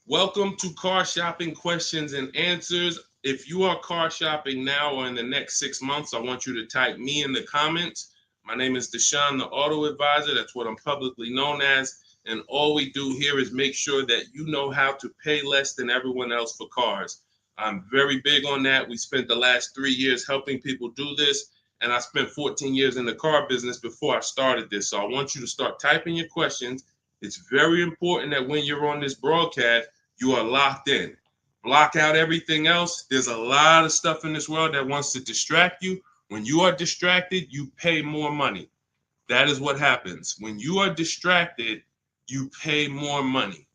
Welcome to Car Shopping Questions and Answers. If you are car shopping now or in the next 6 months, I want you to type me in the comments. My name is Deshone the Auto Advisor. That's what I'm publicly known as. And all we do here is make sure that you know how to pay less than everyone else for cars. I'm very big on that. We spent the last 3 years helping people do this. And I spent 14 years in the car business before I started this. So I want you to start typing your questions. It's very important that when you're on this broadcast, you are locked in. Block out everything else. There's a lot of stuff in this world that wants to distract you. When you are distracted, you pay more money. That is what happens. When you are distracted, you pay more money.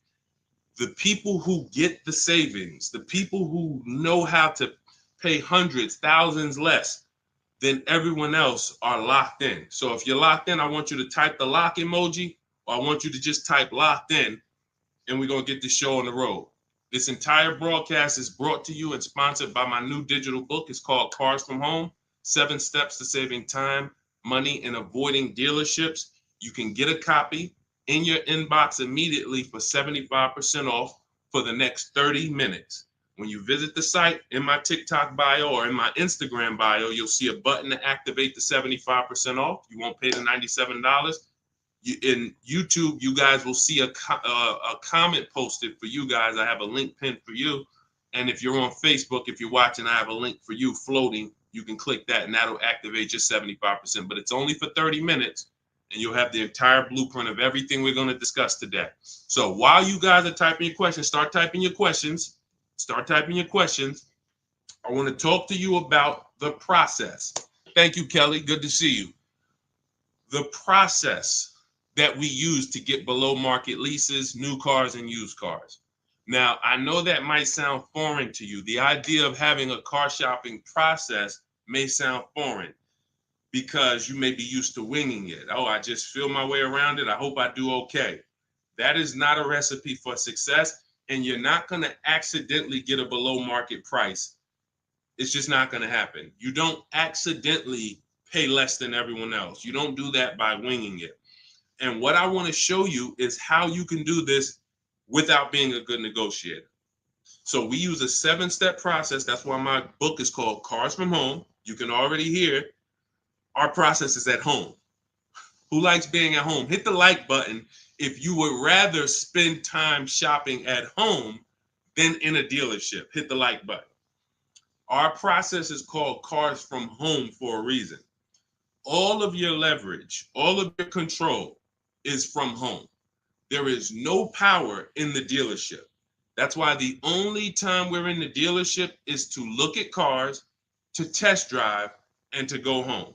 The people who get the savings, the people who know how to pay hundreds, thousands less than everyone else are locked in. So if you're locked in, I want you to type the lock emoji, or I want you to just type locked in, and we're going to get this show on the road. This entire broadcast is brought to you and sponsored by my new digital book. It's called Cars from Home, 7 Steps to Saving Time, Money, and Avoiding Dealerships. You can get a copy in your inbox immediately for 75% off for the next 30 minutes. When you visit the site, in my TikTok bio or in my Instagram bio, you'll see a button to activate the 75% off. You won't pay the $97. In YouTube, you guys will see a comment posted for you guys. I have a link pinned for you. And if you're on Facebook, if you're watching, I have a link for you floating. You can click that and that'll activate your 75%. But it's only for 30 minutes and you'll have the entire blueprint of everything we're going to discuss today. So while you guys are typing your questions, start typing your questions. Start typing your questions. I want to talk to you about the process. Thank you, Kelly. Good to see you. The process that we use to get below market leases, new cars, and used cars. Now, I know that might sound foreign to you. The idea of having a car shopping process may sound foreign because you may be used to winging it. Oh, I just feel my way around it. I hope I do okay. That is not a recipe for success, and you're not going to accidentally get a below market price. It's just not going to happen. You don't accidentally pay less than everyone else. You don't do that by winging it. And what I want to show you is how you can do this without being a good negotiator. So we use a 7-step process. That's why my book is called Cars from Home. You can already hear our process is at home. Who likes being at home? Hit the like button if you would rather spend time shopping at home than in a dealership. Hit the like button. Our process is called Cars from Home for a reason. All of your leverage, all of your control is from home. There is no power in the dealership. That's why the only time we're in the dealership is to look at cars, to test drive, and to go home.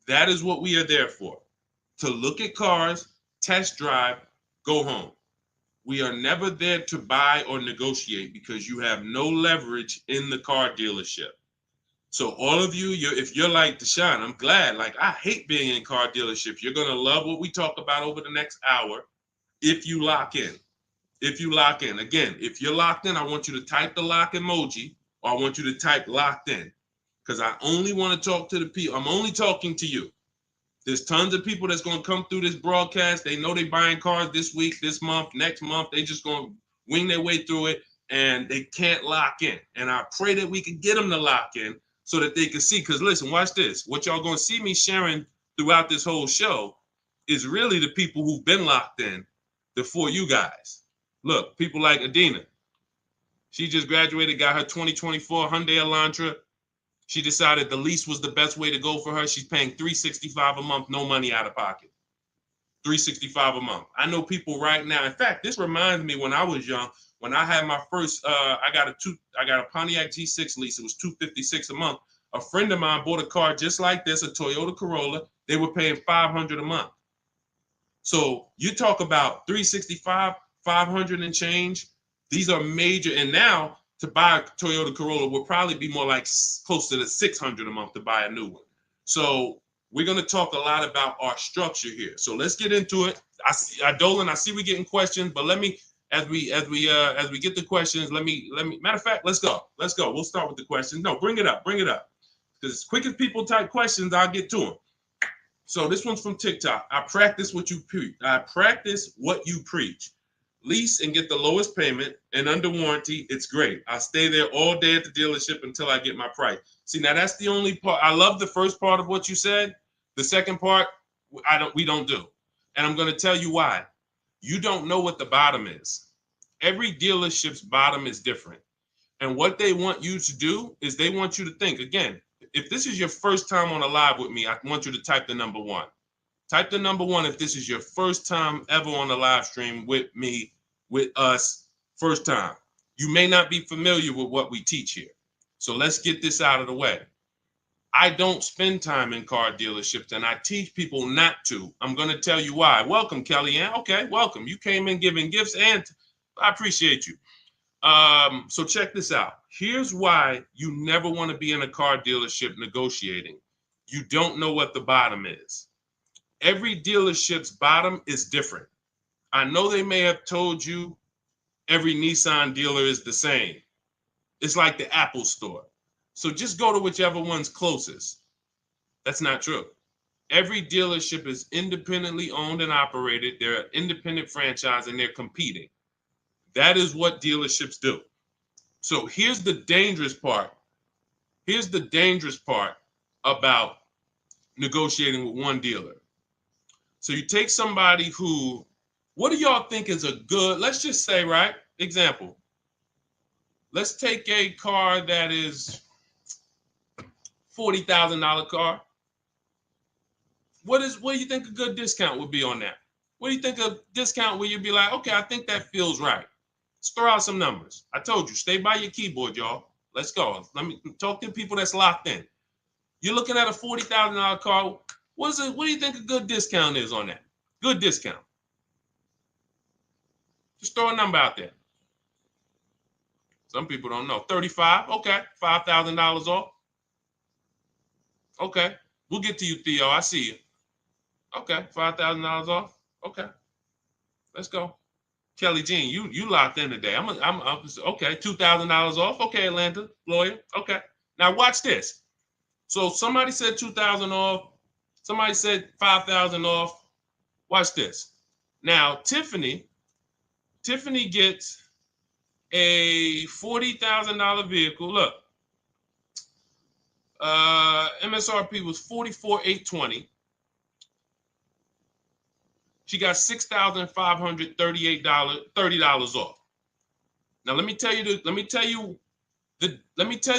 That is what we are there for. To look at cars, test drive, go home. We are never there to buy or negotiate because you have no leverage in the car dealership. So all of you, if you're like Deshone, I'm glad. Like, I hate being in car dealerships. You're going to love what we talk about over the next hour if you lock in. If you lock in. Again, if you're locked in, I want you to type the lock emoji, or I want you to type locked in, because I only want to talk to the people. I'm only talking to you. There's tons of people that's going to come through this broadcast. They know they're buying cars this week, this month, next month. They just going to wing their way through it, and they can't lock in. And I pray that we can get them to lock in so that they can see. Because listen, watch this. What y'all going to see me sharing throughout this whole show is really the people who've been locked in before you guys. Look, people like Adina. She just graduated, got her 2024 Hyundai Elantra. She decided the lease was the best way to go for her. She's paying $365 a month, no money out of pocket. $365 a month. I know people right now. In fact, this reminds me when I was young, when I had my first, I got a Pontiac G6 lease. It was $256 a month. A friend of mine bought a car just like this, a Toyota Corolla. They were paying $500 a month. So you talk about 365, 500 and change. These are major. And now to buy a Toyota Corolla will probably be more like close to the $600 a month to buy a new one. So we're going to talk a lot about our structure here. So let's get into it. Dolan, I see we getting questions, but let me, as we get the questions, let me, matter of fact, let's go. We'll start with the questions. No, bring it up. Because as quick as people type questions, I'll get to them. So this one's from TikTok. I practice what you preach. lease and get the lowest payment and under warranty, it's great. I stay there all day at the dealership until I get my price. See, now that's the only part. I love the first part of what you said. The second part, we don't do. And I'm going to tell you why. You don't know what the bottom is. Every dealership's bottom is different. And what they want you to do is they want you to think, again, if this is your first time on a live with me, I want you to type the number 1. Type the number 1 if this is your first time ever on a live stream with me, with us, first time. You may not be familiar with what we teach here. So let's get this out of the way. I don't spend time in car dealerships, and I teach people not to. I'm going to tell you why. Welcome, Kellyanne. Okay, welcome. You came in giving gifts, and I appreciate you. So check this out. Here's why you never want to be in a car dealership negotiating. You don't know what the bottom is. Every dealership's bottom is different. I know they may have told you every Nissan dealer is the same. It's like the Apple store. So just go to whichever one's closest. That's not true. Every dealership is independently owned and operated. They're an independent franchise and they're competing. That is what dealerships do. So here's the dangerous part. Here's the dangerous part about negotiating with one dealer. So you take somebody who, what do y'all think is a good, let's just say, right? Example. Let's take a car that is $40,000 car. What do you think a good discount would be on that? What do you think a discount where you'd be like, okay, I think that feels right. Let's throw out some numbers. I told you, stay by your keyboard, y'all. Let's go. Let me talk to people that's locked in. You're looking at a $40,000 car. What do you think a good discount is on that? Good discount. Just throw a number out there. Some people don't know. 35, okay. $5,000 off. Okay. We'll get to you, Theo. I see you. Okay. $5,000 off. Okay. Let's go. Kelly Jean, you locked in today. I'm okay. $2,000 off. Okay, Atlanta lawyer. Okay. Now watch this. So somebody said 2,000 off. Somebody said 5,000 off. Watch this. Now Tiffany gets a $40,000 vehicle. Look, MSRP was $44,820. She got $6,538, $30 off. Now let me tell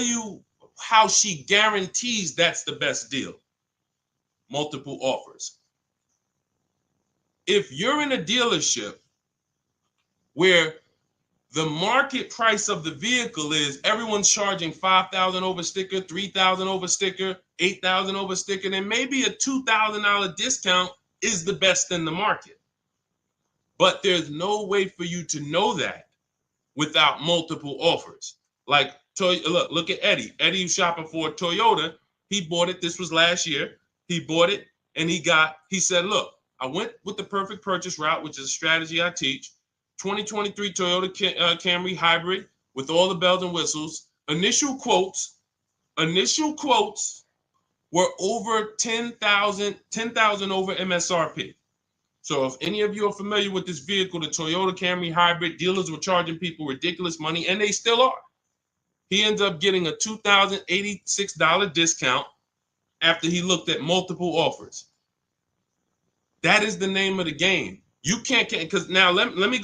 you how she guarantees that's the best deal. Multiple offers. If you're in a dealership where the market price of the vehicle is everyone's charging $5,000 over sticker, $3,000 over sticker, $8,000 over sticker, then maybe a $2,000 discount is the best in the market. But there's no way for you to know that without multiple offers. Like, look at Eddie. Eddie's shopping for a Toyota. He bought it. This was last year. He bought it and he said, look, I went with the perfect purchase route, which is a strategy I teach. 2023 Toyota Camry hybrid with all the bells and whistles. Initial quotes were over 10,000 over MSRP. So if any of you are familiar with this vehicle, the Toyota Camry hybrid, dealers were charging people ridiculous money, and they still are. He ends up getting a $2,086 discount after he looked at multiple offers. That is the name of the game. You can't, because now let me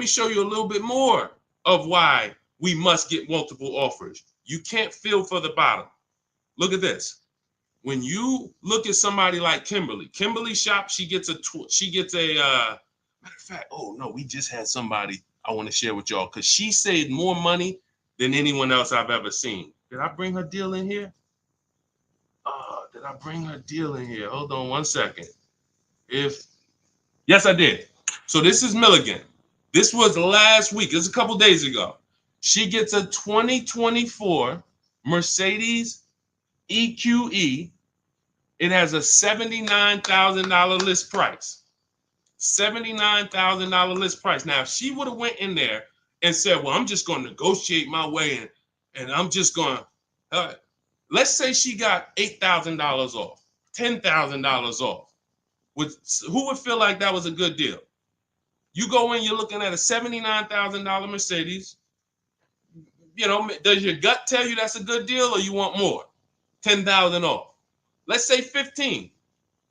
show you a little bit more of why we must get multiple offers. You can't feel for the bottom. Look at this. When you look at somebody like Kimberly shop, she gets a matter of fact, oh no, we just had somebody I want to share with y'all because she saved more money than anyone else I've ever seen. Did I bring her deal in here? Did I bring her deal in here? Hold on one second. Yes, I did. So this is Milligan. This was last week. It was a couple days ago. She gets a 2024 Mercedes EQE. It has a $79,000 list price. $79,000 list price. Now, if she would have went in there and said, well, I'm just going to negotiate my way in, and I'm just going to, let's say she got $8,000 off, $10,000 off. Who would feel like that was a good deal? You go in, you're looking at a $79,000 Mercedes. You know, does your gut tell you that's a good deal, or you want more? 10,000 off. Let's say 15.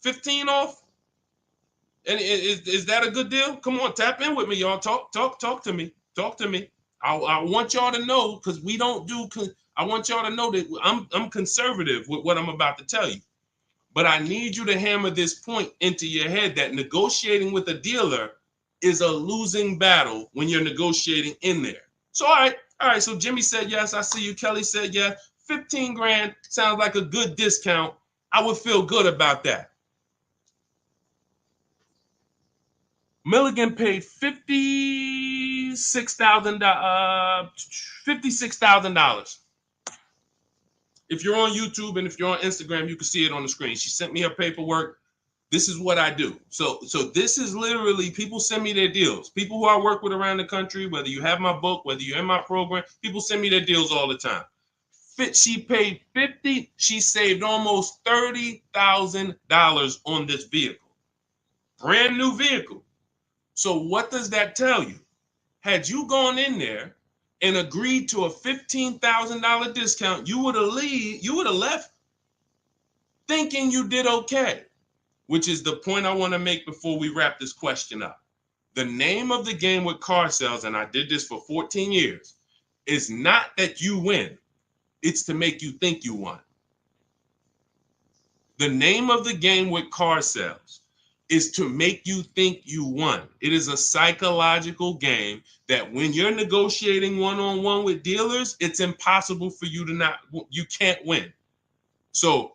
15 off. And is that a good deal? Come on, tap in with me, y'all. Talk to me. Talk to me. I want y'all to know, because we don't do. I want y'all to know that I'm conservative with what I'm about to tell you. But I need you to hammer this point into your head that negotiating with a dealer is a losing battle when you're negotiating in there. So all right. So Jimmy said yes. I see you. Kelly said yes. 15 grand sounds like a good discount. I would feel good about that. Milligan paid $56,000. If you're on YouTube and if you're on Instagram, you can see it on the screen. She sent me her paperwork. This is what I do. So this is literally, people send me their deals. People who I work with around the country, whether you have my book, whether you're in my program, people send me their deals all the time. She paid 50. She saved almost $30,000 on this vehicle. Brand new vehicle. So what does that tell you? Had you gone in there and agreed to a $15,000 discount, you would have left thinking you did okay, which is the point I want to make before we wrap this question up. The name of the game with car sales, and I did this for 14 years, is not that you win. It's to make you think you won. The name of the game with car sales is to make you think you won. It is a psychological game that when you're negotiating one-on-one with dealers, it's impossible for you to you can't win. So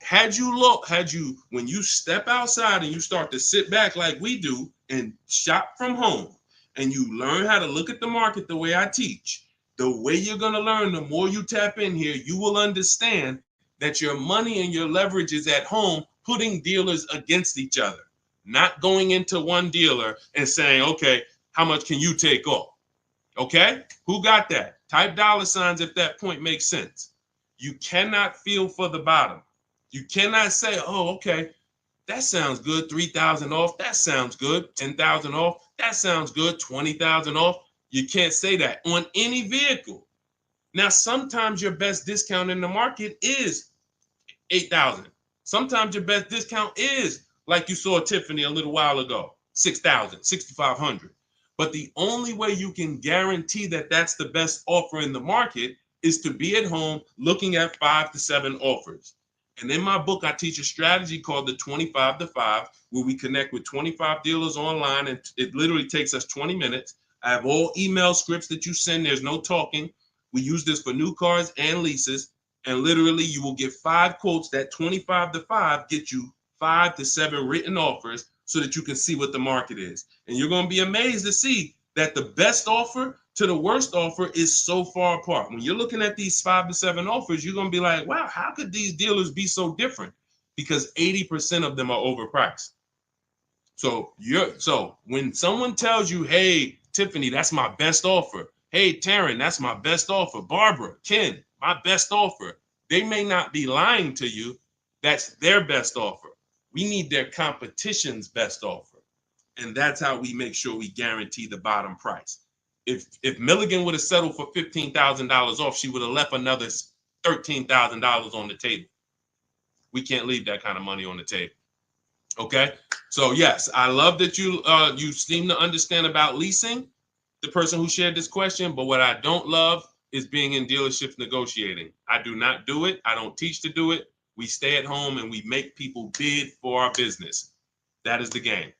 when you step outside and you start to sit back like we do and shop from home, and you learn how to look at the market the way I teach, the way you're going to learn, the more you tap in here, you will understand that your money and your leverage is at home, putting dealers against each other. Not going into one dealer and saying, okay, how much can you take off? Okay, who got that? Type $ if that point makes sense. You cannot feel for the bottom. You cannot say, oh, okay, that sounds good. 3,000 off. That sounds good. 10,000 off. That sounds good. 20,000 off. You can't say that on any vehicle. Now, sometimes your best discount in the market is 8,000. Sometimes your best discount is, like you saw Tiffany a little while ago, 6,000, 6,500. But the only way you can guarantee that that's the best offer in the market is to be at home looking at 5 to 7 offers. And in my book, I teach a strategy called the 25 to 5, where we connect with 25 dealers online, and it literally takes us 20 minutes. I have all email scripts that you send. There's no talking. We use this for new cars and leases. And literally, you will get 5 quotes. That 25 to 5 get you 5 to 7 written offers so that you can see what the market is. And you're going to be amazed to see that the best offer to the worst offer is so far apart. When you're looking at these 5 to 7 offers, you're going to be like, wow, how could these dealers be so different? Because 80% of them are overpriced. So when someone tells you, hey, Tiffany, that's my best offer. Hey, Taryn, that's my best offer. Barbara, Ken, my best offer. They may not be lying to you. That's their best offer. We need their competition's best offer. And that's how we make sure we guarantee the bottom price. If Milligan would have settled for $15,000 off, she would have left another $13,000 on the table. We can't leave that kind of money on the table. Okay? So yes, I love that you seem to understand about leasing, the person who shared this question, but what I don't love is being in dealerships negotiating. I do not do it. I don't teach to do it. We stay at home and we make people bid for our business. That is the game.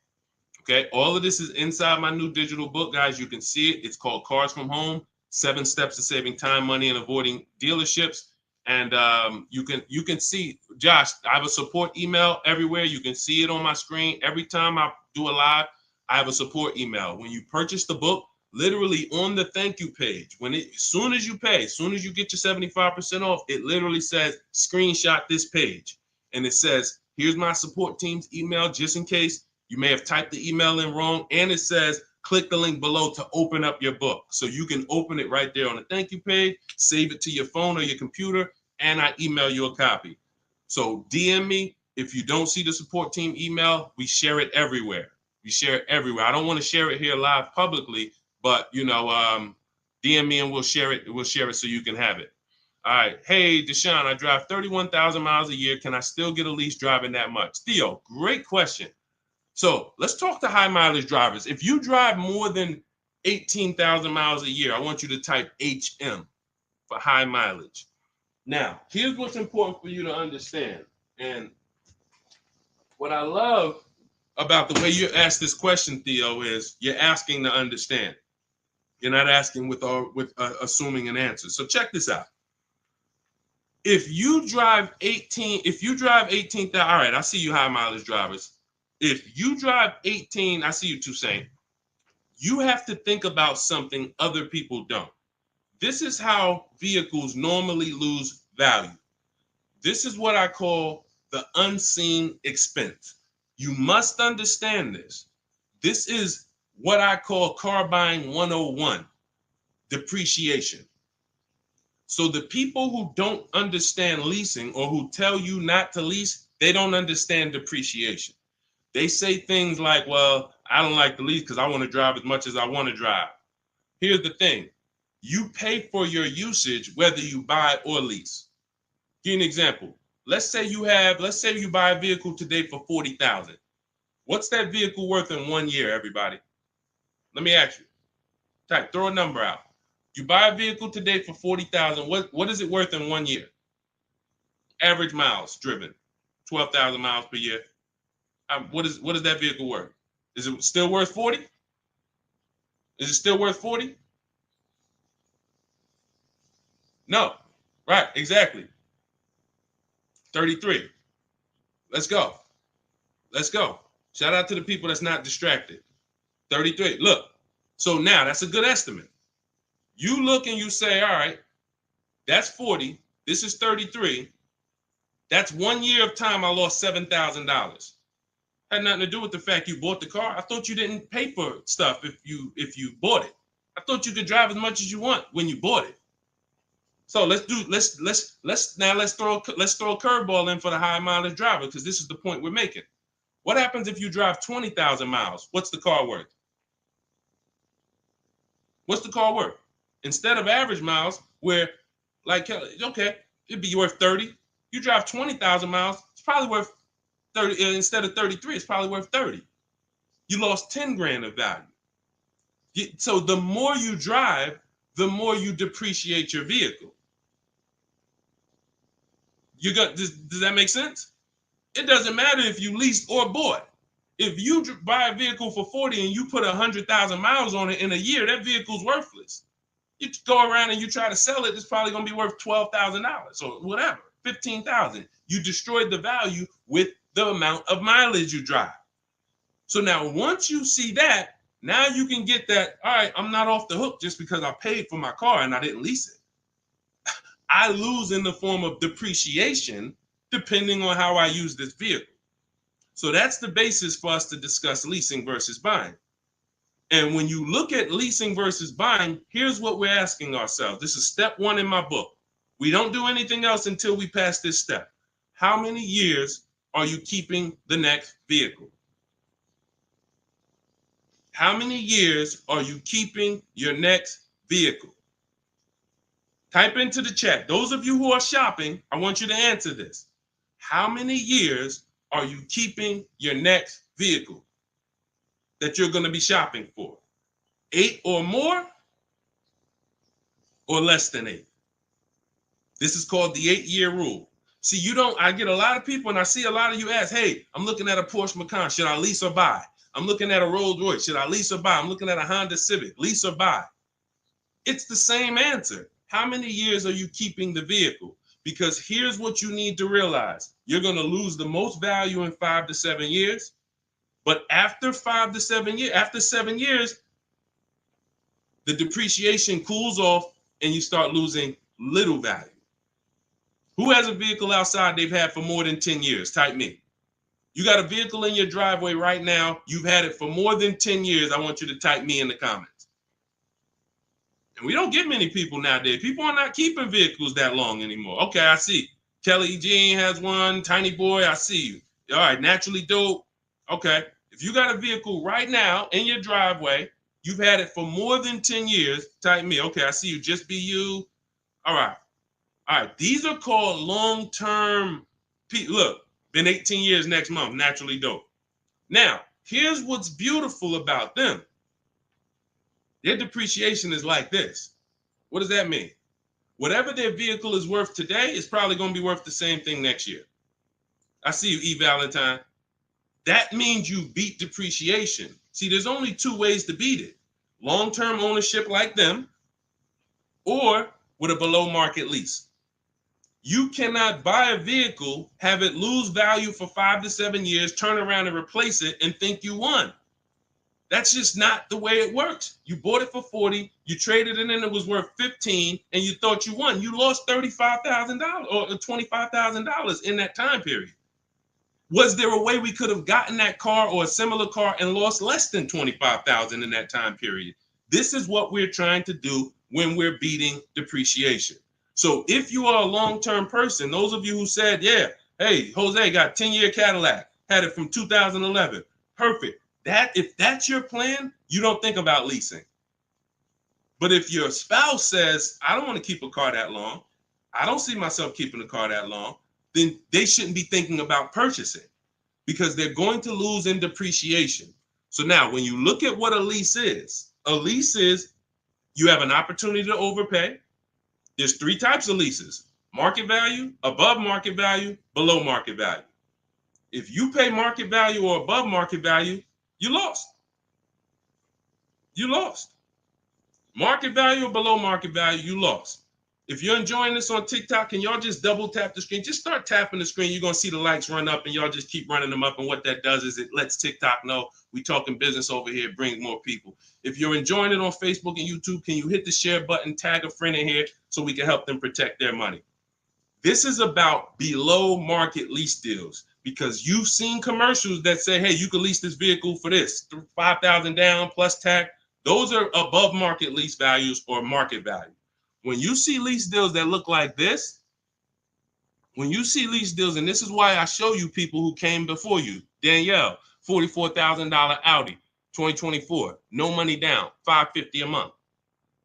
Okay, all of this is inside my new digital book, guys. You can see it. It's called Cars from Home: 7 Steps to Saving Time, Money, and Avoiding Dealerships. And you can see, Josh, I have a support email everywhere. You can see it on my screen. Every time I do a live, I have a support email. When you purchase the book, literally on the thank you page, as soon as you pay, as soon as you get your 75% off, it literally says, screenshot this page. And it says, here's my support team's email, just in case you may have typed the email in wrong. And it says, click the link below to open up your book. So you can open it right there on the thank you page, save it to your phone or your computer, and I email you a copy. So DM me. If you don't see the support team email, we share it everywhere. We share it everywhere. I don't want to share it here live publicly, but DM me and we'll share it. We'll share it so you can have it. All right. Hey, Deshone, I drive 31,000 miles a year. Can I still get a lease driving that much? Theo, great question. So let's talk to high mileage drivers. If you drive more than 18,000 miles a year, I want you to type HM for high mileage. Now, here's what's important for you to understand. And what I love about the way you ask this question, Theo, is you're asking to understand. You're not asking with assuming an answer. So check this out. If you drive 18,000, all right, I see you high mileage drivers. If you drive 18, I see you Toussaint. You have to think about something other people don't. This is how vehicles normally lose value. This is what I call the unseen expense. You must understand this. This is what I call car buying 101, depreciation. So the people who don't understand leasing or who tell you not to lease, they don't understand depreciation. They say things like, well, I don't like to lease because I want to drive as much as I want to drive. Here's the thing. You pay for your usage whether you buy or lease. Give you an example. Let's say you buy a vehicle today for $40,000. What's that vehicle worth in 1 year, everybody? Let me ask you. Throw a number out. You buy a vehicle today for $40,000. What is it worth in 1 year? Average miles driven, 12,000 miles per year. What is that vehicle worth? Is it still worth 40? Is it still worth 40? No. Right, exactly. 33. Let's go. Let's go. Shout out to the people that's not distracted. 33. Look. So now that's a good estimate. You look and you say, all right, that's 40. This is 33. That's 1 year of time I lost $7,000. Had nothing to do with the fact you bought the car. I thought you didn't pay for stuff if you bought it. I thought you could drive as much as you want when you bought it. So let's throw a curveball in for the high mileage driver, because this is the point we're making. What happens if you drive 20,000 miles? What's the car worth? What's the car worth? Instead of average miles, where like, okay, it'd be worth 30. You drive 20,000 miles, it's probably worth 30. Instead of 33, it's probably worth 30. You lost 10 grand of value. So the more you drive, the more you depreciate your vehicle. Does that make sense? It doesn't matter if you leased or bought. If you buy a vehicle for 40 and you put 100,000 miles on it in a year, that vehicle's worthless. You go around and you try to sell it, it's probably going to be worth $12,000 or whatever, $15,000. You destroyed the value with the amount of mileage you drive. So now once you see that, now you can get that, all right, I'm not off the hook just because I paid for my car and I didn't lease it. I lose in the form of depreciation depending on how I use this vehicle. So that's the basis for us to discuss leasing versus buying. And when you look at leasing versus buying, here's what we're asking ourselves. This is step one in my book. We don't do anything else until we pass this step. How many years are you keeping the next vehicle? How many years are you keeping your next vehicle? Type into the chat. Those of you who are shopping, I want you to answer this. How many years are you keeping your next vehicle that you're going to be shopping for? 8 or more, or less than 8? This is called the 8-year rule. See, I get a lot of people, and I see a lot of you ask, hey, I'm looking at a Porsche Macan. Should I lease or buy? I'm looking at a Rolls Royce. Should I lease or buy? I'm looking at a Honda Civic. Lease or buy? It's the same answer. How many years are you keeping the vehicle? Because here's what you need to realize. You're going to lose the most value in 5 to 7 years. But after 5 to 7 years, after 7 years, the depreciation cools off and you start losing little value. Who has a vehicle outside they've had for more than 10 years? Type me. You got a vehicle in your driveway right now. You've had it for more than 10 years. I want you to type me in the comments. And we don't get many people nowadays. People are not keeping vehicles that long anymore. Okay, I see. Kelly Jean has one. Tiny Boy, I see you. All right, Naturally Dope. Okay. If you got a vehicle right now in your driveway, you've had it for more than 10 years, type me. Okay, I see you, just be you. All right. All right. These are called long-term. Look, been 18 years next month, naturally dope. Now, here's what's beautiful about them. Their depreciation is like this. What does that mean? Whatever their vehicle is worth today is probably going to be worth the same thing next year. I see you, E. Valentine. That means you beat depreciation. See, there's only two ways to beat it. Long-term ownership like them, or with a below market lease. You cannot buy a vehicle, have it lose value for 5 to 7 years, turn around and replace it and think you won. That's just not the way it works. You bought it for 40, you traded it in, it was worth 15, and you thought you won. You lost $35,000 or $25,000 in that time period. Was there a way we could have gotten that car or a similar car and lost less than $25,000 in that time period? This is what we're trying to do when we're beating depreciation. So if you are a long-term person, those of you who said, yeah, hey, Jose got 10-year Cadillac, had it from 2011, perfect. If that's your plan, you don't think about leasing. But if your spouse says, I don't want to keep a car that long, I don't see myself keeping a car that long, then they shouldn't be thinking about purchasing because they're going to lose in depreciation. So now when you look at what a lease is you have an opportunity to overpay. There's 3 types of leases: market value, above market value, below market value. If you pay market value or above market value, you lost. You lost. Market value or below market value, you lost. If you're enjoying this on TikTok, can y'all just double tap the screen? Just start tapping the screen. You're going to see the likes run up, and y'all just keep running them up. And what that does is it lets TikTok know we talking business over here, bring more people. If you're enjoying it on Facebook and YouTube, can you hit the share button, tag a friend in here so we can help them protect their money? This is about below market lease deals because you've seen commercials that say, hey, you can lease this vehicle for this, $5,000 down plus tax. Those are above market lease values or market value. When you see lease deals that look like this, and this is why I show you people who came before you. Danielle, $44,000 Audi, 2024, no money down, $550 a month.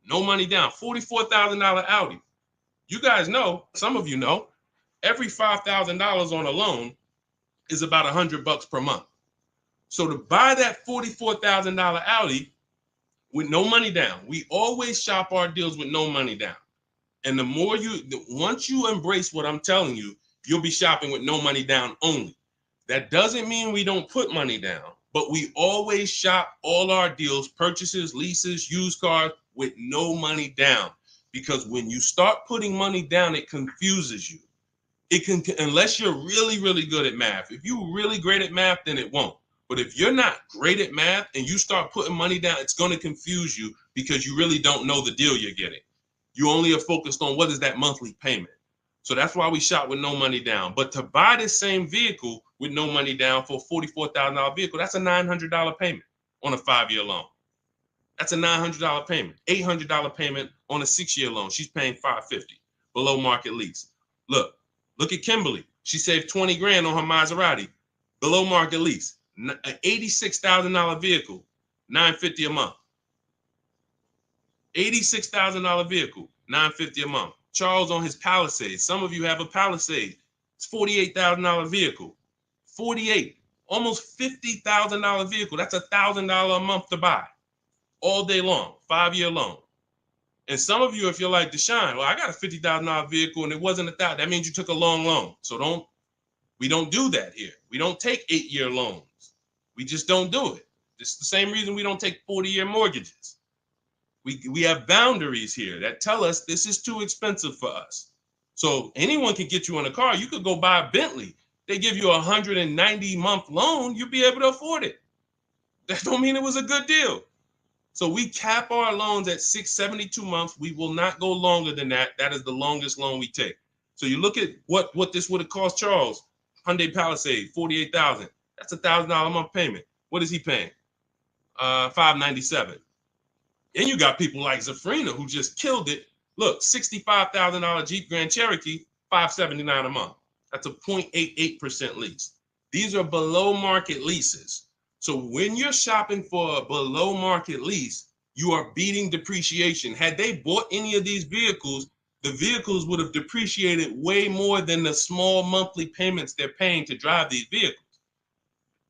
No money down, $44,000 Audi. You guys know, some of you know, every $5,000 on a loan is about $100 per month. So to buy that $44,000 Audi with no money down, we always shop our deals with no money down. And once you embrace what I'm telling you, you'll be shopping with no money down only. That doesn't mean we don't put money down, but we always shop all our deals, purchases, leases, used cars with no money down. Because when you start putting money down, it confuses you. Unless you're really, really good at math. If you're really great at math, then it won't. But if you're not great at math and you start putting money down, it's going to confuse you because you really don't know the deal you're getting. You only are focused on what is that monthly payment. So that's why we shop with no money down. But to buy this same vehicle with no money down for a $44,000 vehicle, that's a $900 payment on a 5-year loan. That's a $900 payment, $800 payment on a 6-year loan. She's paying $550 below market lease. Look at Kimberly. She saved 20 grand on her Maserati, below market lease, an $86,000 vehicle, $950 a month. $86,000 vehicle, $950 a month. Charles on his Palisade. Some of you have a Palisade. It's $48,000 vehicle. 48, almost $50,000 vehicle. That's $1,000 a month to buy. All day long, 5-year loan. And some of you, if you're like Deshone, well, I got a $50,000 vehicle and it wasn't $1,000. That means you took a long loan. So we don't do that here. We don't take 8-year loans. We just don't do it. It's the same reason we don't take 40-year mortgages. We have boundaries here that tell us this is too expensive for us. So anyone can get you in a car. You could go buy a Bentley. They give you a 190-month loan. You'll be able to afford it. That don't mean it was a good deal. So we cap our loans at 672 months. We will not go longer than that. That is the longest loan we take. So you look at what this would have cost Charles. Hyundai Palisade, $48,000. That's $1,000 a month payment. What is he paying? $597. And you got people like Zafrina who just killed it. Look, $65,000 Jeep Grand Cherokee, $579 a month. That's a 0.88% lease. These are below market leases. So when you're shopping for a below market lease, you are beating depreciation. Had they bought any of these vehicles, the vehicles would have depreciated way more than the small monthly payments they're paying to drive these vehicles.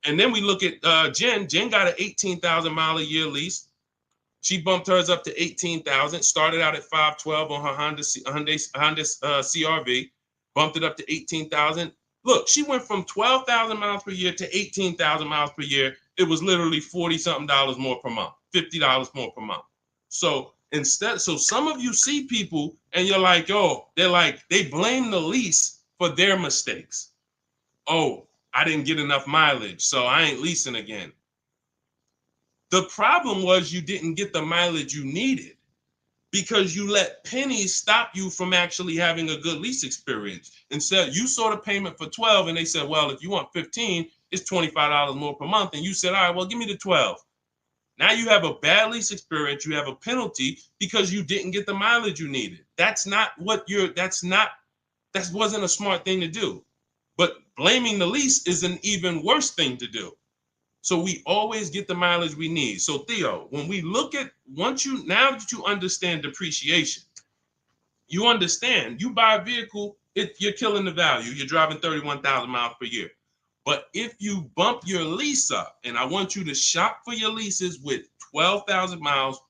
And then we look at Jen. Jen got an 18,000 mile a year lease. She bumped hers up to 18,000. Started out at 512 on her Honda CRV. Bumped it up to 18,000. Look, she went from 12,000 miles per year to 18,000 miles per year. It was literally 40 something dollars more per month, $50 more per month. So some of you see people and you're like, oh, they blame the lease for their mistakes. Oh, I didn't get enough mileage, so I ain't leasing again. The problem was you didn't get the mileage you needed because you let pennies stop you from actually having a good lease experience. Instead, you saw the payment for 12 and they said, well, if you want 15, it's $25 more per month. And you said, all right, well, give me the 12. Now you have a bad lease experience. You have a penalty because you didn't get the mileage you needed. That wasn't a smart thing to do. But blaming the lease is an even worse thing to do. So we always get the mileage we need. So Theo, when we look at now that you understand depreciation, you understand you buy a vehicle, you're killing the value. You're driving 31,000 miles per year. But if you bump your lease up, and I want you to shop for your leases with 12,000 miles,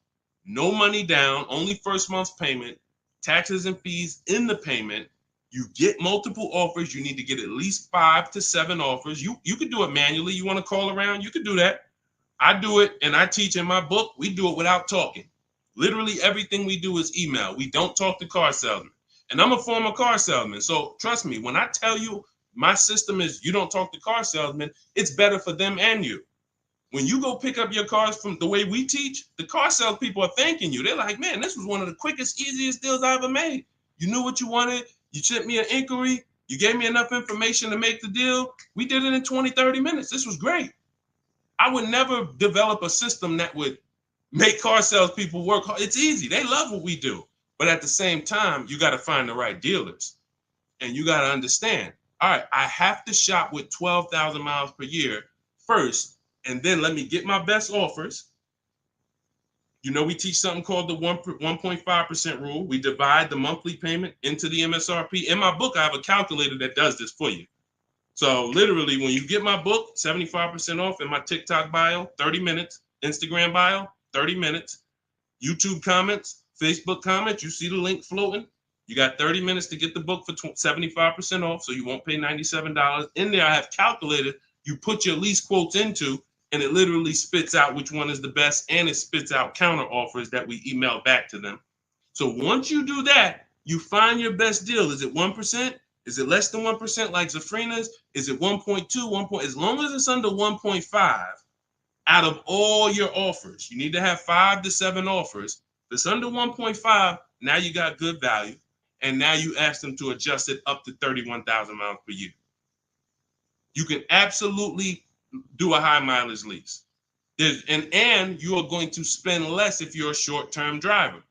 no money down, only first month's payment, taxes and fees in the payment. You get multiple offers. You need to get at least 5 to 7 offers. You could do it manually. You want to call around? You could do that. I do it, and I teach in my book. We do it without talking. Literally everything we do is email. We don't talk to car salesmen. And I'm a former car salesman. So trust me, when I tell you my system is you don't talk to car salesmen, it's better for them and you. When you go pick up your cars from the way we teach, the car sales people are thanking you. They're like, man, this was one of the quickest, easiest deals I ever made. You knew what you wanted. You sent me an inquiry. You gave me enough information to make the deal. We did it in 20, 30 minutes. This was great. I would never develop a system that would make car sales people work hard. It's easy. They love what we do. But at the same time, you got to find the right dealers. And you got to understand, all right, I have to shop with 12,000 miles per year first, and then let me get my best offers. You know, we teach something called the 1.5% rule. We divide the monthly payment into the MSRP. In my book, I have a calculator that does this for you. So literally, when you get my book, 75% off in my TikTok bio, 30 minutes, Instagram bio, 30 minutes, YouTube comments, Facebook comments, you see the link floating. You got 30 minutes to get the book for 75% off, so you won't pay $97. In there, I have calculated, you put your lease quotes into, and it literally spits out which one is the best, and it spits out counter offers that we email back to them. So once you do that, you find your best deal. Is it 1%? Is it less than 1% like Zafrina's? Is it 1.2, 1. As long as it's under 1.5, out of all your offers, you need to have 5 to 7 offers. If it's under 1.5, now you got good value. And now you ask them to adjust it up to 31,000 miles per year. You can absolutely do a high mileage lease. And you are going to spend less if you're a short-term driver.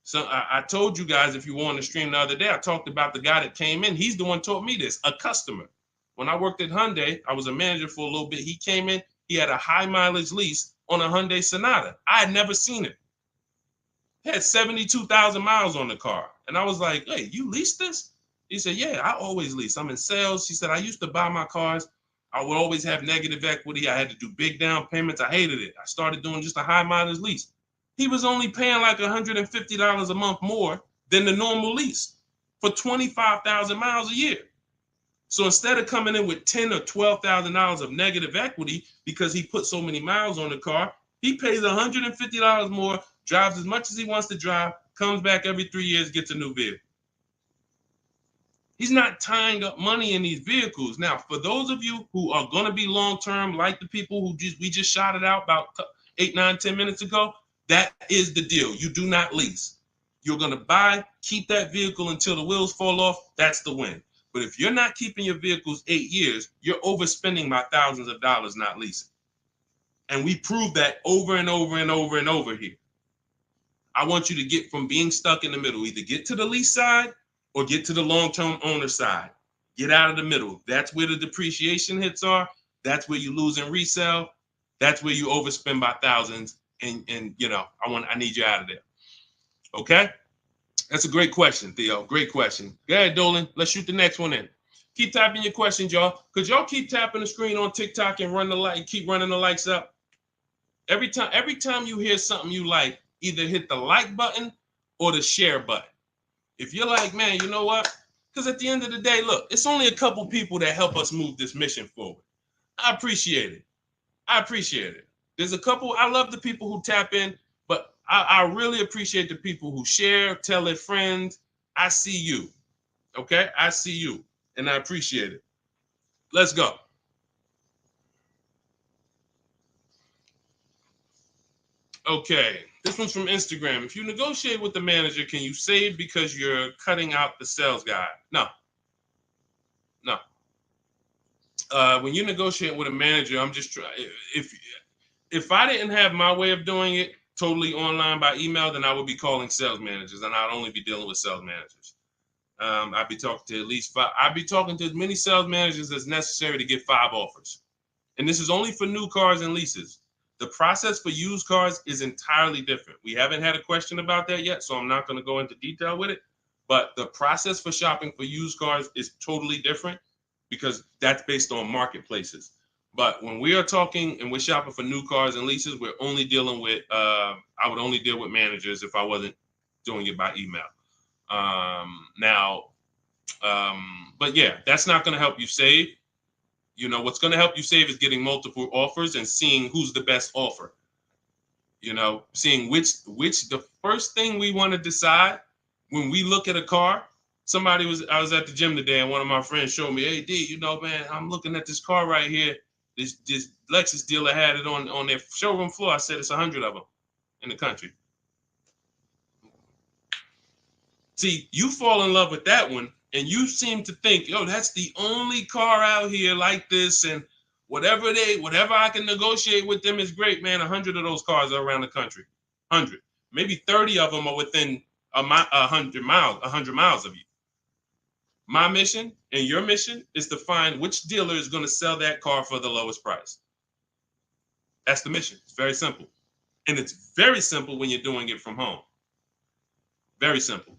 So I told you guys, if you were on the stream the other day, I talked about the guy that came in. He's the one taught me this, a customer. When I worked at Hyundai, I was a manager for a little bit. He came in, he had a high mileage lease on a Hyundai Sonata. I had never seen it. He had 72,000 miles on the car. And I was like, hey, you leased this? He said, yeah, I always lease. I'm in sales. He said, I used to buy my cars. I would always have negative equity. I had to do big down payments. I hated it. I started doing just a high mileage lease. He was only paying like $150 a month more than the normal lease for 25,000 miles a year. So instead of coming in with $10,000 or $12,000 of negative equity because he put so many miles on the car, he pays $150 more, drives as much as he wants to drive, comes back every 3 years, gets a new vehicle. He's not tying up money in these vehicles. Now, for those of you who are going to be long-term, like the people who we just shouted out about 8, 9, 10 minutes ago, that is the deal. You do not lease. You're going to buy, keep that vehicle until the wheels fall off. That's the win. But if you're not keeping your vehicles 8 years, you're overspending by thousands of dollars not leasing. And we prove that over and over and over and over here. I want you to get from being stuck in the middle, either get to the lease side or get to the long-term owner side. Get out of the middle. That's where the depreciation hits are. That's where you lose in resale. That's where you overspend by thousands, and I need you out of there. Okay, that's a great question, Theo. Great question. Go ahead, Dolan. Let's shoot the next one in. Keep typing your questions, y'all. Could y'all keep tapping the screen on TikTok and keep running the likes up? Every time you hear something you like, either hit the like button or the share button. If you're like, man, you know what? Because at the end of the day, look, it's only a couple people that help us move this mission forward. I appreciate it. There's a couple. I love the people who tap in, but I really appreciate the people who share, tell their friends. I see you. Okay? I see you, and I appreciate it. Let's go. Okay, this one's from Instagram. If you negotiate with the manager, can you save because you're cutting out the sales guy? No. When you negotiate with a manager, I'm just trying. If I didn't have my way of doing it totally online by email, then I would be calling sales managers, and I'd only be dealing with sales managers. I'd be talking to at least 5. I'd be talking to as many sales managers as necessary to get 5 offers. And this is only for new cars and leases. The process for used cars is entirely different. We haven't had a question about that yet, so I'm not going to go into detail with it. But the process for shopping for used cars is totally different because that's based on marketplaces. But when we are talking and we're shopping for new cars and leases, we're only dealing with, I would only deal with managers if I wasn't doing it by email. But yeah, that's not going to help you save. What's going to help you save is getting multiple offers and seeing who's the best offer. Seeing which the first thing we want to decide when we look at a car. I was at the gym today and one of my friends showed me, hey, D, man, I'm looking at this car right here. This Lexus dealer had it on their showroom floor. I said it's 100 of them in the country. See, you fall in love with that one. And you seem to think, that's the only car out here like this, and whatever I can negotiate with them is great, man. 100 of those cars are around the country. 100, maybe 30 of them are within 100 miles of you. My mission and your mission is to find which dealer is going to sell that car for the lowest price. That's the mission. It's very simple, and it's very simple when you're doing it from home. Very simple.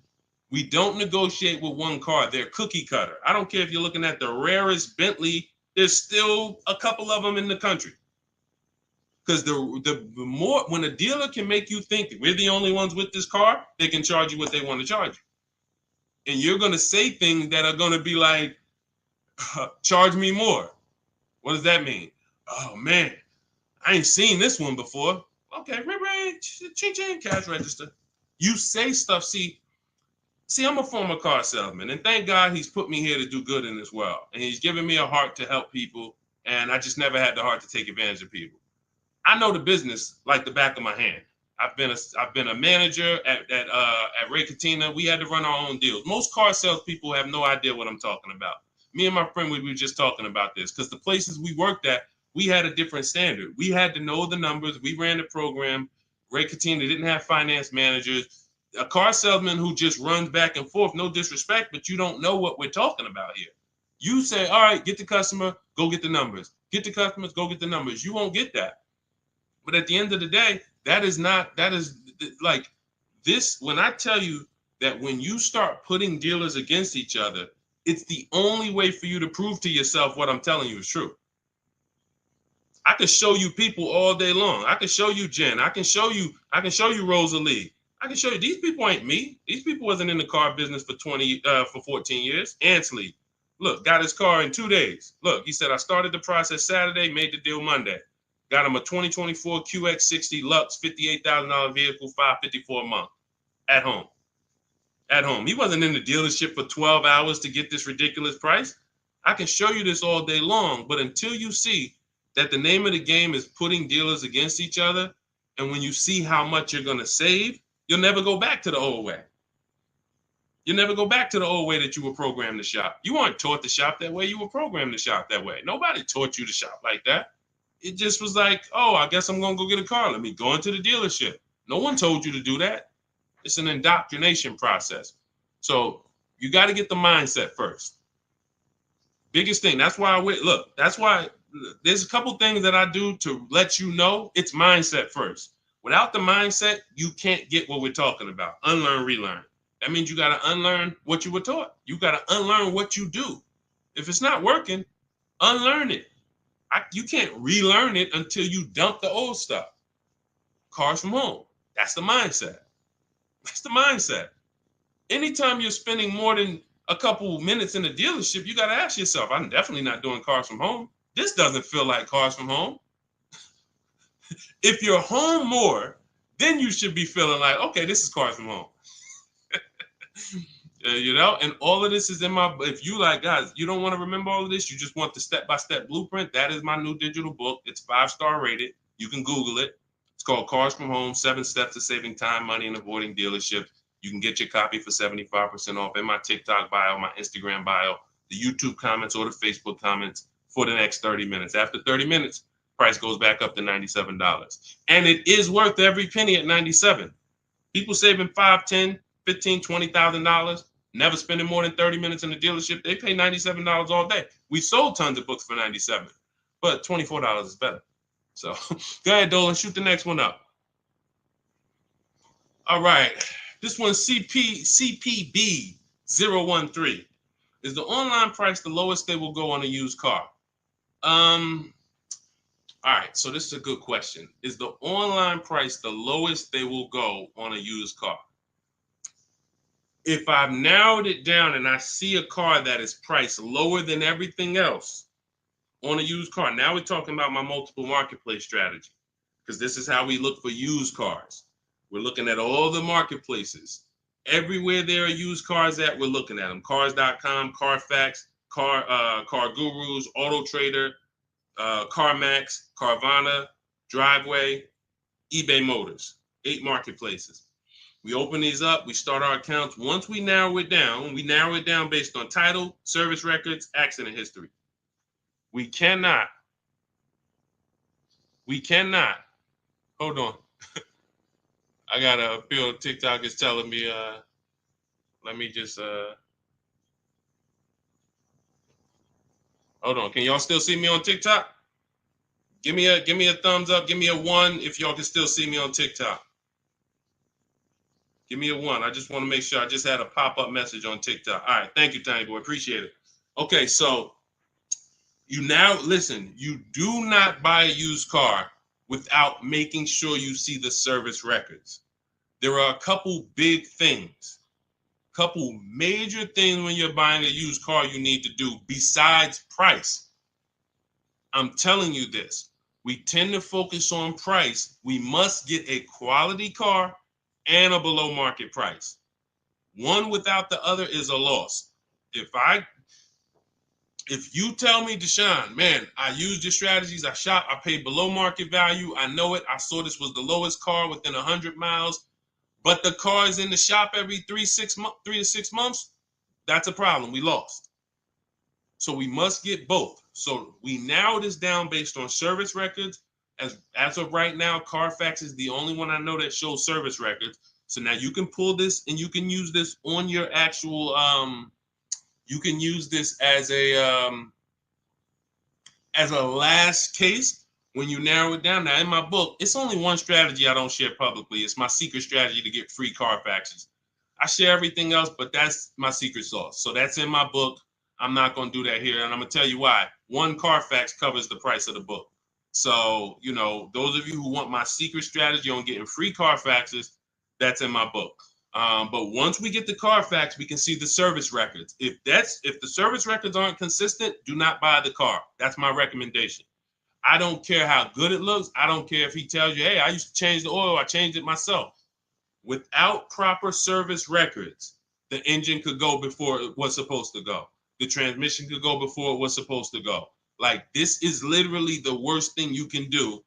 We don't negotiate with one car. They're cookie cutter. I don't care if you're looking at the rarest Bentley. There's still a couple of them in the country. Because the more, when a dealer can make you think we're the only ones with this car, they can charge you what they want to charge you. And you're going to say things that are going to be like, charge me more. What does that mean? Oh, man, I ain't seen this one before. Okay, ching, cash register. You say stuff, See, I'm a former car salesman, and thank God he's put me here to do good in this world. And he's given me a heart to help people, and I just never had the heart to take advantage of people. I know the business like the back of my hand. I've been a manager at Ray Katina. We had to run our own deals. Most car salespeople have no idea what I'm talking about. Me and my friend, we were just talking about this because the places we worked at, we had a different standard. We had to know the numbers. We ran the program. Ray Katina didn't have finance managers. A car salesman who just runs back and forth, no disrespect, but you don't know what we're talking about here. You say, all right, get the customer, go get the numbers. Get the customers, go get the numbers. You won't get that. But at the end of the day, that is like this. When I tell you that when you start putting dealers against each other, it's the only way for you to prove to yourself what I'm telling you is true. I can show you people all day long. I can show you Jen. I can show you Rosalie. I can show you these people ain't me. These people wasn't in the car business for 14 years. Ansley, look, got his car in 2 days. Look, he said, I started the process Saturday, made the deal Monday. Got him a 2024 QX60 Lux, $58,000 vehicle, $554 a month at home. At home. He wasn't in the dealership for 12 hours to get this ridiculous price. I can show you this all day long, but until you see that the name of the game is putting dealers against each other, and when you see how much you're going to save, you'll never go back to the old way. You'll never go back to the old way that you were programmed to shop. You weren't taught to shop that way. You were programmed to shop that way. Nobody taught you to shop like that. It just was like, oh, I guess I'm going to go get a car. Let me go into the dealership. No one told you to do that. It's an indoctrination process. So you got to get the mindset first. Biggest thing. That's why that's why there's a couple things that I do to let you know it's mindset first. Without the mindset, you can't get what we're talking about. Unlearn, relearn. That means you got to unlearn what you were taught. You got to unlearn what you do. If it's not working, unlearn it. You can't relearn it until you dump the old stuff. Cars from home. That's the mindset. That's the mindset. Anytime you're spending more than a couple minutes in the dealership, you got to ask yourself, I'm definitely not doing cars from home. This doesn't feel like cars from home. If you're home more, then you should be feeling like, okay, this is cars from home. And all of this is in my, if you like, guys, you don't want to remember all of this, you just want the step-by-step blueprint, that is my new digital book. It's 5-star rated. You can Google it. It's called Cars from Home, 7 Steps to Saving Time, Money, and Avoiding Dealerships. You can get your copy for 75% off in my TikTok bio, my Instagram bio, the YouTube comments, or the Facebook comments for the next 30 minutes. After 30 minutes, price goes back up to $97. And it is worth every penny at $97. People saving $5, $10, $15, $20,000, never spending more than 30 minutes in the dealership. They pay $97 all day. We sold tons of books for $97, but $24 is better. So go ahead, Dolan, shoot the next one up. All right. This one's CPB013. Is the online price the lowest they will go on a used car? All right, so this is a good question. Is the online price the lowest they will go on a used car? If I've narrowed it down and I see a car that is priced lower than everything else on a used car, now we're talking about my multiple marketplace strategy, because this is how we look for used cars. We're looking at all the marketplaces. Everywhere there are used cars at, we're looking at them. Cars.com, Carfax, Car Gurus, Auto Trader, CarMax, Carvana, Driveway, eBay Motors. 8 marketplaces. We open these up, we start our accounts. Once we narrow it down based on title, service records, accident history. We cannot, hold on. I got a feel TikTok is telling me, let me just, hold on. Can y'all still see me on TikTok? Give me a thumbs up. Give me a 1 if y'all can still see me on TikTok. Give me a 1. I just want to make sure. I just had a pop-up message on TikTok. All right. Thank you, Tiny Boy. Appreciate it. Okay, so you do not buy a used car without making sure you see the service records. There are a couple big things, couple major things when you're buying a used car you need to do besides price. I'm telling you this. We tend to focus on price. We must get a quality car and a below market price. One without the other is a loss. If you tell me, Deshone, man, I used your strategies, I shop, I paid below market value, I know it, I saw this was the lowest car within 100 miles, but the car is in the shop every 3 to 6 months, that's a problem. We lost. So we must get both. So we narrow this down based on service records. As of right now, Carfax is the only one I know that shows service records. So now you can pull this and you can use this on your actual, you can use this as a last case when you narrow it down. Now in my book, it's only one strategy I don't share publicly. It's my secret strategy to get free Carfaxes. I share everything else, but that's my secret sauce. So that's in my book. I'm not going to do that here. And I'm going to tell you why. One Carfax covers the price of the book. So, those of you who want my secret strategy on getting free Carfaxes, that's in my book. But once we get the Carfax, we can see the service records. If the service records aren't consistent, do not buy the car. That's my recommendation. I don't care how good it looks. I don't care if he tells you, hey, I used to change the oil. I changed it myself. Without proper service records, the engine could go before it was supposed to go. The transmission could go before it was supposed to go. Like, this is literally the worst thing you can do.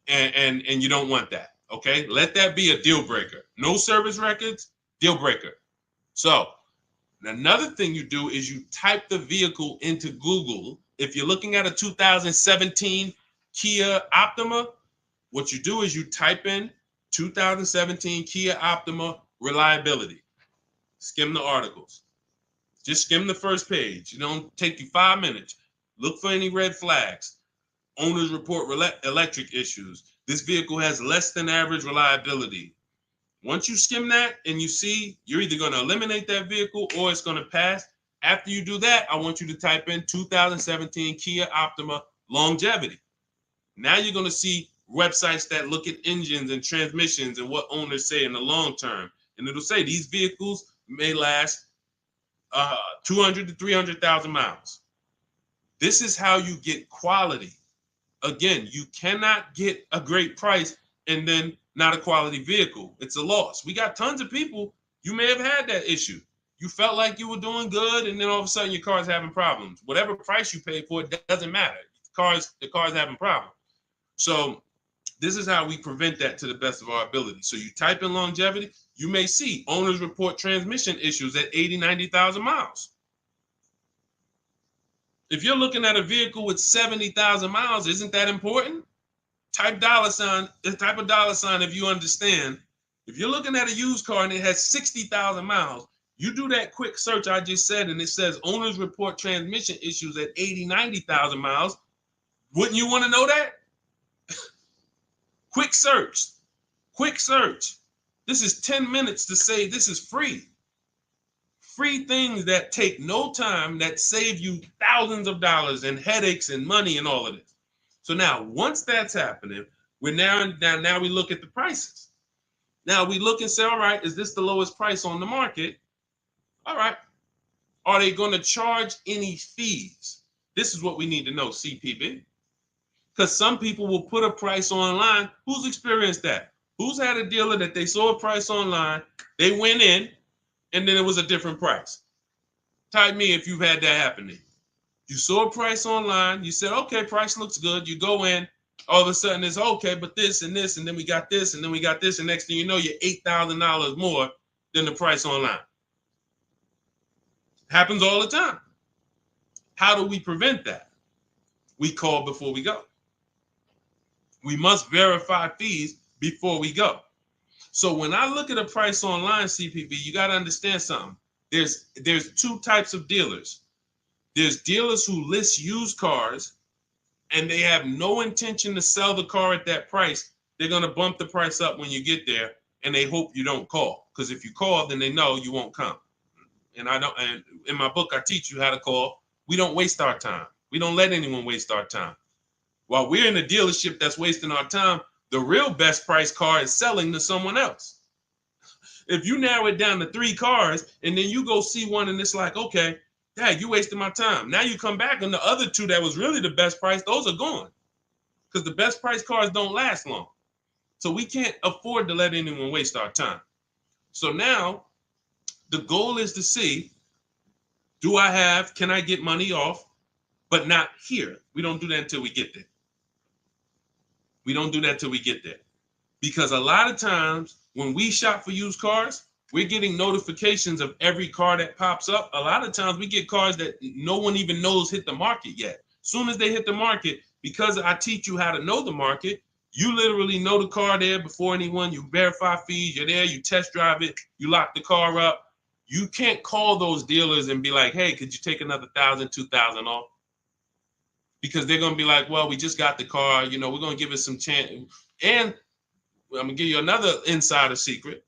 And you don't want that. Okay, let that be a deal breaker. No service records, deal breaker. So another thing you do is you type the vehicle into Google. If you're looking at a 2017 Kia Optima, what you do is you type in 2017 Kia Optima reliability. Skim the articles. Just skim the first page. It don't take you 5 minutes. Look for any red flags. Owners report electric issues. This vehicle has less than average reliability. Once you skim that and you see you're either going to eliminate that vehicle or it's going to pass, after you do that, I want you to type in 2017 Kia Optima longevity. Now you're going to see websites that look at engines and transmissions and what owners say in the long term. And it'll say these vehicles may last 200 to 300,000 miles. This is how you get quality. Again, you cannot get a great price and then not a quality vehicle. It's a loss. We got tons of people, you may have had that issue. You felt like you were doing good, and then all of a sudden your car's having problems. Whatever price you paid for it doesn't matter. The car's having problems. So this is how we prevent that to the best of our ability. So you type in longevity, you may see owners report transmission issues at 80, 90,000 miles. If you're looking at a vehicle with 70,000 miles, isn't that important? Type dollar sign if you understand. If you're looking at a used car and it has 60,000 miles, you do that quick search I just said, and it says owners report transmission issues at 80, 90,000 miles. Wouldn't you want to know that? Quick search. This is 10 minutes to say this is free. Free things that take no time, that save you thousands of dollars and headaches and money and all of this. So now, once that's happening, we look at the prices. Now we look and say, all right, is this the lowest price on the market? All right. Are they going to charge any fees? This is what we need to know, CPB. Because some people will put a price online. Who's experienced that? Who's had a dealer that they saw a price online, they went in, and then it was a different price? Type me if you've had that happen to you. You saw a price online, you said, okay, price looks good. You go in, all of a sudden it's okay, but this and this, and then we got this, and then we got this, and next thing you know, you're $8,000 more than the price online. Happens all the time. How do we prevent that? We call before we go. We must verify fees before we go. So when I look at a price online, CPV, you got to understand something. There's two types of dealers. There's dealers who list used cars and they have no intention to sell the car at that price. They're going to bump the price up when you get there, and they hope you don't call. Because if you call, then they know you won't come. And in my book, I teach you how to call. We don't waste our time. We don't let anyone waste our time. While we're in a dealership that's wasting our time, the real best price car is selling to someone else. If you narrow it down to 3 cars and then you go see one and it's like, okay, Dad, you wasted my time. Now you come back and the other 2 that was really the best price, those are gone. Because the best price cars don't last long. So we can't afford to let anyone waste our time. So now the goal is to see, can I get money off, but not here. We don't do that until we get there. Because a lot of times when we shop for used cars, we're getting notifications of every car that pops up. A lot of times we get cars that no one even knows hit the market yet. Soon as they hit the market, because I teach you how to know the market, you literally know the car there before anyone. You verify fees, you're there, you test drive it, you lock the car up. You can't call those dealers and be like, hey, could you take another $1,000, $2,000 off? Because they're going to be like, well, we just got the car. We're going to give it some chance. And I'm going to give you another insider secret.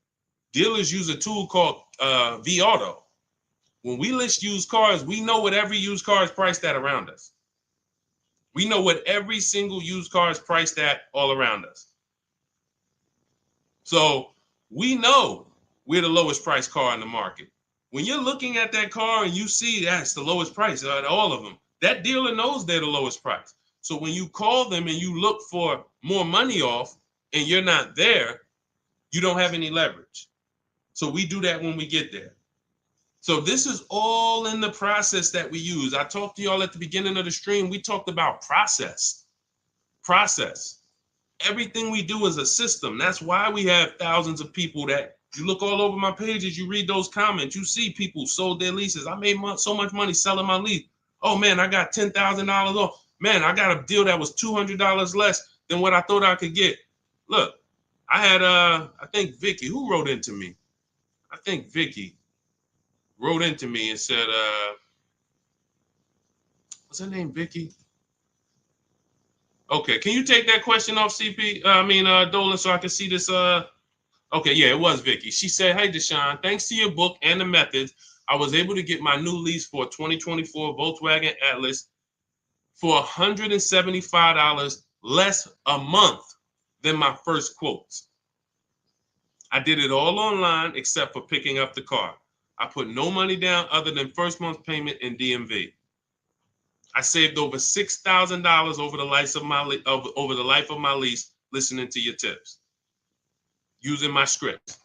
Dealers use a tool called V-Auto. When we list used cars, we know what every used car is priced at around us. We know what every single used car is priced at all around us. So we know we're the lowest priced car in the market. When you're looking at that car and you see that's the lowest price out of all of them, that dealer knows they're the lowest price. So when you call them and you look for more money off and you're not there, you don't have any leverage. So we do that when we get there. So this is all in the process that we use. I talked to y'all at the beginning of the stream. We talked about process. Everything we do is a system. That's why we have thousands of people that you look all over my pages, you read those comments, you see people sold their leases. I made so much money selling my lease. Oh man, I got $10,000 off. Man, I got a deal that was $200 less than what I thought I could get. Look, I had, I think Vicky, who wrote into me? I think Vicky wrote into me and said, What's her name, Vicky? Okay, can you take that question off, CP? Dolan, so I can see this. Okay, yeah, it was Vicky. She said, "Hey, Deshone, thanks to your book and the methods, I was able to get my new lease for a 2024 Volkswagen Atlas for $175 less a month than my first quotes. I did it all online except for picking up the car. I put no money down other than first month's payment and DMV. I saved over $6,000 over the life of my lease listening to your tips, using my scripts.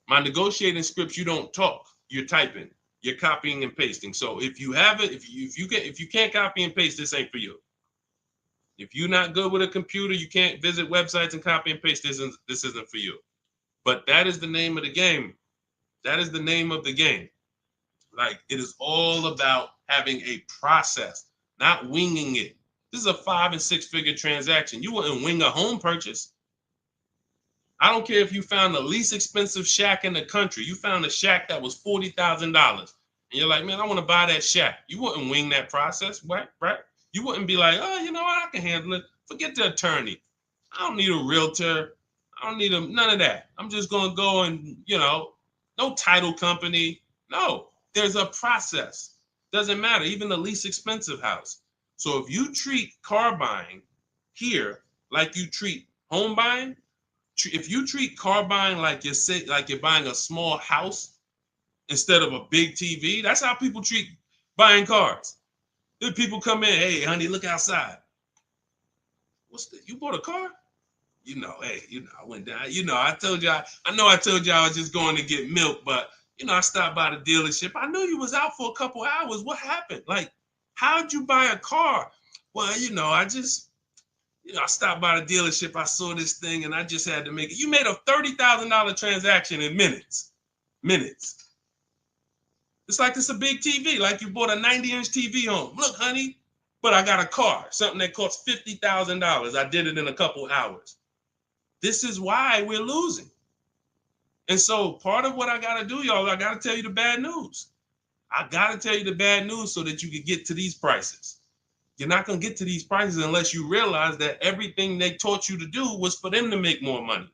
My negotiating scripts, you don't talk, you're typing, you're copying and pasting. So if you have it, if you can't copy and paste, this ain't for you. If you're not good with a computer, you can't visit websites and copy and paste. This isn't for you. But that is the name of the game. That is the name of the game. Like, it is all about having a process, not winging it. This is a 5 and 6 figure transaction. You wouldn't wing a home purchase. I don't care if you found the least expensive shack in the country. You found a shack that was $40,000. And you're like, man, I want to buy that shack. You wouldn't wing that process, right? You wouldn't be like, oh, you know what? I can handle it. Forget the attorney. I don't need a realtor. I don't need none of that. I'm just going to go and, no title company. No, there's a process. Doesn't matter. Even the least expensive house. So if you treat car buying here like you treat home buying, if you treat car buying like you're buying a small house instead of a big TV, that's how people treat buying cars. Then people come in, hey, honey, look outside. You bought a car? Hey, I went down. I told you, I told you I was just going to get milk, but I stopped by the dealership. I knew you was out for a couple hours. What happened? Like, how'd you buy a car? Well, I stopped by the dealership. I saw this thing and I just had to make it. You made a $30,000 transaction in minutes. It's like it's a big TV, like you bought a 90-inch TV home. Look, honey, but I got a car, something that costs $50,000. I did it in a couple hours. This is why we're losing. And so part of what I got to do, y'all, I got to tell you the bad news. I got to tell you the bad news so that you can get to these prices. You're not going to get to these prices unless you realize that everything they taught you to do was for them to make more money.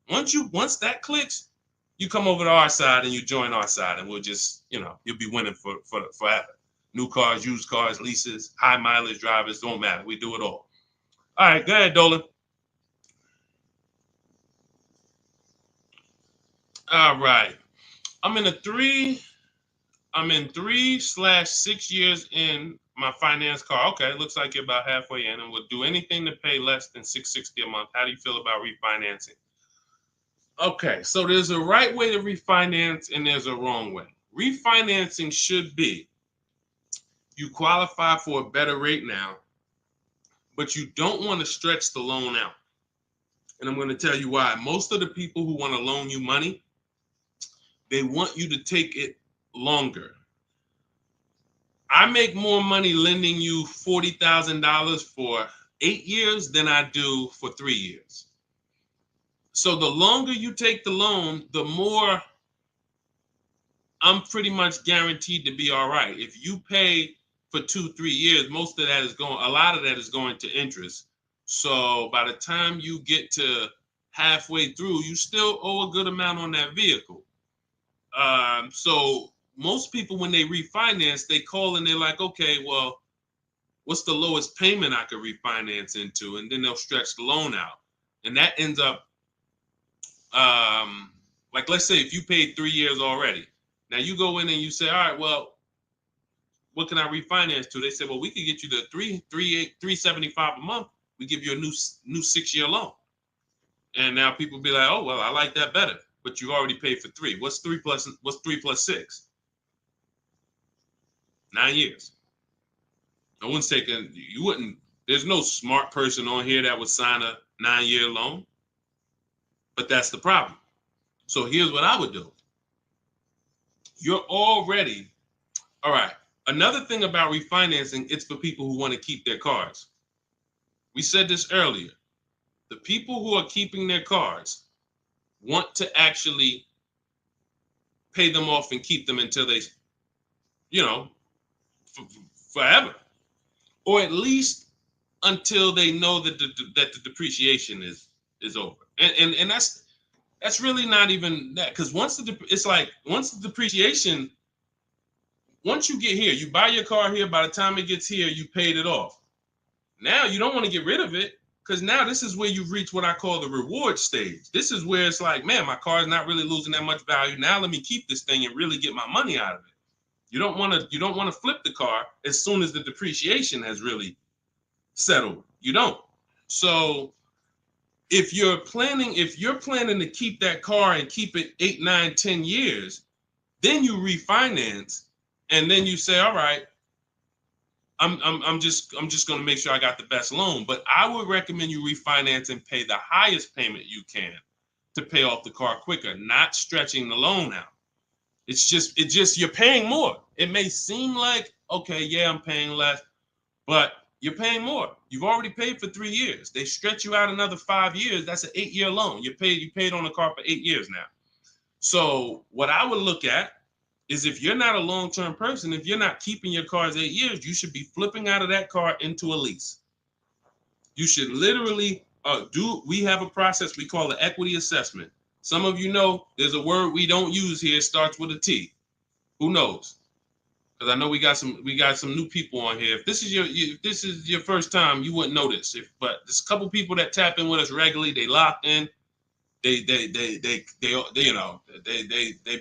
Once that clicks, you come over to our side and you join our side, and we'll just, you'll be winning for forever. New cars, used cars, leases, high mileage drivers, don't matter. We do it all. All right, go ahead, Dolan. All right. I'm in 3/6 years in my finance car. Okay, it looks like you're about halfway in, and would do anything to pay less than $660 a month. How do you feel about refinancing? Okay, so there's a right way to refinance and there's a wrong way. Refinancing should be you qualify for a better rate now, but you don't want to stretch the loan out. And I'm going to tell you why. Most of the people who want to loan you money, they want you to take it longer. I make more money lending you $40,000 for 8 years than I do for 3 years. So the longer you take the loan, the more I'm pretty much guaranteed to be all right. If you pay for 2-3 years, a lot of that is going to interest. So by the time you get to halfway through, you still owe a good amount on that vehicle. So most people, when they refinance, they call and they're like, okay, well, what's the lowest payment I could refinance into? And then they'll stretch the loan out. And that ends up, like, let's say if you paid 3 years already. Now you go in and you say, all right, well, what can I refinance to? They say, well, we could get you the $375 a month. We give you a new 6-year loan. And now people be like, oh, well, I like that better. But you already paid for 3. What's 3 plus 6? 9 years. No one's taking, there's no smart person on here that would sign a 9-year loan. But that's the problem. So here's what I would do. You're already, all right. Another thing about refinancing, it's for people who want to keep their cars. We said this earlier. The people who are keeping their cars want to actually pay them off and keep them until they, forever. or at least until they know that the depreciation is over. And that's really not even that, because once the depreciation, once you get here, you buy your car here, by the time it gets here, you paid it off. Now you don't want to get rid of it, because now this is where you've reached what I call the reward stage. This is where it's like, man, my car is not really losing that much value. Now let me keep this thing and really get my money out of it. You don't want to flip the car as soon as the depreciation has really settled. You don't. So if you're planning to keep that car and keep it 8, 9, 10 years, then you refinance, and then you say, all right, I'm just going to make sure I got the best loan. But I would recommend you refinance and pay the highest payment you can to pay off the car quicker, not stretching the loan out. It's just you're paying more. It may seem like, okay, yeah, I'm paying less, but you're paying more. You've already paid for 3 years. They stretch you out another 5 years. That's an 8-year loan. You paid on the car for 8 years now. So what I would look at is, if you're not a long-term person, if you're not keeping your cars 8 years, you should be flipping out of that car into a lease. You should literally we have a process we call the equity assessment. Some of you know there's a word we don't use here. It starts with a T. Who knows? Because I know we got some new people on here. If this is your first time, you wouldn't know this. But there's a couple people that tap in with us regularly. They locked in. They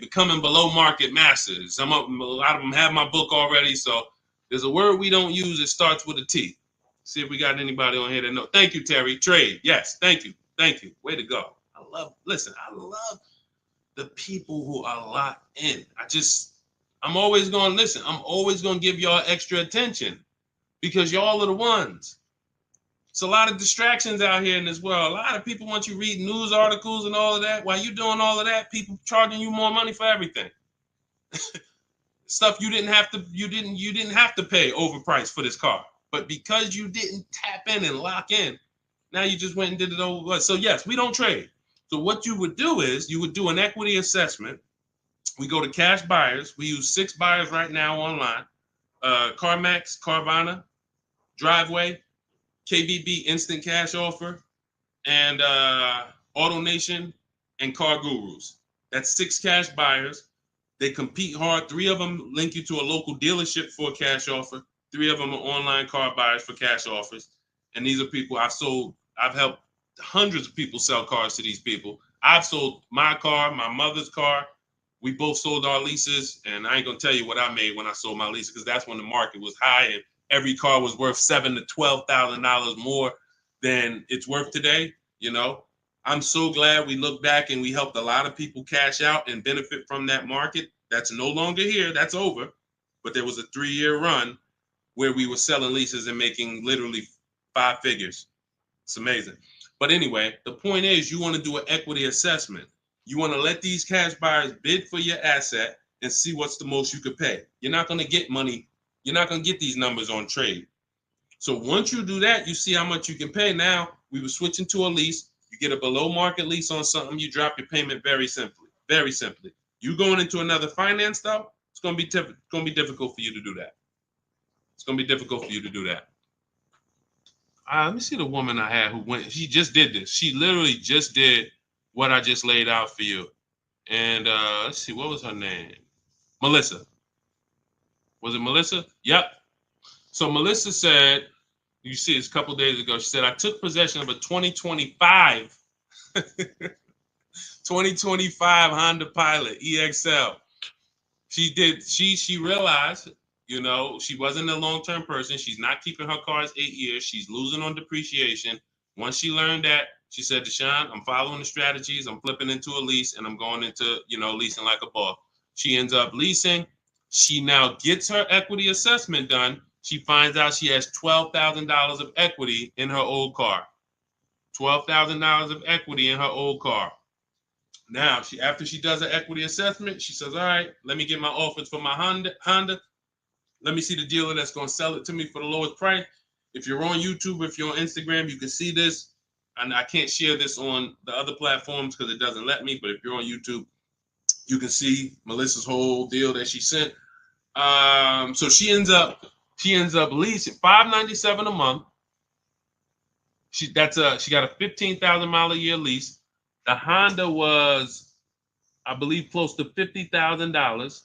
becoming below market masters. A lot of them have my book already. So there's a word we don't use. It starts with a T. See if we got anybody on here that know. Thank you, Terry. Trade. Yes. Thank you. Way to go. I love the people who are locked in. I'm always going to listen. I'm always going to give y'all extra attention, because y'all are the ones. It's a lot of distractions out here in this world. A lot of people want you reading news articles and all of that. While you doing all of that, people charging you more money for everything. Stuff you didn't have to pay overpriced for this car. But because you didn't tap in and lock in, now you just went and did it over. So yes, we don't trade. So what you would do is you would do an equity assessment. We go to cash buyers. We use 6 buyers right now online. CarMax, Carvana, Driveway, KBB Instant Cash Offer, and AutoNation and Car Gurus. That's 6 cash buyers. They compete hard. 3 of them link you to a local dealership for a cash offer. 3 of them are online car buyers for cash offers. And these are people I've helped hundreds of people sell cars to these people. I've sold my car, my mother's car. We both sold our leases, and I ain't gonna tell you what I made when I sold my leases, because that's when the market was high and every car was worth $7,000 to $12,000 more than it's worth today. You know, I'm so glad we look back and we helped a lot of people cash out and benefit from that market. That's no longer here. That's over. But there was a 3-year run where we were selling leases and making literally 5 figures. It's amazing. But anyway, the point is, you want to do an equity assessment. You want to let these cash buyers bid for your asset and see what's the most you could pay. You're not going to get money. You're not going to get these numbers on trade. So once you do that, you see how much you can pay. Now, we were switching to a lease. You get a below market lease on something, you drop your payment very simply. Very simply. You going into another finance though, it's going to be difficult for you to do that. It's going to be difficult for you to do that. Let me see the woman I had who went. She just did this. She literally just did what I just laid out for you. And let's see, what was her name? Melissa. Was it Melissa? Yep. So Melissa said, you see this a couple days ago, she said, I took possession of a 2025 Honda Pilot EXL. She realized, you know, she wasn't a long-term person. She's not keeping her cars 8 years. She's losing on depreciation. Once she learned that, she said, Deshone, I'm following the strategies. I'm flipping into a lease and I'm going into, leasing like a boss. She ends up leasing. She now gets her equity assessment done. She finds out she has $12,000 of equity in her old car. $12,000 of equity in her old car. Now, after she does her equity assessment, she says, all right, let me get my offers for my Honda. Let me see the dealer that's going to sell it to me for the lowest price. If you're on YouTube, if you're on Instagram, you can see this. And I can't share this on the other platforms because it doesn't let me. But if you're on YouTube, you can see Melissa's whole deal that she sent. So she ends up She ends up leasing $597 a month. She got a 15,000 mile a year lease. The Honda was, I believe, close to $50,000.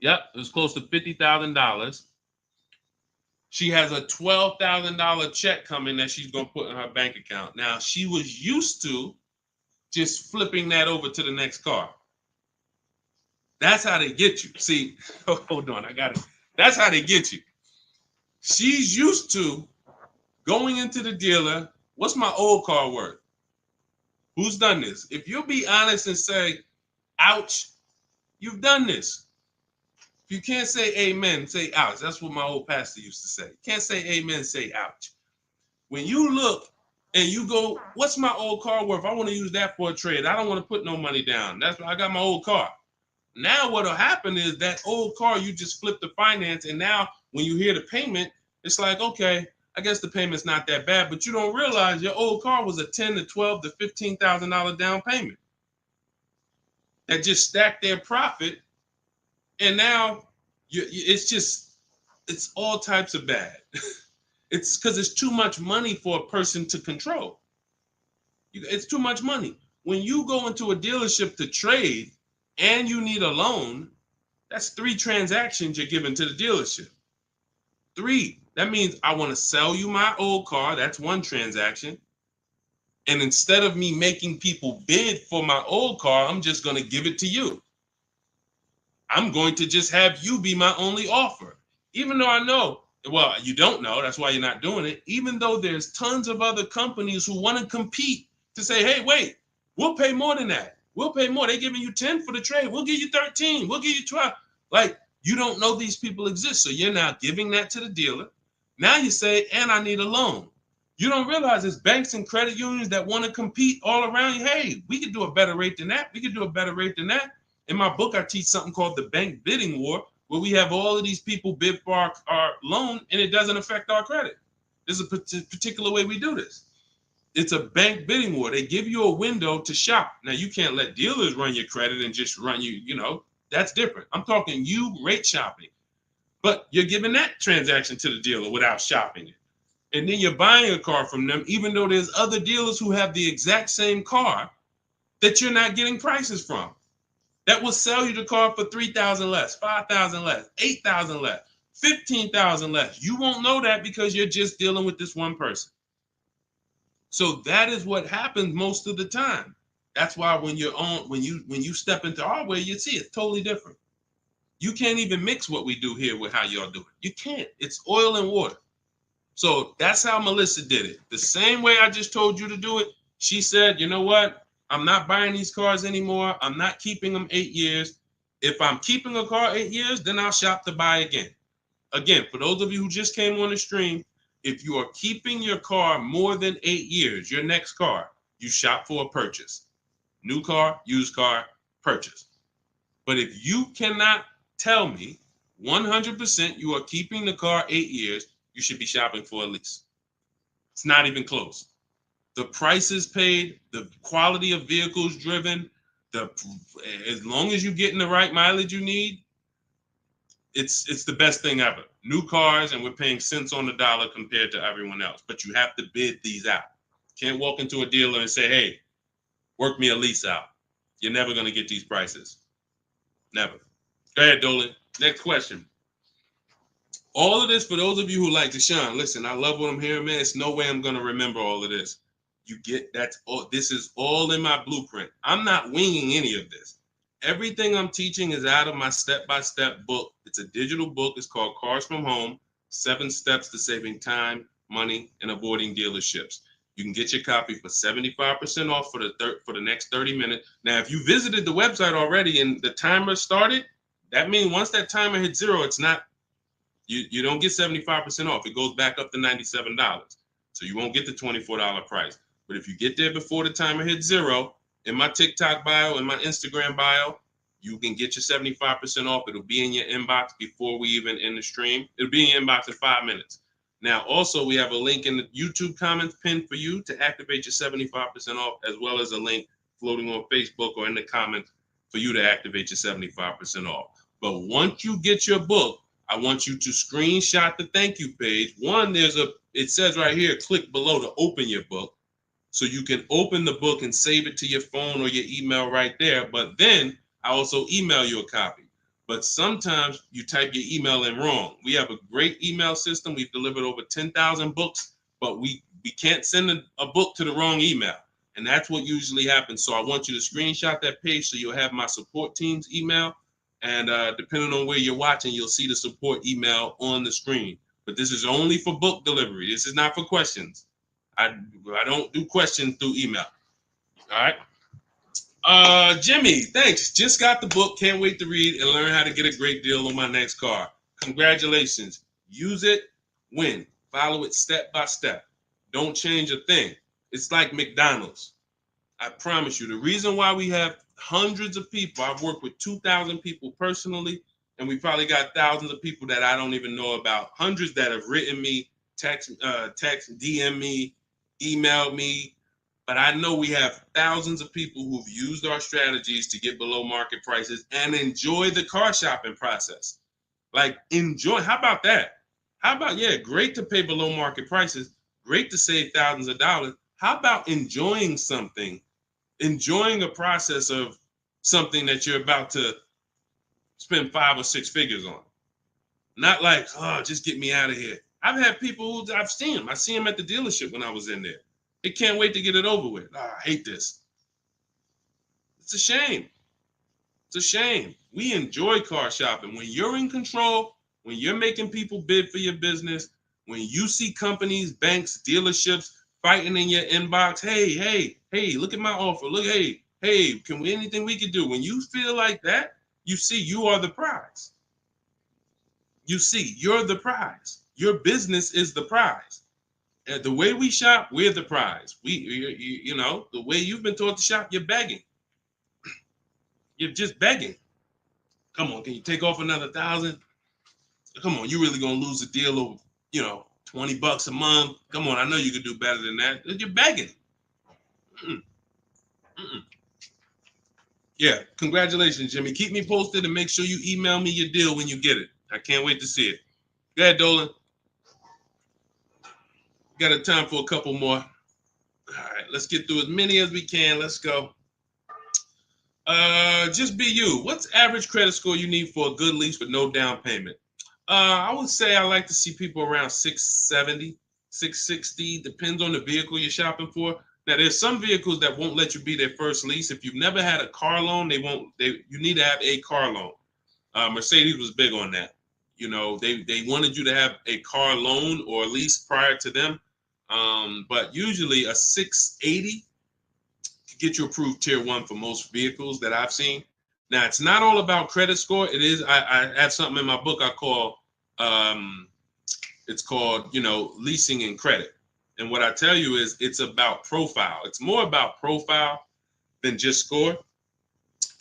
Yep, it was close to $50,000. She has a $12,000 check coming that she's gonna put in her bank account. Now she was used to just flipping that over to the next car. That's how they get you. See, hold on, I got it. That's how they get you. She's used to going into the dealer. What's my old car worth? Who's done this? If you'll be honest and say, ouch, you've done this. If you can't say amen, say ouch. That's what my old pastor used to say. Can't say amen, say ouch. When you look and you go, what's my old car worth? I want to use that for a trade. I don't want to put no money down. That's why I got my old car. Now what'll happen is that old car, you just flip the finance, and now when you hear the payment, it's like, okay, I guess the payment's not that bad, but you don't realize your old car was a $10,000 to $12,000 to $15,000 down payment that just stacked their profit, and now it's all types of bad. It's because it's too much money for a person to control. It's too much money. When you go into a dealership to trade and you need a loan, that's 3 transactions you're giving to the dealership. 3. That means I want to sell you my old car. That's 1 transaction. And instead of me making people bid for my old car, I'm just going to give it to you. I'm going to just have you be my only offer. Even though I know, well, you don't know, that's why you're not doing it. Even though there's tons of other companies who want to compete to say, hey, wait, we'll pay more than that. We'll pay more. They're giving you 10 for the trade. We'll give you 13. We'll give you 12. Like, you don't know these people exist. So you're now giving that to the dealer. Now you say, and I need a loan. You don't realize there's banks and credit unions that want to compete all around you. Hey, we could do a better rate than that. We could do a better rate than that. In my book, I teach something called the bank bidding war, where we have all of these people bid for our loan, and it doesn't affect our credit. There's a particular way we do this. It's a bank bidding war. They give you a window to shop. Now, you can't let dealers run your credit and just run you, that's different. I'm talking you rate shopping. But you're giving that transaction to the dealer without shopping it. And then you're buying a car from them, even though there's other dealers who have the exact same car that you're not getting prices from. That will sell you the car for $3,000 less, $5,000 less, $8,000 less, $15,000 less. You won't know that because you're just dealing with this one person. So that is what happens most of the time. That's why when you step into our way, you see it's totally different. You can't even mix what we do here with how y'all do it. You can't. It's oil and water. So that's how Melissa did it. The same way I just told you to do it. She said, you know what? I'm not buying these cars anymore. I'm not keeping them 8 years. If I'm keeping a car 8 years, then I'll shop to buy again. Again, for those of you who just came on the stream, if you are keeping your car more than 8 years, your next car, you shop for a purchase. New car, used car, purchase. But if you cannot tell me 100% you are keeping the car 8 years, you should be shopping for a lease. It's not even close. The prices paid, the quality of vehicles driven, as long as you're getting the right mileage you need, it's the best thing ever. New cars, and we're paying cents on the dollar compared to everyone else. But you have to bid these out. Can't walk into a dealer and say, hey, work me a lease out. You're never going to get these prices. Never. Go ahead, Dolan. Next question. All of this, for those of you who like Deshone, listen, I love what I'm hearing, man. It's no way I'm going to remember all of this. You get that's all. This is all in my blueprint. I'm not winging any of this. Everything I'm teaching is out of my step-by-step book. It's a digital book. It's called Cars from Home, 7 Steps to Saving Time, Money, and Avoiding Dealerships. You can get your copy for 75% off for the next 30 minutes. Now, if you visited the website already and the timer started, that means once that timer hits 0, it's not, you don't get 75% off. It goes back up to $97. So you won't get the $24 price. But if you get there before the timer hits 0, in my TikTok bio, in my Instagram bio, you can get your 75% off. It'll be in your inbox before we even end the stream. It'll be in your inbox in 5 minutes. Now, also, we have a link in the YouTube comments pinned for you to activate your 75% off, as well as a link floating on Facebook or in the comments for you to activate your 75% off. But once you get your book, I want you to screenshot the thank you page. One, it says right here, click below to open your book. So you can open the book and save it to your phone or your email right there. But then I also email you a copy. But sometimes you type your email in wrong. We have a great email system. We've delivered over 10,000 books, but we can't send a book to the wrong email. And that's what usually happens. So I want you to screenshot that page so you'll have my support team's email. And depending on where you're watching, you'll see the support email on the screen. But this is only for book delivery. This is not for questions. I don't do questions through email. All right. Jimmy, thanks. Just got the book. Can't wait to read and learn how to get a great deal on my next car. Congratulations. Use it, win. Follow it step by step. Don't change a thing. It's like McDonald's. I promise you, the reason why we have hundreds of people, I've worked with 2,000 people personally, and we probably got thousands of people that I don't even know about. Hundreds that have written me, text, DM me, emailed me. But I know we have thousands of people who've used our strategies to get below market prices and enjoy the car shopping process. Like, enjoy. How about that? How about, yeah, great to pay below market prices, great to save thousands of dollars. How about enjoying something, enjoying a process of something that you're about to spend 5 or 6 figures on? Not like, oh, just get me out of here. I've had people who I've seen them. I see them at the dealership when I was in there. They can't wait to get it over with. Oh, I hate this. It's a shame. It's a shame. We enjoy car shopping. When you're in control, when you're making people bid for your business, when you see companies, banks, dealerships fighting in your inbox, hey, look at my offer. Look, hey, can we anything we can do? When you feel like that, you see you are the prize. You see, you're the prize. Your business is the prize. The way we shop, we're the prize. You know, the way you've been taught to shop, you're begging. You're just begging. Come on, can you take off another 1,000? Come on, you really gonna lose a deal over, $20 a month? Come on, I know you could do better than that. You're begging. Mm-mm. Mm-mm. Yeah, congratulations, Jimmy. Keep me posted and make sure you email me your deal when you get it. I can't wait to see it. Go ahead, Dolan. Got a time for a couple more. All right, let's get through as many as we can. Let's go. Just be you. What's average credit score you need for a good lease with no down payment? I would say I like to see people around 670, 660. Depends on the vehicle you're shopping for. Now, there's some vehicles that won't let you be their first lease. If you've never had a car loan, you need to have a car loan. Mercedes was big on that. They wanted you to have a car loan or lease prior to them. But usually a 680 can get you approved tier 1 for most vehicles that I've seen. Now, it's not all about credit score. It is. I have something in my book I call, it's called, leasing and credit. And what I tell you is it's about profile. It's more about profile than just score.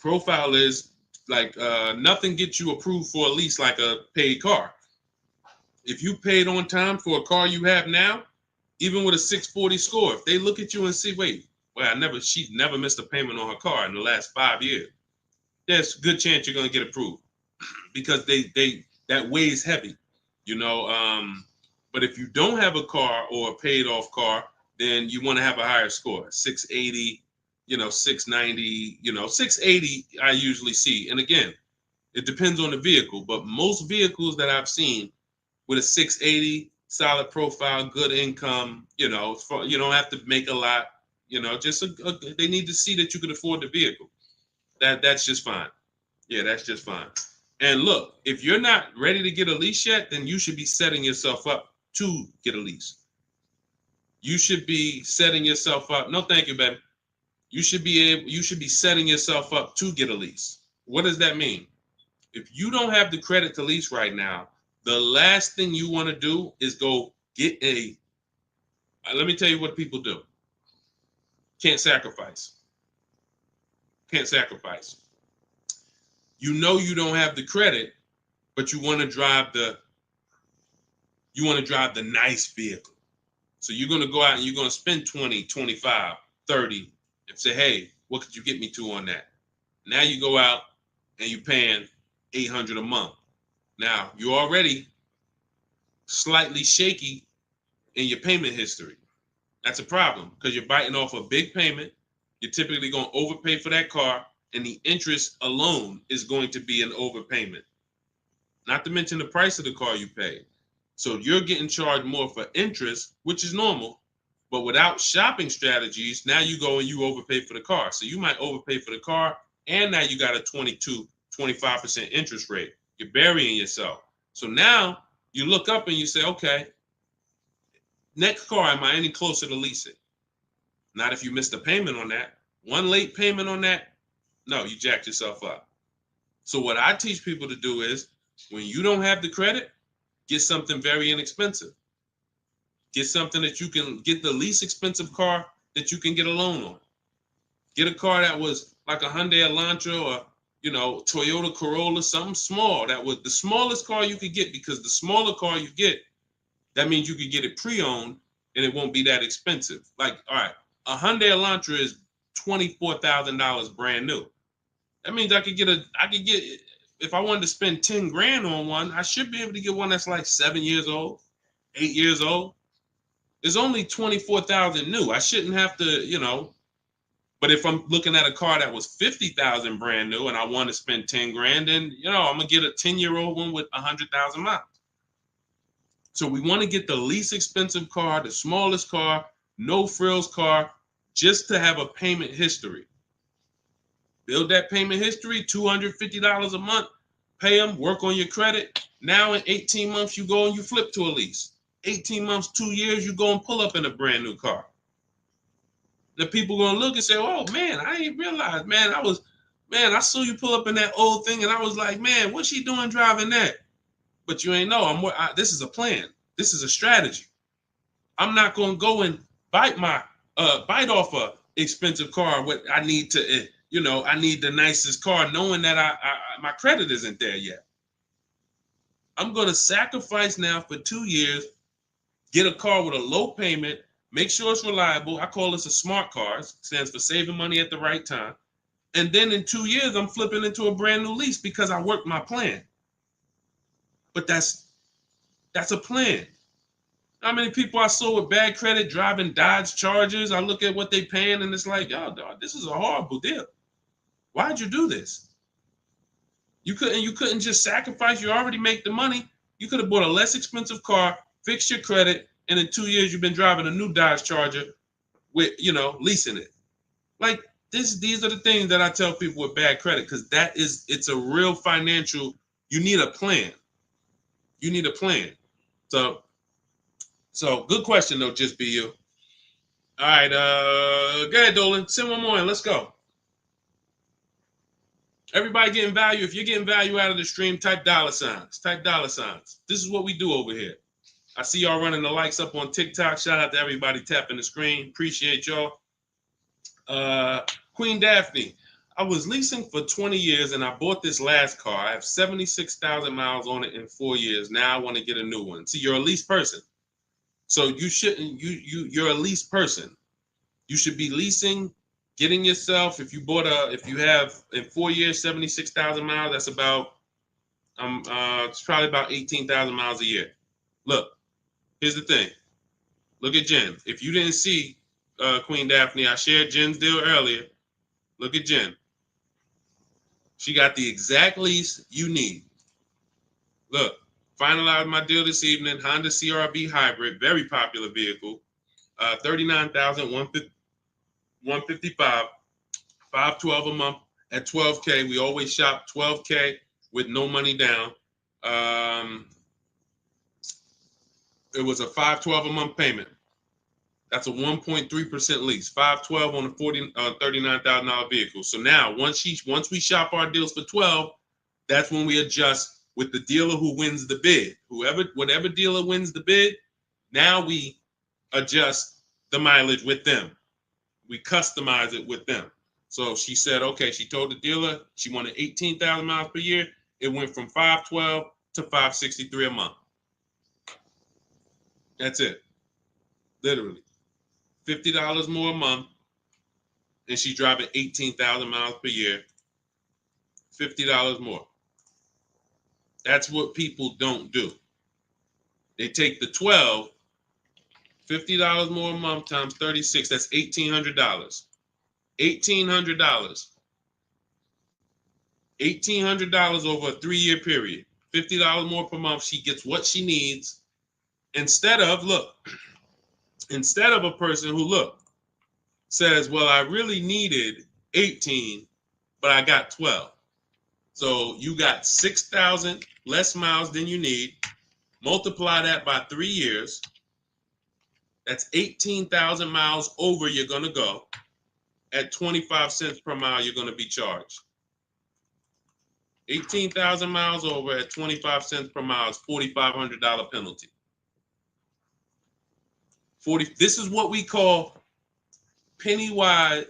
Profile is like nothing gets you approved for a lease like a paid car. If you paid on time for a car you have now, even with a 640 score, if they look at you and see, wait, well, she's never missed a payment on her car in the last 5 years. There's a good chance you're going to get approved because that weighs heavy, But if you don't have a car or a paid off car, then you want to have a higher score, 680, 690, 680 I usually see. And again, it depends on the vehicle, but most vehicles that I've seen with a 680, solid profile, good income, you don't have to make a lot, they need to see that you can afford the vehicle. That's just fine. Yeah, that's just fine. And look, if you're not ready to get a lease yet, then you should be setting yourself up to get a lease. You should be setting yourself up. No, thank you, baby. You should be setting yourself up to get a lease. What does that mean? If you don't have the credit to lease right now, the last thing you want to do is go get let me tell you what people do. Can't sacrifice. Can't sacrifice. You don't have the credit, but you want to drive the nice vehicle. So you're going to go out and you're going to spend 20, 25, 30 and say, hey, what could you get me to on that? Now you go out and you're paying $800 a month. Now, you're already slightly shaky in your payment history. That's a problem because you're biting off a big payment. You're typically going to overpay for that car, and the interest alone is going to be an overpayment. Not to mention the price of the car you pay. So you're getting charged more for interest, which is normal. But without shopping strategies, now you go and you overpay for the car. So you might overpay for the car, and now you got a 25% interest rate. You're burying yourself. So now you look up and you say, okay, next car, am I any closer to leasing? Not if you missed a payment on that. One late payment on that, no, you jacked yourself up. So what I teach people to do is, when you don't have the credit, get something very inexpensive. Get something that you can get, the least expensive car that you can get a loan on. Get a car that was like a Hyundai Elantra or, Toyota Corolla, something small. That was the smallest car you could get, because the smaller car you get, that means you could get it pre-owned and it won't be that expensive. Like, all right, a Hyundai Elantra is $24,000 brand new. That means I could get, if I wanted to spend 10 grand on one, I should be able to get one that's like 7 years old, 8 years old. It's only 24,000 new. I shouldn't have to, but if I'm looking at a car that was 50,000 brand new and I want to spend 10 grand, then, I'm going to get a 10-year-old one with 100,000 miles. So we want to get the least expensive car, the smallest car, no frills car, just to have a payment history. Build that payment history, $250 a month, pay them, work on your credit. Now in 18 months, you go and you flip to a lease. 18 months, 2 years, you go and pull up in a brand new car. The people going to look and say, oh, man, I ain't realized, man, I saw you pull up in that old thing, and I was like, man, what's she doing driving that? But you ain't know, this is a plan. This is a strategy. I'm not going to go and bite off a expensive car. What I need to, I need the nicest car, knowing that my credit isn't there yet. I'm going to sacrifice now for 2 years, get a car with a low payment, make sure it's reliable. I call this a smart car. It stands for saving money at the right time. And then in 2 years, I'm flipping into a brand new lease because I worked my plan. But that's a plan. How many people I saw with bad credit driving Dodge Chargers? I look at what they paying and it's like, yo, dog, this is a horrible deal. Why'd you do this? You couldn't just sacrifice. You already make the money. You could have bought a less expensive car, fixed your credit, and in 2 years you've been driving a new Dodge Charger with, leasing it. Like these are the things that I tell people with bad credit, because it's a real financial, you need a plan. You need a plan. So good question though, just be you. All right, go ahead, Dolan. Send one more in. Let's go. Everybody getting value. If you're getting value out of the stream, type dollar signs. Type dollar signs. This is what we do over here. I see y'all running the likes up on TikTok. Shout out to everybody tapping the screen. Appreciate y'all. Queen Daphne, I was leasing for 20 years and I bought this last car. I have 76,000 miles on it in 4 years. Now I want to get a new one. See, you're a lease person. So you shouldn't, you're a lease person. You should be leasing, getting yourself, if you have in 4 years, 76,000 miles, that's about, it's probably about 18,000 miles a year. Look, here's the thing. Look at Jen. If you didn't see Queen Daphne, I shared Jen's deal earlier. Look at Jen. She got the exact lease you need. Look, finalized my deal this evening. Honda CR-V hybrid, very popular vehicle. 39,155, 512 a month at 12K. We always shop 12K with no money down. It was a 512 a month payment. That's a 1.3% lease. 512 on a $39,000 vehicle. So now once we shop our deals for 12, that's when we adjust with the dealer who wins the bid. Whatever dealer wins the bid, now we adjust the mileage with them. We customize it with them. So she said, okay, she told the dealer she wanted 18,000 miles per year. It went from 512 to 563 a month. That's it. Literally. $50 more a month. And she's driving 18,000 miles per year. $50 more. That's what people don't do. They take the 12, $50 more a month times 36, that's $1,800. $1,800. $1,800 over a 3-year period. $50 more per month. She gets what she needs instead of a person who says, well, I really needed 18, but I got 12. So you got 6,000 less miles than you need. Multiply that by 3 years. That's 18,000 miles over you're going to go. At 25 cents per mile, you're going to be charged. 18,000 miles over at 25 cents per mile is $4,500 penalty. This is what we call penny wise,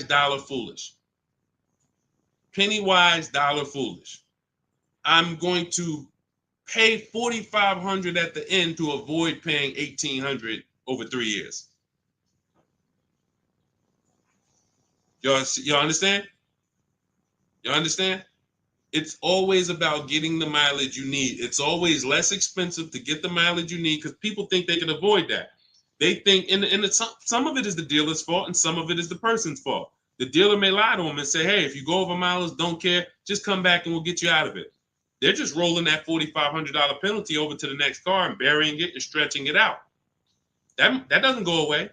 dollar foolish. Penny wise, dollar foolish. I'm going to pay $4,500 at the end to avoid paying $1,800 over 3 years. Y'all understand? You understand? It's always about getting the mileage you need. It's always less expensive to get the mileage you need because people think they can avoid that. They think, some of it is the dealer's fault and some of it is the person's fault. The dealer may lie to them and say, hey, if you go over mileage, don't care, just come back and we'll get you out of it. They're just rolling that $4,500 penalty over to the next car and burying it and stretching it out. That doesn't go away.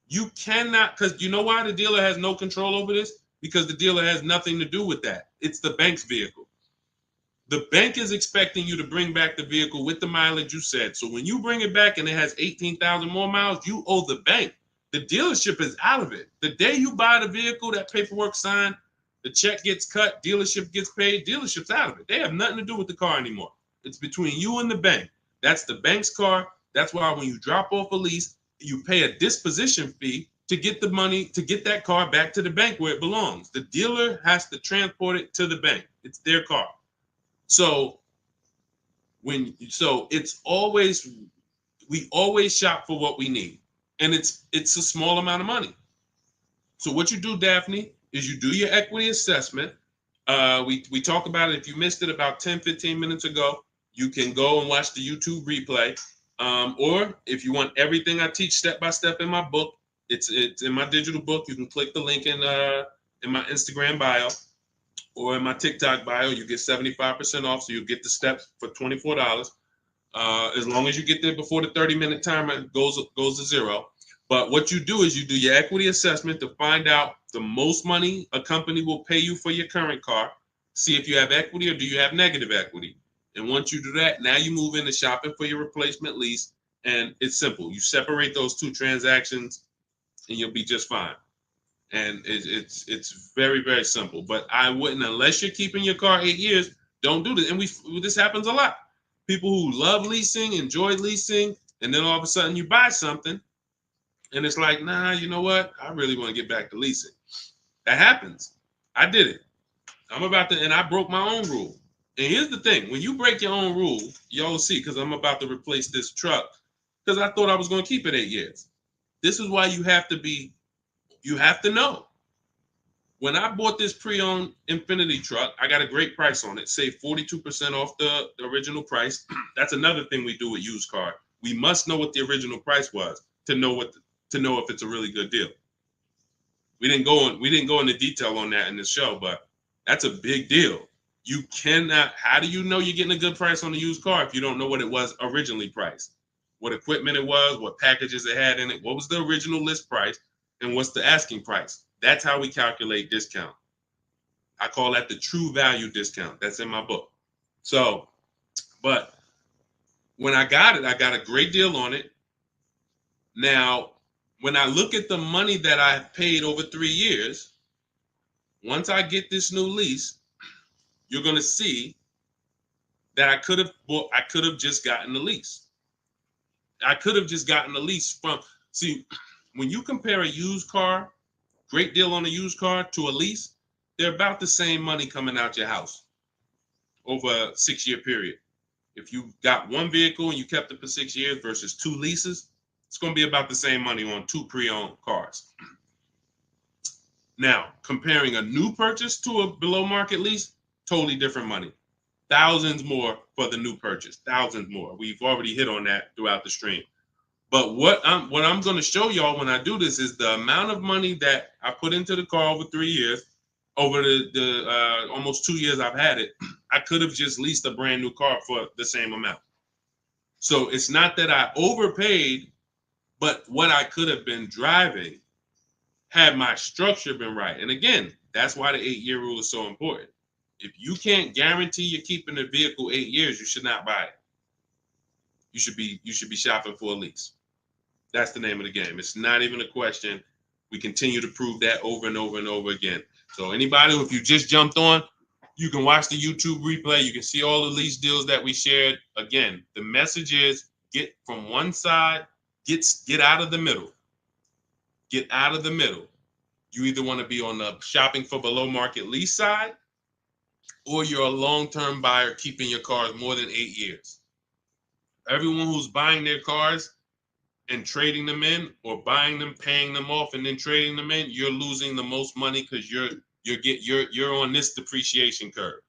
You cannot, because you know why the dealer has no control over this? Because the dealer has nothing to do with that. It's the bank's vehicle. The bank is expecting you to bring back the vehicle with the mileage you said. So when you bring it back and it has 18,000 more miles, you owe the bank. The dealership is out of it. The day you buy the vehicle, that paperwork signed, the check gets cut, dealership gets paid, dealership's out of it. They have nothing to do with the car anymore. It's between you and the bank. That's the bank's car. That's why when you drop off a lease, you pay a disposition fee to get the money, to get that car back to the bank where it belongs. The dealer has to transport it to the bank. It's their car. So it's always, we always shop for what we need. And it's a small amount of money. So what you do, Daphne, is you do your equity assessment. We talked about it. If you missed it about 10, 15 minutes ago, you can go and watch the YouTube replay. Or if you want everything I teach step by step in my book, it's in my digital book. You can click the link in my Instagram bio or in my TikTok bio. You get 75% off, so you get the steps for $24. As long as you get there before the 30-minute timer goes to zero. But what you do is you do your equity assessment to find out the most money a company will pay you for your current car. See if you have equity or do you have negative equity. And once you do that, now you move into shopping for your replacement lease. And it's simple. You separate those two transactions and you'll be just fine. And it's very, very simple. But I wouldn't, unless you're keeping your car 8 years, don't do this. And this happens a lot. People who love leasing, enjoy leasing, and then all of a sudden you buy something and it's like, nah, you know what? I really want to get back to leasing. That happens. I did it. And I broke my own rule. And here's the thing. When you break your own rule, y'all see, because I'm about to replace this truck, because I thought I was going to keep it 8 years. This is why you have to know. When I bought this pre-owned Infiniti truck, I got a great price on it. Saved 42% off the original price. That's another thing we do with used car. We must know what the original price was to know if it's a really good deal. We didn't go into detail on that in this show, but that's a big deal. You cannot. How do you know you're getting a good price on a used car if you don't know what it was originally priced? What equipment it was, what packages it had in it, what was the original list price, and what's the asking price? That's how we calculate discount. I call that the true value discount. That's in my book. So, but when I got it, I got a great deal on it. Now, when I look at the money that I paid over 3 years, once I get this new lease, you're going to see that I could have just gotten the lease. I could have just gotten the lease when you compare a used car, great deal on a used car, to a lease, they're about the same money coming out your house over a 6-year period. If you got one vehicle and you kept it for 6 years versus 2 leases, it's going to be about the same money on 2 pre-owned cars. Now, comparing a new purchase to a below market lease, totally different money. thousands more for the new purchase, thousands more. We've already hit on that throughout the stream. But what I'm going to show y'all when I do this is the amount of money that I put into the car over 3 years, over the almost 2 years I've had it. I could have just leased a brand new car for the same amount. So it's not that I overpaid, but what I could have been driving had my structure been right. And again, that's why the 8-year rule is so important. If you can't guarantee you're keeping the vehicle 8 years, you should not buy it. You should be shopping for a lease. That's the name of the game. It's not even a question. We continue to prove that over and over and over again. So anybody, if you just jumped on, you can watch the YouTube replay. You can see all the lease deals that we shared. Again, the message is get from one side, get out of the middle. Get out of the middle. You either want to be on the shopping for below market lease side, or you're a long-term buyer keeping your cars more than 8 years. Everyone who's buying their cars and trading them in, or buying them, paying them off, and then trading them in, you're losing the most money because you're on this depreciation curve.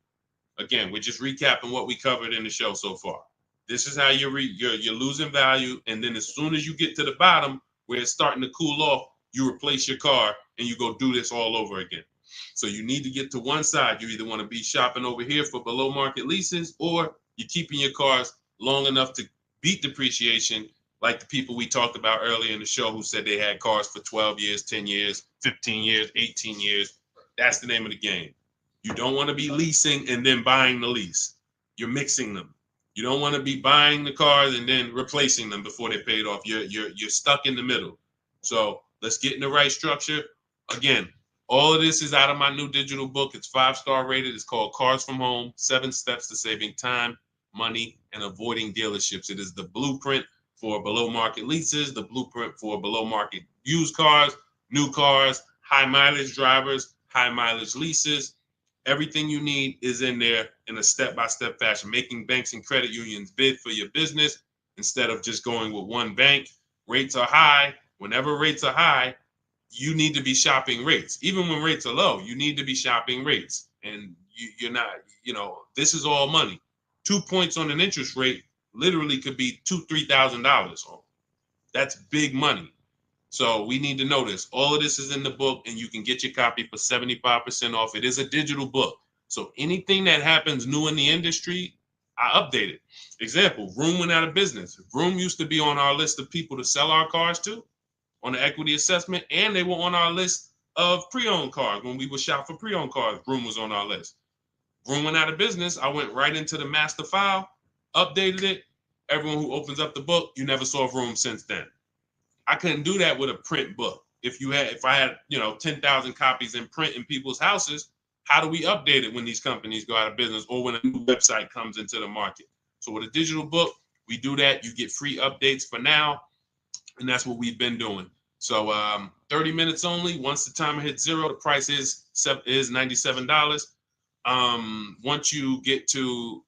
Again, we're just recapping what we covered in the show so far. This is how you're losing value, and then as soon as you get to the bottom where it's starting to cool off, you replace your car and you go do this all over again. So you need to get to one side. You either want to be shopping over here for below market leases, or you're keeping your cars long enough to beat depreciation, like the people we talked about earlier in the show who said they had cars for 12 years, 10 years, 15 years, 18 years. That's the name of the game. You don't want to be leasing and then buying the lease. You're mixing them. You don't want to be buying the cars and then replacing them before they're paid off. You're stuck in the middle. So let's get in the right structure. Again, all of this is out of my new digital book. It's 5-star rated. It's called Cars from Home, 7 Steps to Saving Time, Money, and Avoiding Dealerships. It is the blueprint for below market leases, the blueprint for below market used cars, new cars, high mileage drivers, high mileage leases. Everything you need is in there in a step-by-step fashion, making banks and credit unions bid for your business instead of just going with one bank. Rates are high. Whenever rates are high, you need to be shopping rates. Even when rates are low, you need to be shopping rates. And you're not, this is all money. 2 points on an interest rate literally could be $2,000-$3,000. That's big money. So we need to know this. All of this is in the book, and you can get your copy for 75% off. It is a digital book. So anything that happens new in the industry, I update it. Example, Vroom went out of business. Vroom used to be on our list of people to sell our cars to on the equity assessment, and they were on our list of pre-owned cars. When we would shop for pre-owned cars, Vroom was on our list. Vroom went out of business. I went right into the master file, updated it. Everyone who opens up the book, you never saw Vroom since then. I couldn't do that with a print book. If I had 10,000 copies in print in people's houses, how do we update it when these companies go out of business or when a new website comes into the market? So with a digital book, we do that. You get free updates for now, and that's what we've been doing. So 30 minutes only. Once the timer hits 0, the price is $97. Once you get to,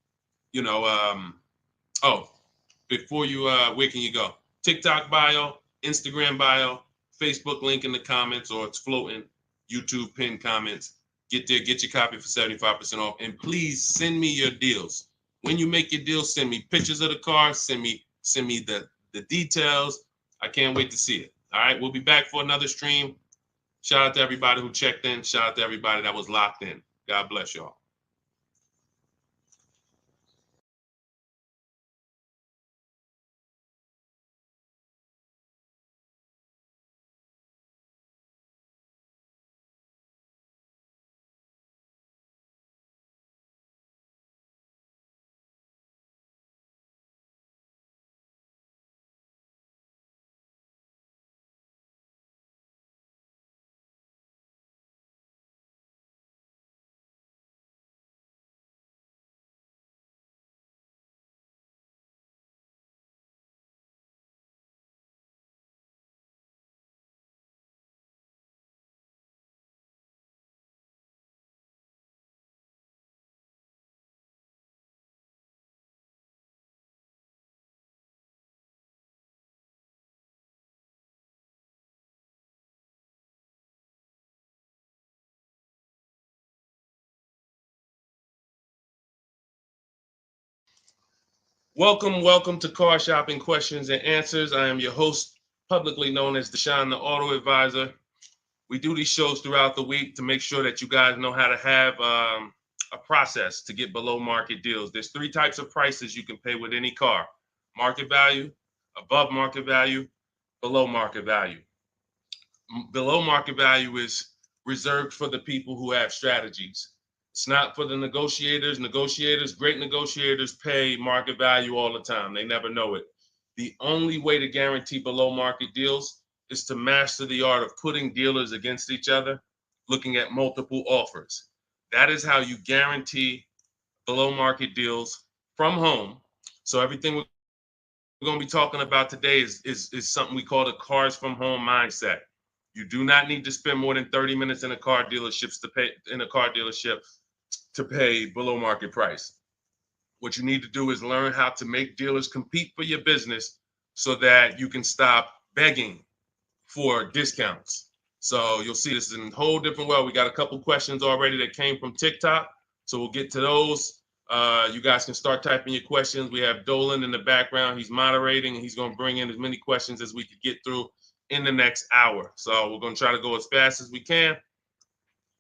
before you, where can you go? TikTok bio, Instagram bio, Facebook link in the comments, or it's floating, YouTube pinned comments. Get there, get your copy for 75% off. And please send me your deals. When you make your deals, send me pictures of the car, send me the details. I can't wait to see it. All right, we'll be back for another stream. Shout out to everybody who checked in. Shout out to everybody that was locked in. God bless y'all. Welcome to Car Shopping Questions and Answers. I am your host, publicly known as Deshone the Auto Advisor. We do these shows throughout the week to make sure that you guys know how to have a process to get below market deals. There's three types of prices you can pay with any car: market value, above market value, below market value. Below market value is reserved for the people who have strategies. It's not for the negotiators. Great negotiators pay market value all the time. They never know it. The only way to guarantee below market deals is to master the art of putting dealers against each other, looking at multiple offers. That is how you guarantee below market deals from home. So everything we're going to be talking about today is something we call the cars from home mindset. You do not need to spend more than 30 minutes in a car dealership to pay below market price. What you need to do is learn how to make dealers compete for your business so that you can stop begging for discounts. So you'll see this in a whole different way. We got a couple questions already that came from TikTok. So we'll get to those. You guys can start typing your questions. We have Dolan in the background. He's moderating and he's going to bring in as many questions as we could get through in the next hour. So we're going to try to go as fast as we can.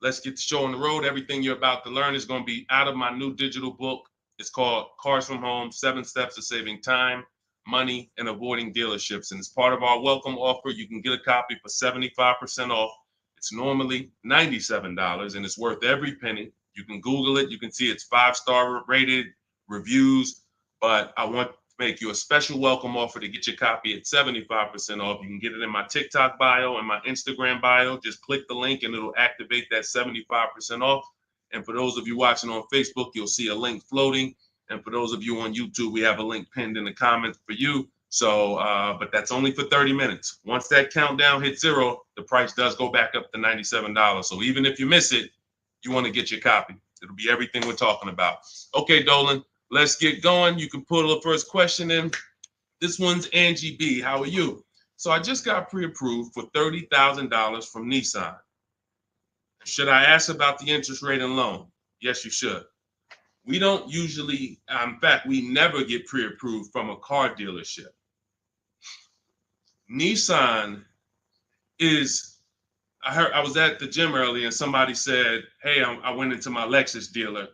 Let's get the show on the road. Everything you're about to learn is going to be out of my new digital book. It's called Cars from Home, 7 Steps to Saving Time, Money, and Avoiding Dealerships. And as part of our welcome offer, you can get a copy for 75% off. It's normally $97 and it's worth every penny. You can Google it. You can see it's 5-star rated reviews, but I want to make you a special welcome offer to get your copy at 75% off. You can get it in my TikTok bio and my Instagram bio. Just click the link and it'll activate that 75% off. And for those of you watching on Facebook, you'll see a link floating. And for those of you on YouTube, we have a link pinned in the comments for you. So, but that's only for 30 minutes. Once that countdown hits 0, the price does go back up to $97. So even if you miss it, you want to get your copy. It'll be everything we're talking about. Okay, Dolan, let's get going. You can put the first question in. This one's Angie B. How are you? So I just got pre-approved for $30,000 from Nissan. Should I ask about the interest rate and loan? Yes, you should. We don't usually, in fact, we never get pre-approved from a car dealership. Nissan is, I was at the gym earlier and somebody said, hey, I went into my Lexus dealer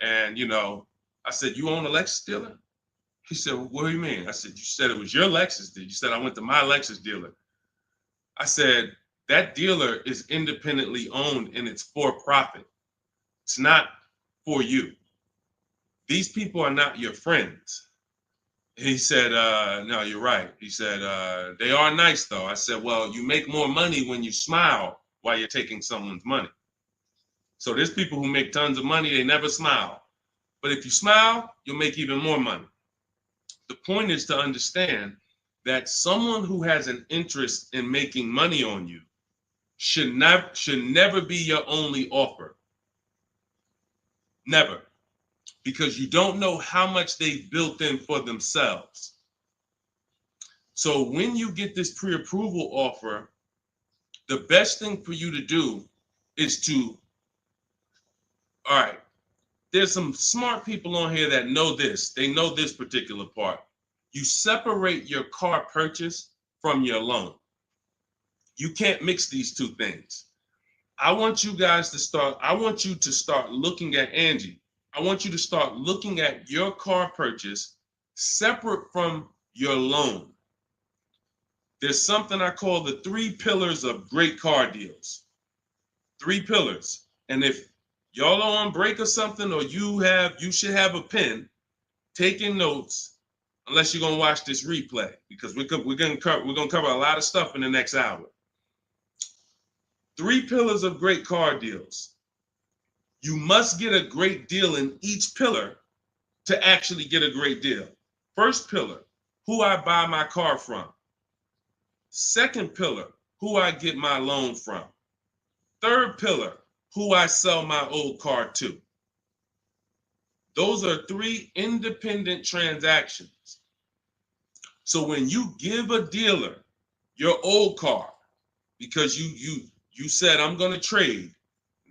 and, I said, you own a Lexus dealer? He said, well, what do you mean? I said, you said it was your Lexus dealer. You said, I went to my Lexus dealer. I said, that dealer is independently owned and it's for profit. It's not for you. These people are not your friends. He said, no, you're right. He said, they are nice though. I said, well, you make more money when you smile while you're taking someone's money. So there's people who make tons of money, they never smile. But if you smile, you'll make even more money. The point is to understand that someone who has an interest in making money on you should never be your only offer. Never. Because you don't know how much they've built in for themselves. So when you get this pre-approval offer, the best thing for you to do is to, all right, there's some smart people on here that know this. They know this particular part. You separate your car purchase from your loan. You can't mix these two things. I want you to start looking at Angie. I want you to start looking at your car purchase separate from your loan. There's something I call the 3 pillars of great car deals. 3 pillars. And if y'all are on break or something, or you should have a pen taking notes, unless you're gonna watch this replay, because we're gonna cover a lot of stuff in the next hour. 3 pillars of great car deals. You must get a great deal in each pillar to actually get a great deal. First pillar, who I buy my car from. Second pillar, who I get my loan from. Third pillar, who I sell my old car to. Those are 3 independent transactions. So when you give a dealer your old car, because you said I'm going to trade,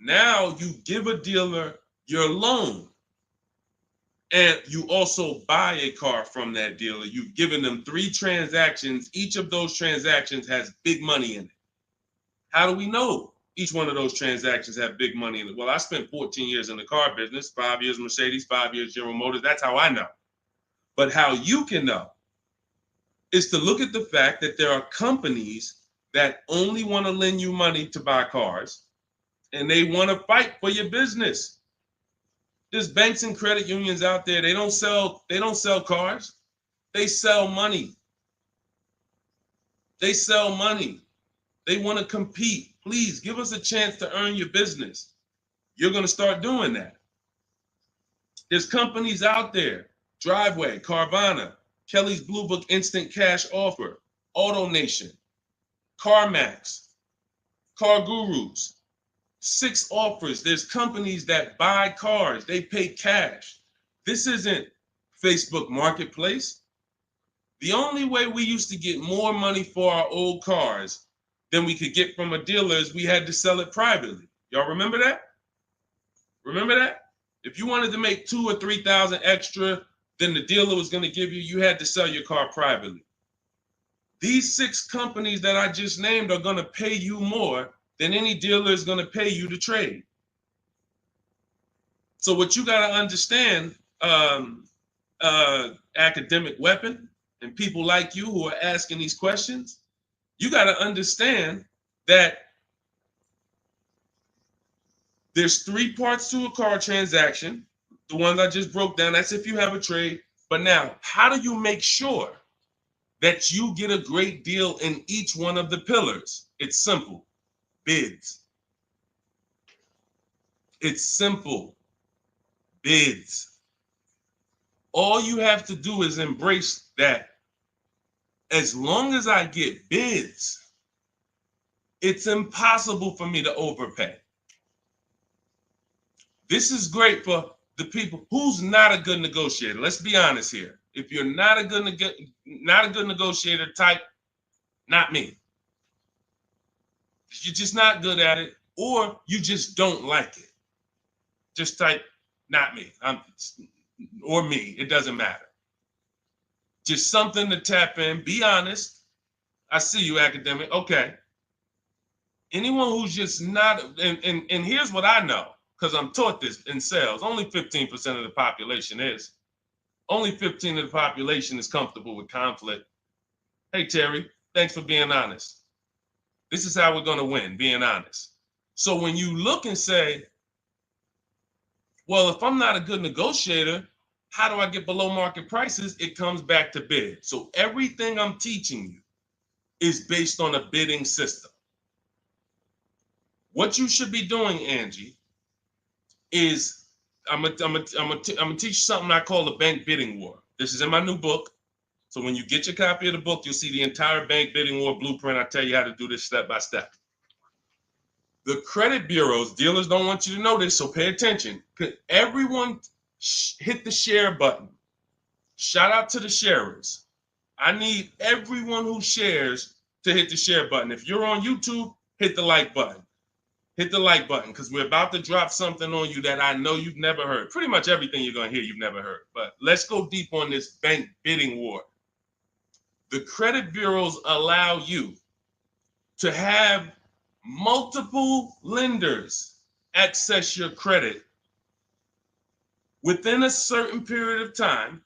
now you give a dealer your loan. And you also buy a car from that dealer. You've given them 3 transactions. Each of those transactions has big money in it. How do we know each one of those transactions have big money in it? Well, I spent 14 years in the car business, 5 years Mercedes, 5 years General Motors. That's how I know. But how you can know is to look at the fact that there are companies that only want to lend you money to buy cars, and they want to fight for your business. There's banks and credit unions out there. They don't sell cars. They sell money. They sell money. They want to compete. Please give us a chance to earn your business. You're going to start doing that. There's companies out there, Driveway, Carvana, Kelly's Blue Book Instant Cash Offer, AutoNation, CarMax, Car Gurus, 6 offers. There's companies that buy cars. They pay cash. This isn't Facebook Marketplace. The only way we used to get more money for our old cars than we could get from a dealer is we had to sell it privately. Y'all remember that? Remember that? If you wanted to make 2,000 or 3,000 extra than the dealer was going to give you, you had to sell your car privately. These 6 companies that I just named are going to pay you more than any dealer is going to pay you to trade. So what you got to understand, academic weapon, and people like you who are asking these questions, you got to understand that there's 3 parts to a car transaction. The ones I just broke down, that's if you have a trade. But now, how do you make sure that you get a great deal in each one of the pillars? It's simple. Bids. It's simple. Bids. All you have to do is embrace that. As long as I get bids, it's impossible for me to overpay. This is great for the people who's not a good negotiator. Let's be honest here. If you're not a good negotiator, type not me. You're just not good at it, or you just don't like it. Just type not me. Or me. It doesn't matter. Just something to tap in. Be honest. I see you, academic. Okay. Anyone who's just not, and here's what I know, because I'm taught this in sales. Only 15% of the population is. Only 15% of the population is comfortable with conflict. Hey, Terry, thanks for being honest. This is how we're going to win, being honest. So when you look and say, well, if I'm not a good negotiator, how do I get below market prices? It comes back to bid. So everything I'm teaching you is based on a bidding system. What you should be doing, Angie, is I'm gonna teach you something I call the bank bidding war. This is in my new book. So when you get your copy of the book, you'll see the entire bank bidding war blueprint. I tell you how to do this step by step. The credit bureaus, dealers don't want you to know this, so pay attention. Everyone hit the share button. Shout out to the sharers. I need everyone who shares to hit the share button. If you're on YouTube, hit the like button. Hit the like button, because we're about to drop something on you that I know you've never heard. Pretty much everything you're going to hear you've never heard. But let's go deep on this bank bidding war. The credit bureaus allow you to have multiple lenders access your credit within a certain period of time.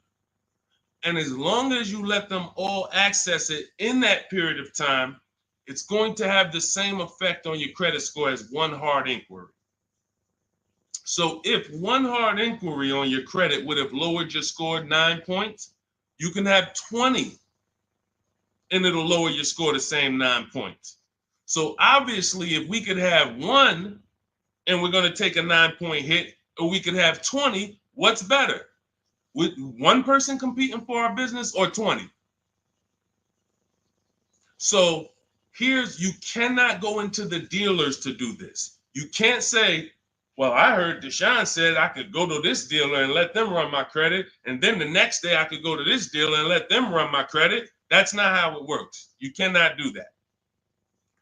And as long as you let them all access it in that period of time, it's going to have the same effect on your credit score as one hard inquiry. So if one hard inquiry on your credit would have lowered your score 9 points, you can have 20 and it'll lower your score the same 9 points. So obviously, if we could have one and we're going to take a 9-point hit, or we could have 20, what's better? With one person competing for our business or 20? So you cannot go into the dealers to do this. You can't say, well, I heard Deshone said I could go to this dealer and let them run my credit, and then the next day I could go to this dealer and let them run my credit. That's not how it works. You cannot do that.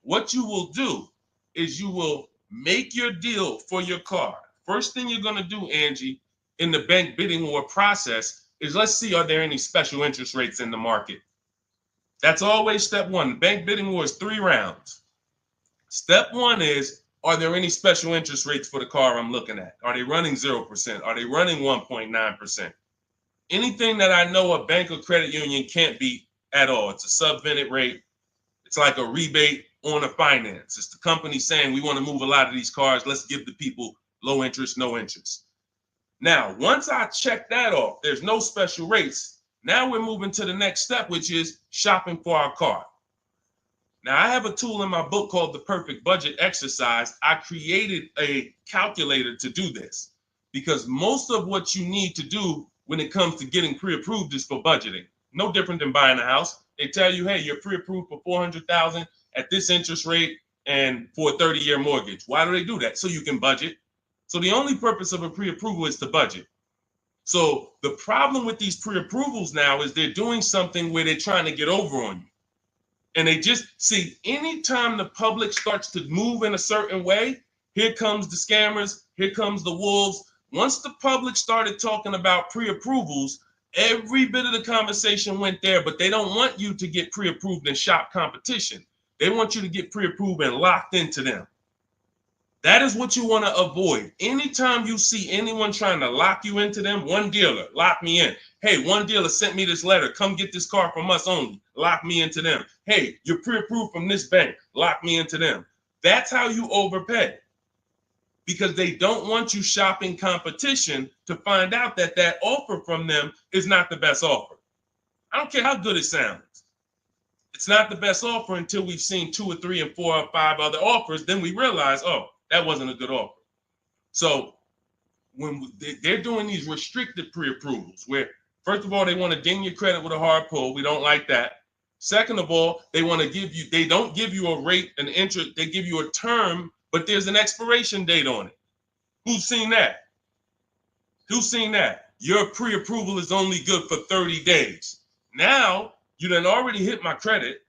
What you will do is you will make your deal for your car. First thing you're going to do, Angie, in the bank bidding war process is let's see, are there any special interest rates in the market? That's always step one. The bank bidding war is 3 rounds. Step one is, are there any special interest rates for the car I'm looking at? Are they running 0%? Are they running 1.9%? Anything that I know a bank or credit union can't beat at all. It's a subvented rate. It's like a rebate on a finance. It's the company saying we want to move a lot of these cars. Let's give the people low interest, no interest. Now, once I check that off, there's no special rates. Now we're moving to the next step, which is shopping for our car. Now, I have a tool in my book called the Perfect Budget Exercise. I created a calculator to do this because most of what you need to do when it comes to getting pre-approved is for budgeting. No different than buying a house. They tell you, hey, you're pre-approved for $400,000 at this interest rate and for a 30-year mortgage. Why do they do that? So you can budget. So the only purpose of a pre-approval is to budget. So the problem with these pre-approvals now is they're doing something where they're trying to get over on you. And they just see anytime the public starts to move in a certain way, here comes the scammers, here comes the wolves. Once the public started talking about pre-approvals, every bit of the conversation went there, but they don't want you to get pre-approved and shop competition. They want you to get pre-approved and locked into them. That is what you want to avoid. Anytime you see anyone trying to lock you into them, one dealer, lock me in. Hey, one dealer sent me this letter. Come get this car from us only. Lock me into them. Hey, you're pre-approved from this bank. Lock me into them. That's how you overpay. Because they don't want you shopping competition to find out that that offer from them is not the best offer. I don't care how good it sounds. It's not the best offer until we've seen 2 or 3 and 4 or 5 other offers. Then we realize, oh, that wasn't a good offer. So when they're doing these restricted pre-approvals, where first of all, they want to ding your credit with a hard pull. We don't like that. Second of all, they want to give you, they don't give you a rate, an interest, they give you a term, but there's an expiration date on it. Who's seen that? Who's seen that? Your pre-approval is only good for 30 days. Now, you done already hit my credit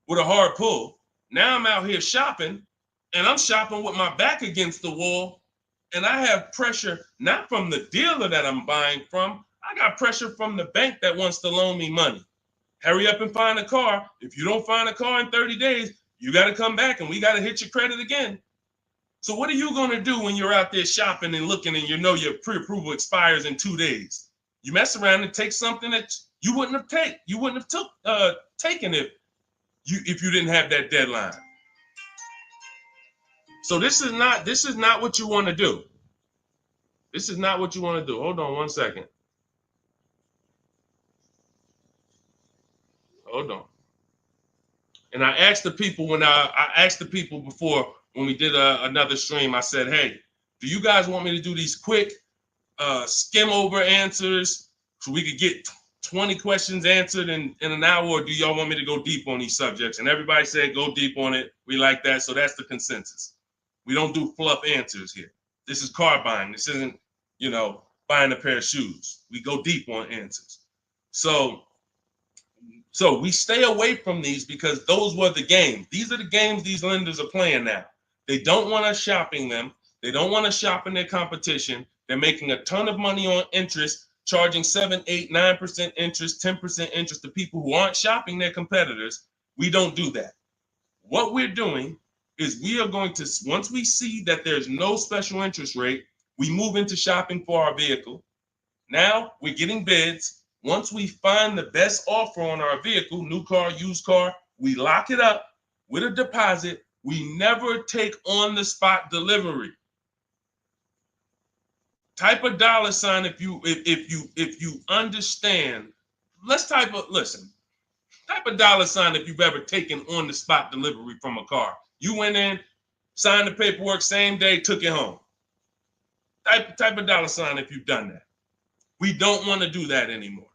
with a hard pull. Now I'm out here shopping, and I'm shopping with my back against the wall, and I have pressure not from the dealer that I'm buying from. I got pressure from the bank that wants to loan me money. Hurry up and find a car. If you don't find a car in 30 days, you got to come back and we got to hit your credit again. So what are you going to do when you're out there shopping and looking and you know your pre-approval expires in 2 days? You mess around and take something that you wouldn't have taken if you didn't have that deadline. So this is not what you want to do. This is not what you want to do. Hold on one second. Hold on. And I asked the people before when we did another stream, I said, hey, do you guys want me to do these quick skim over answers so we could get 20 questions answered in an hour, or do y'all want me to go deep on these subjects? And everybody said go deep on it. We like that. So that's the consensus. We don't do fluff answers here. This is car buying. This isn't, buying a pair of shoes. We go deep on answers. So we stay away from these because those were the games. These are the games these lenders are playing now. They don't want us shopping them. They don't want us shopping their competition. They're making a ton of money on interest, charging 7, 8, 9% interest, 10% interest to people who aren't shopping their competitors. We don't do that. What we're doing is we are going to, once we see that there's no special interest rate, we move into shopping for our vehicle. Now we're getting bids. Once we find the best offer on our vehicle, new car, used car, we lock it up with a deposit. We never take on the spot delivery. Type a $sign if you understand. Type a $sign if you've ever taken on the spot delivery from a car. You went in, signed the paperwork, same day, took it home. Type a $sign if you've done that. We don't want to do that anymore.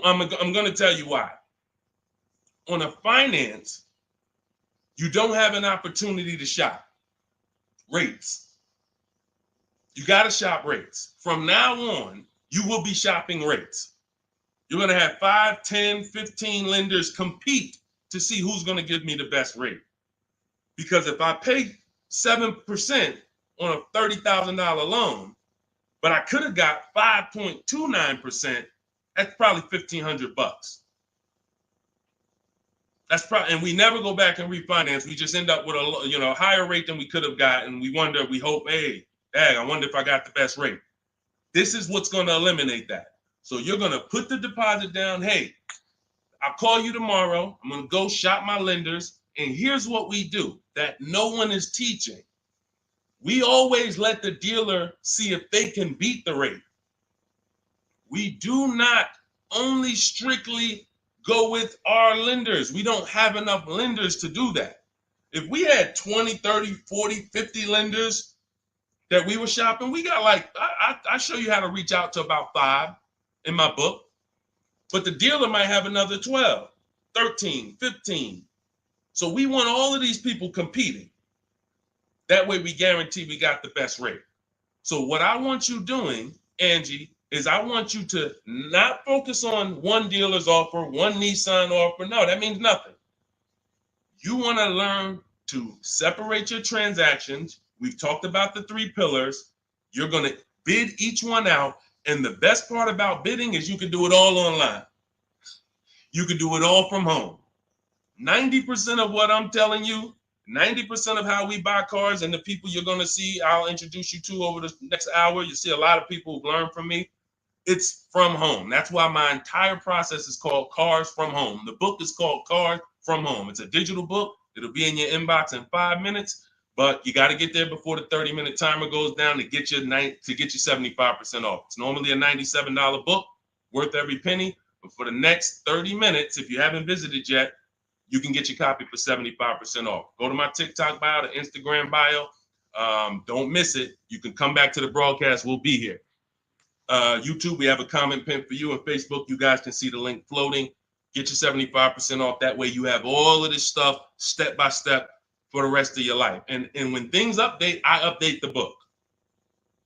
I'm going to tell you why. On a finance, you don't have an opportunity to shop rates. You got to shop rates. From now on, you will be shopping rates. You're going to have 5, 10, 15 lenders compete to see who's going to give me the best rate. Because if I pay 7% on a $30,000 loan, but I could have got 5.29%. That's probably $1,500. That's probably, and we never go back and refinance. We just end up with a higher rate than we could have gotten. We wonder, we hope, hey, dang, I wonder if I got the best rate. This is what's going to eliminate that. So you're going to put the deposit down. Hey, I'll call you tomorrow. I'm going to go shop my lenders. And here's what we do that no one is teaching. We always let the dealer see if they can beat the rate. We do not only strictly go with our lenders. We don't have enough lenders to do that. If we had 20, 30, 40, 50 lenders that we were shopping, we got like, I show you how to reach out to about 5 in my book, but the dealer might have another 12, 13, 15. So we want all of these people competing. That way we guarantee we got the best rate. So what I want you doing, Angie, is I want you to not focus on one dealer's offer, one Nissan offer. No, that means nothing. You want to learn to separate your transactions. We've talked about the 3 pillars. You're going to bid each one out. And the best part about bidding is you can do it all online. You can do it all from home. 90% of what I'm telling you, 90% of how we buy cars and the people you're going to see, I'll introduce you to over the next hour. You see a lot of people who've learned from me. It's from home. That's why my entire process is called Cars from Home. The book is called Cars from Home. It's a digital book. It'll be in your inbox in 5 minutes, but you got to get there before the 30-minute timer goes down to get you 75% off. It's normally a $97 book, worth every penny. But for the next 30 minutes, if you haven't visited yet, you can get your copy for 75% off. Go to my TikTok bio, the Instagram bio. Don't miss it. You can come back to the broadcast. We'll be here. YouTube, we have a comment pin for you. On Facebook, you guys can see the link floating. Get your 75% off. That way you have all of this stuff step by step for the rest of your life. And when things update, I update the book.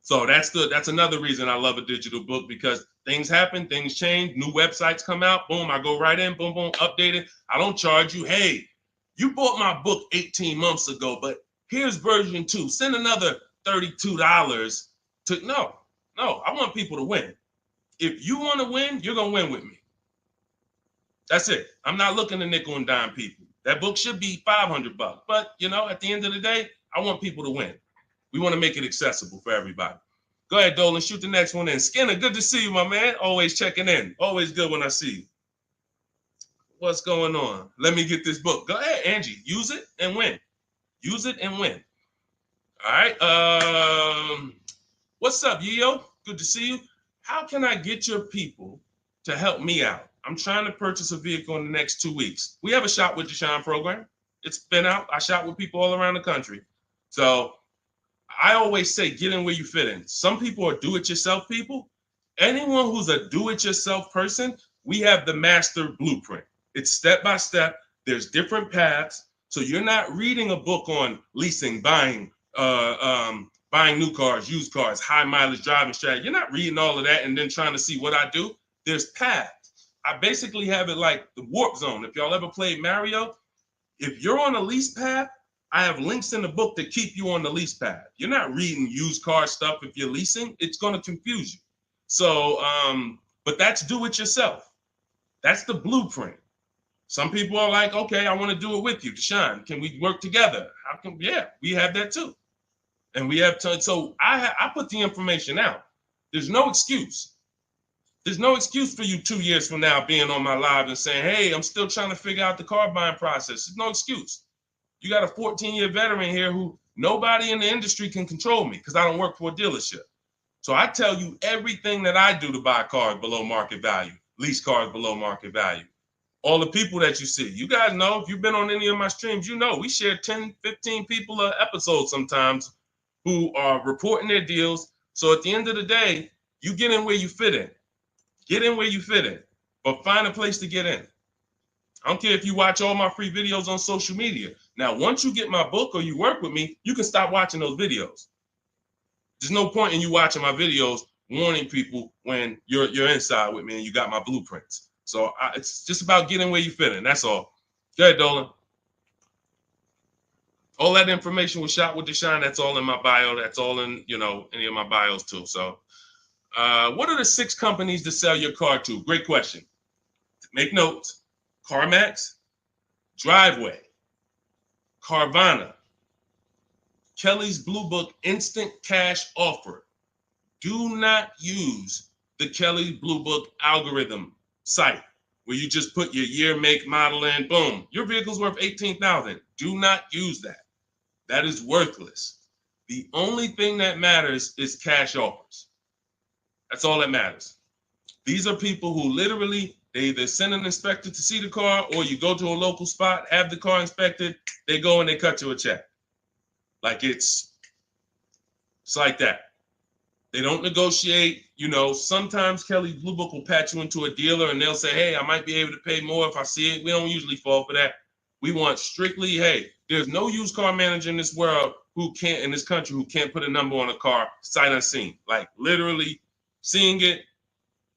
So that's another reason I love a digital book, because things happen, things change, new websites come out, boom, I go right in, boom, boom, update it. I don't charge you. Hey, you bought my book 18 months ago, but here's version 2. Send another $32 to, no, I want people to win. If you want to win, you're going to win with me. That's it. I'm not looking to nickel and dime people. That book should be $500, but at the end of the day, I want people to win. We want to make it accessible for everybody. Go ahead, Dolan, shoot the next one in. Skinner, good to see you, my man. Always checking in. Always good when I see you. What's going on? Let me get this book. Go ahead, Angie. Use it and win. Use it and win. All right. What's up, Yo? Good to see you. How can I get your people to help me out? I'm trying to purchase a vehicle in the next 2 weeks. We have a Shop with Deshone program. It's been out. I shop with people all around the country. So I always say, get in where you fit in. Some people are do-it-yourself people. Anyone who's a do-it-yourself person, we have the master blueprint. It's step-by-step. There's different paths. So you're not reading a book on leasing, buying new cars, used cars, high mileage driving strategy. You're not reading all of that and then trying to see what I do. There's paths. I basically have it like the warp zone. If y'all ever played Mario, if you're on a lease path, I have links in the book to keep you on the lease path. You're not reading used car stuff if you're leasing. It's going to confuse you. So, but that's do it yourself. That's the blueprint. Some people are like, okay, I want to do it with you, Deshone. Can we work together? How can? Yeah, we have that too. And we have to. So I put the information out. There's no excuse. There's no excuse for you 2 years from now being on my live and saying, hey, I'm still trying to figure out the car buying process. There's no excuse. You got a 14-year veteran here who nobody in the industry can control me because I don't work for a dealership. So I tell you everything that I do to buy cars below market value, lease cars below market value. All the people that you see, you guys know, if you've been on any of my streams, you know we share 10, 15 people an episode sometimes who are reporting their deals. So at the end of the day, you get in where you fit in. Get in where you fit in, but find a place to get in. I don't care if you watch all my free videos on social media. Now, once you get my book or you work with me, you can stop watching those videos. There's no point in you watching my videos warning people when you're inside with me and you got my blueprints. So it's just about getting where you fit in. That's all. Go ahead, Dolan. All that information was Shop with Deshone. That's all in my bio. That's all in, any of my bios too. So what are the 6 companies to sell your car to? Great question. Make notes. CarMax, Driveway, Carvana, Kelly's Blue Book Instant Cash Offer. Do not use the Kelly Blue Book algorithm site where you just put your year, make, model in, boom. Your vehicle's worth $18,000. Do not use that. That is worthless. The only thing that matters is cash offers. That's all that matters. These are people who literally, they either send an inspector to see the car, or you go to a local spot, have the car inspected, they go and they cut you a check. Like it's like that. They don't negotiate. Sometimes Kelly Blue Book will patch you into a dealer and they'll say, hey, I might be able to pay more if I see it. We don't usually fall for that. We want strictly, hey, there's no used car manager in this world in this country who can't put a number on a car sight unseen. Like literally seeing it,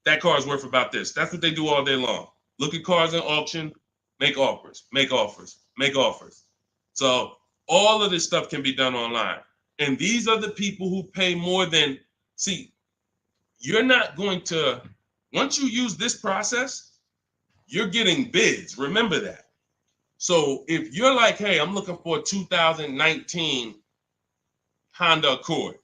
that car is worth about this. That's what they do all day long. Look at cars in auction, make offers, make offers, make offers. So all of this stuff can be done online. And these are the people who pay more than, see, you're not going to, once you use this process, you're getting bids. Remember that. So if you're like, hey, I'm looking for a 2019 Honda Accord,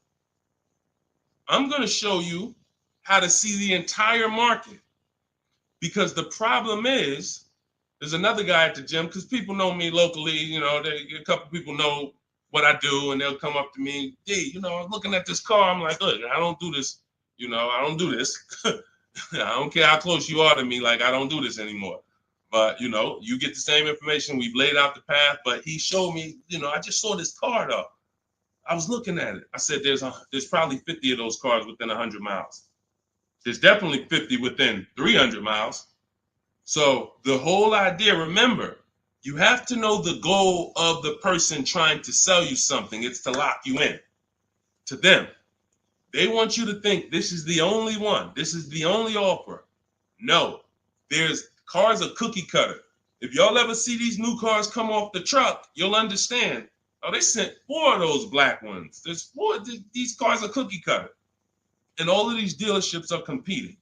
I'm going to show you how to see the entire market. Because the problem is, there's another guy at the gym, because people know me locally, a couple people know what I do, and they'll come up to me, hey, I'm looking at this car. I'm like, look, I don't do this. I don't do this. I don't care how close you are to me. Like, I don't do this anymore. But, you get the same information. We've laid out the path. But he showed me, I just saw this car, though. I was looking at it. I said, there's probably 50 of those cars within 100 miles. There's definitely 50 within 300 miles. So the whole idea, remember, you have to know the goal of the person trying to sell you something. It's to lock you in to them. They want you to think this is the only one. This is the only offer. No, there's cars are cookie cutter. If y'all ever see these new cars come off the truck, you'll understand. Oh, they sent 4 of those black ones. There's 4. These cars are cookie cutter. And all of these dealerships are competing.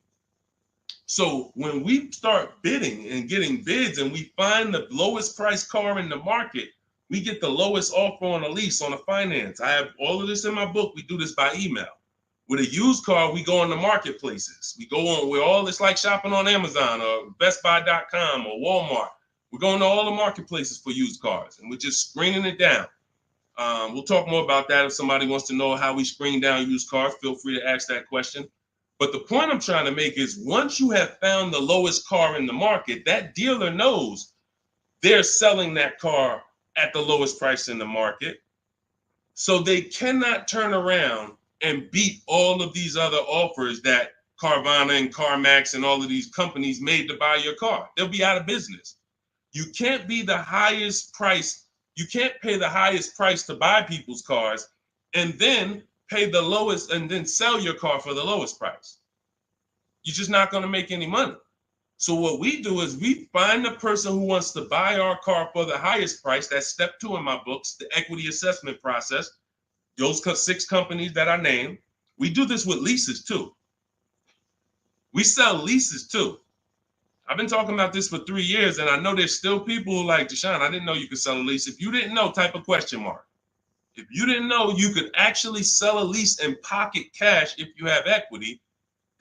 So when we start bidding and getting bids and we find the lowest price car in the market, we get the lowest offer on a lease, on a finance. I have all of this in my book. We do this by email. With a used car, we go on the marketplaces. We go on, it's like shopping on Amazon or BestBuy.com or Walmart. We're going to all the marketplaces for used cars, and we're just screening it down. We'll talk more about that. If somebody wants to know how we screen down used cars, feel free to ask that question. But the point I'm trying to make is, once you have found the lowest car in the market, that dealer knows they're selling that car at the lowest price in the market. So they cannot turn around and beat all of these other offers that Carvana and CarMax and all of these companies made to buy your car. They'll be out of business. You can't be the highest price. You can't pay the highest price to buy people's cars and then pay the lowest and then sell your car for the lowest price. You're just not going to make any money. So what we do is we find the person who wants to buy our car for the highest price. That's step 2 in my books, the equity assessment process. Those 6 companies that I named. We do this with leases too. We sell leases too. I've been talking about this for 3 years, and I know there's still people who like, Deshone, I didn't know you could sell a lease. If you didn't know, type a question mark. If you didn't know you could actually sell a lease and pocket cash if you have equity,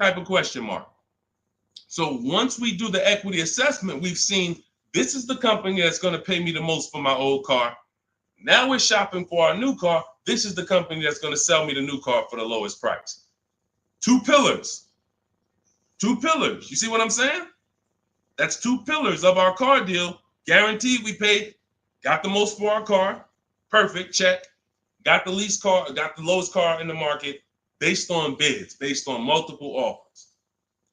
type a question mark. So once we do the equity assessment, we've seen this is the company that's going to pay me the most for my old car. Now we're shopping for our new car. This is the company that's going to sell me the new car for the lowest price. 2 pillars. 2 pillars. You see what I'm saying? That's 2 pillars of our car deal. Guaranteed we paid, got the most for our car. Perfect, check. Got the least car, got the lowest car in the market based on bids, based on multiple offers.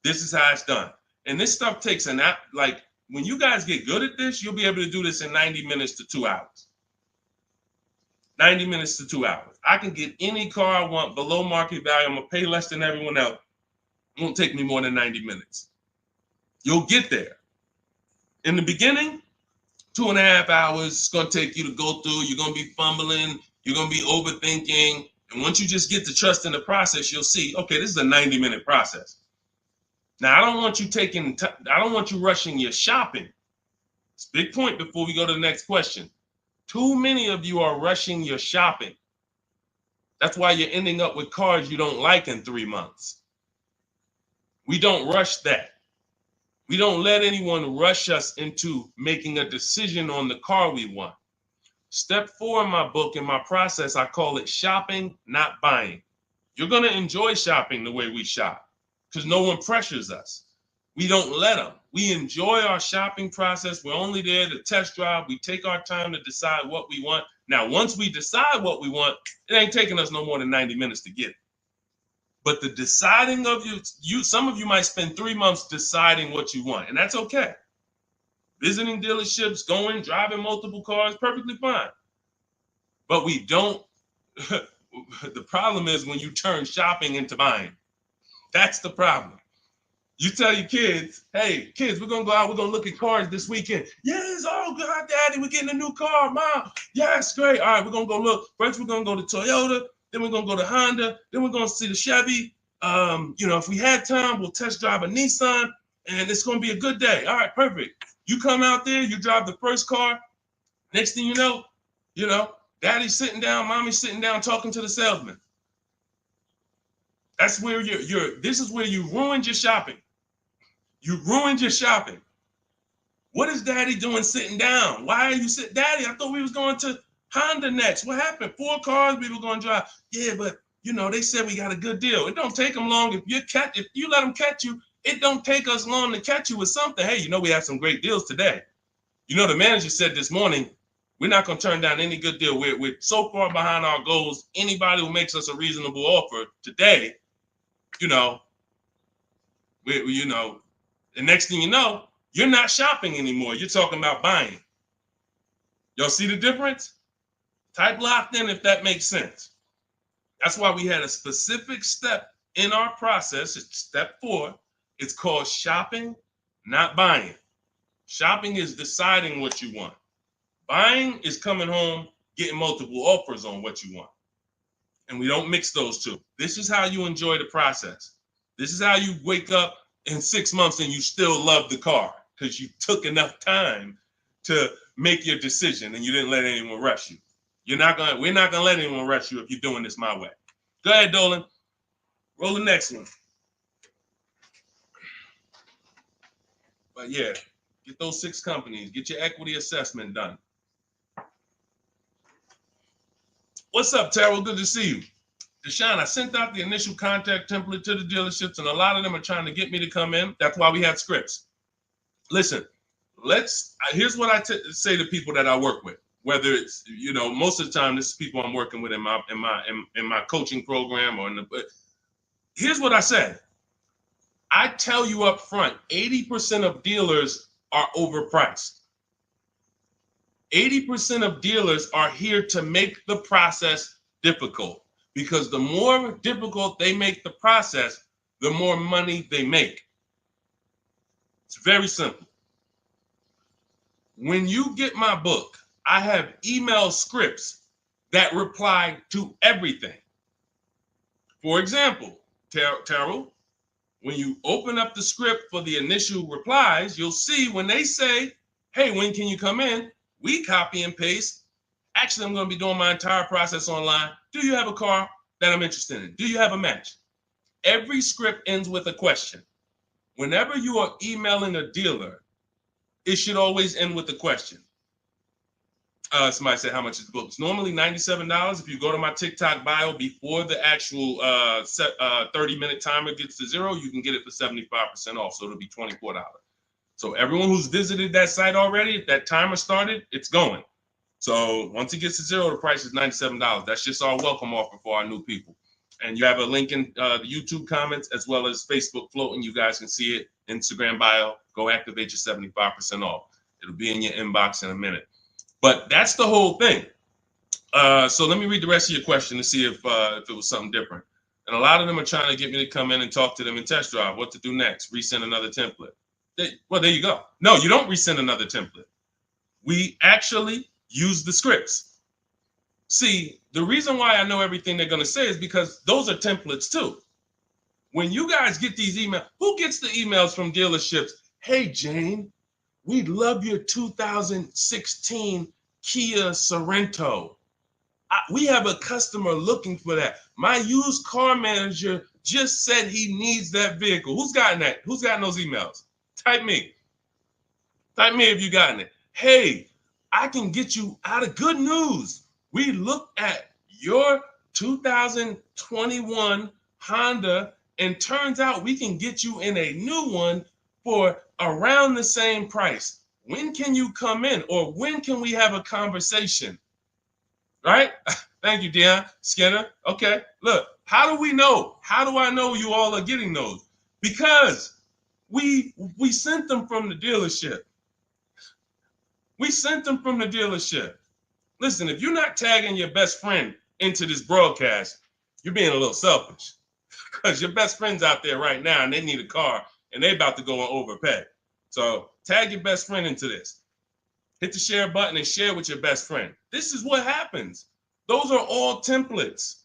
This is how it's done. And this stuff takes an app. Like, when you guys get good at this, you'll be able to do this in 90 minutes to 2 hours. 90 minutes to 2 hours. I can get any car I want below market value. I'm going to pay less than everyone else. It won't take me more than 90 minutes. You'll get there. In the beginning, 2.5 hours it's going to take you to go through. You're going to be fumbling. You're going to be overthinking. And once you just get to trust in the process, you'll see, okay, this is a 90-minute process. Now, I don't want you rushing your shopping. It's a big point before we go to the next question. Too many of you are rushing your shopping. That's why you're ending up with cars you don't like in 3 months. We don't rush that. We don't let anyone rush us into making a decision on the car we want. Step 4 in my book, in my process, I call it shopping, not buying. You're going to enjoy shopping the way we shop because no one pressures us. We don't let them. We enjoy our shopping process. We're only there to test drive. We take our time to decide what we want. Now, once we decide what we want, it ain't taking us no more than 90 minutes to get it. But the deciding of some of you might spend 3 months deciding what you want, and that's okay. Visiting dealerships, driving multiple cars, perfectly fine. But we don't, the problem is when you turn shopping into buying. That's the problem. You tell your kids, hey, kids, we're going to go out, we're going to look at cars this weekend. Yes, oh, God, Daddy, we're getting a new car, Mom. Yes, great. All right, we're going to go look. First, we're going to go to Toyota. Then we're going to go to Honda. Then we're going to see the Chevy. If we had time, we'll test drive a Nissan, and it's going to be a good day. All right, perfect. You come out there, you drive the first car. Next thing you know, Daddy's sitting down, Mommy's sitting down talking to the salesman. That's where this is where you ruined your shopping. You ruined your shopping. What is Daddy doing sitting down? Why are you sitting? Daddy, I thought we was going to Honda next. What happened? 4 cars we were going to drive. Yeah, but they said we got a good deal. It don't take them long. If you let them catch you, it don't take us long to catch you with something. Hey, we have some great deals today. The manager said this morning, we're not going to turn down any good deal. We're so far behind our goals. Anybody who makes us a reasonable offer today, the next thing you know, you're not shopping anymore. You're talking about buying. Y'all see the difference? Type locked in if that makes sense. That's why we had a specific step in our process. It's step 4. It's called shopping, not buying. Shopping is deciding what you want. Buying is coming home, getting multiple offers on what you want. And we don't mix those two. This is how you enjoy the process. This is how you wake up in 6 months and you still love the car because you took enough time to make your decision and you didn't let anyone rush you. We're not gonna let anyone rush you if you're doing this my way. Go ahead, Dolan. Roll the next one. But yeah, get those 6 companies. Get your equity assessment done. What's up, Terrell? Good to see you. Deshone, I sent out the initial contact template to the dealerships, and a lot of them are trying to get me to come in. That's why we had scripts. Listen, here's what I say to people that I work with. Whether it's most of the time this is people I'm working with in my coaching program here's what I say. I tell you up front, 80% of dealers are overpriced. 80% of dealers are here to make the process difficult because the more difficult they make the process, the more money they make. It's very simple. When you get my book, I have email scripts that reply to everything. For example, Terrell, when you open up the script for the initial replies, you'll see when they say, hey, when can you come in? We copy and paste. Actually, I'm going to be doing my entire process online. Do you have a car that I'm interested in? Do you have a match? Every script ends with a question. Whenever you are emailing a dealer, it should always end with a question. Somebody said, how much is the book? It's normally $97. If you go to my TikTok bio before the actual 30-minute timer gets to 0, you can get it for 75% off. So it'll be $24. So everyone who's visited that site already, if that timer started, it's going. So once it gets to 0, the price is $97. That's just our welcome offer for our new people. And you have a link in the YouTube comments as well as Facebook floating. You guys can see it. Instagram bio. Go activate your 75% off. It'll be in your inbox in a minute. But that's the whole thing. So let me read the rest of your question to see if it was something different. And a lot of them are trying to get me to come in and talk to them and test drive. What to do next? Resend another template. Well, there you go. No, you don't resend another template. We actually use the scripts. See, the reason why I know everything they're going to say is because those are templates too. When you guys get these emails, who gets the emails from dealerships? Hey, Jane, we love your 2016 Kia Sorento. We have a customer looking for that. My used car manager just said he needs that vehicle. Who's gotten that? Who's gotten those emails? Type me. Type me if you gotten it. Hey, I can get you out of good news. We looked at your 2021 Honda, and turns out we can get you in a new one for around the same price. When can you come in? Or when can we have a conversation? Right? Thank you, Dion Skinner. Okay, look, how do we know? How do I know you all are getting those? Because we sent them from the dealership. We sent them from the dealership. Listen, if you're not tagging your best friend into this broadcast, you're being a little selfish, because your best friend's out there right now and they need a car and they about to go and overpay. So tag your best friend into this. Hit the share button and share with your best friend. This is what happens. Those are all templates.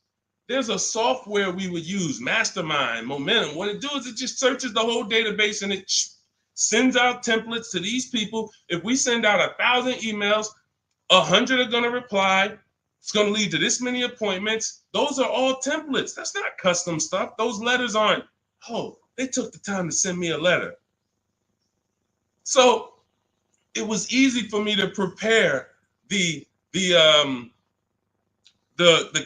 There's a software we would use, Mastermind, Momentum. What it does is it just searches the whole database and it sends out templates to these people. If we send out 1,000 emails, 100 are going to reply. It's going to lead to this many appointments. Those are all templates. That's not custom stuff. Those letters aren't, oh, they took the time to send me a letter. So it was easy for me to prepare the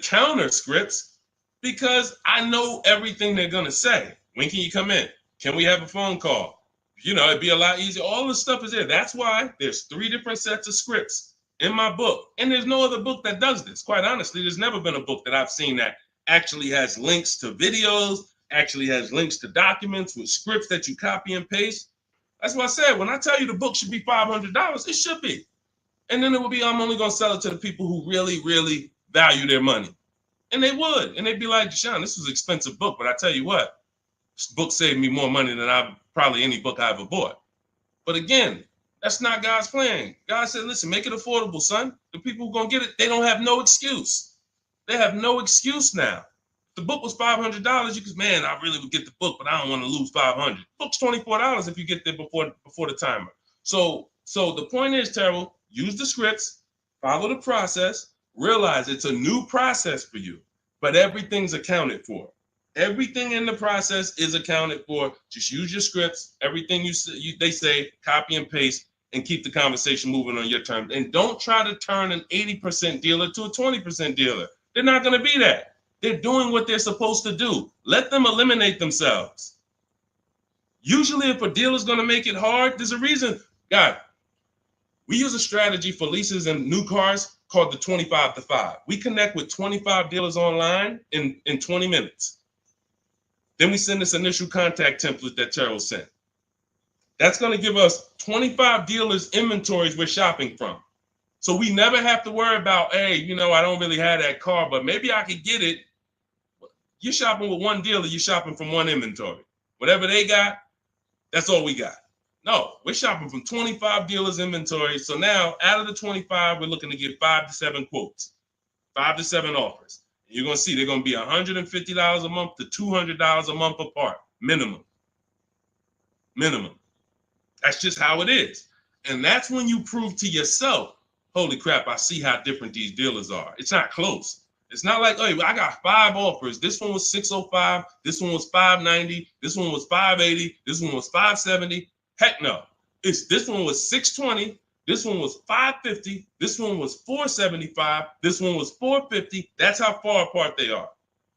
counter scripts because I know everything they're going to say. When can you come in? Can we have a phone call? You know, it'd be a lot easier. All the stuff is there. That's why there's 3 different sets of scripts in my book. And there's no other book that does this. Quite honestly, there's never been a book that I've seen that actually has links to videos, actually has links to documents with scripts that you copy and paste. That's why I said, when I tell you the book should be $500, it should be. And then it would be, I'm only going to sell it to the people who really, really value their money. And they would. And they'd be like, Deshone, this was an expensive book, but I tell you what, this book saved me more money than probably any book I ever bought. But again, that's not God's plan. God said, listen, make it affordable, son. The people who are going to get it, they don't have no excuse. They have no excuse now. If the book was $500, you could, man, I really would get the book, but I don't want to lose $500. Book's $24 if you get there before the timer. So the point is, Terrell, use the scripts, follow the process, realize it's a new process for you, but everything's accounted for. Everything in the process is accounted for. Just use your scripts. Everything they say, copy and paste, and keep the conversation moving on your terms. And don't try to turn an 80% dealer to a 20% dealer. They're not going to be that. They're doing what they're supposed to do. Let them eliminate themselves. Usually, if a dealer's going to make it hard, there's a reason. God, we use a strategy for leases and new cars called the 25 to 5. We connect with 25 dealers online in 20 minutes. Then we send this initial contact template that Terrell sent. That's going to give us 25 dealers' inventories we're shopping from. So we never have to worry about, hey, you know, I don't really have that car, but maybe I could get it. You're shopping with one dealer, you're shopping from one inventory. Whatever they got, that's all we got. No, we're shopping from 25 dealers' inventory. So now out of the 25, we're looking to get 5 to 7 quotes, 5 to 7 offers. You're going to see they're going to be $150 a month to $200 a month apart, minimum. That's just how it is. And that's when you prove to yourself, holy crap, I see how different these dealers are. It's not close. It's not like, hey, I got 5 offers. This one was $605. This one was $590. This one was $580. This one was $570. Heck no. This one was $620. This one was $550. This one was $475. This one was $450. That's how far apart they are.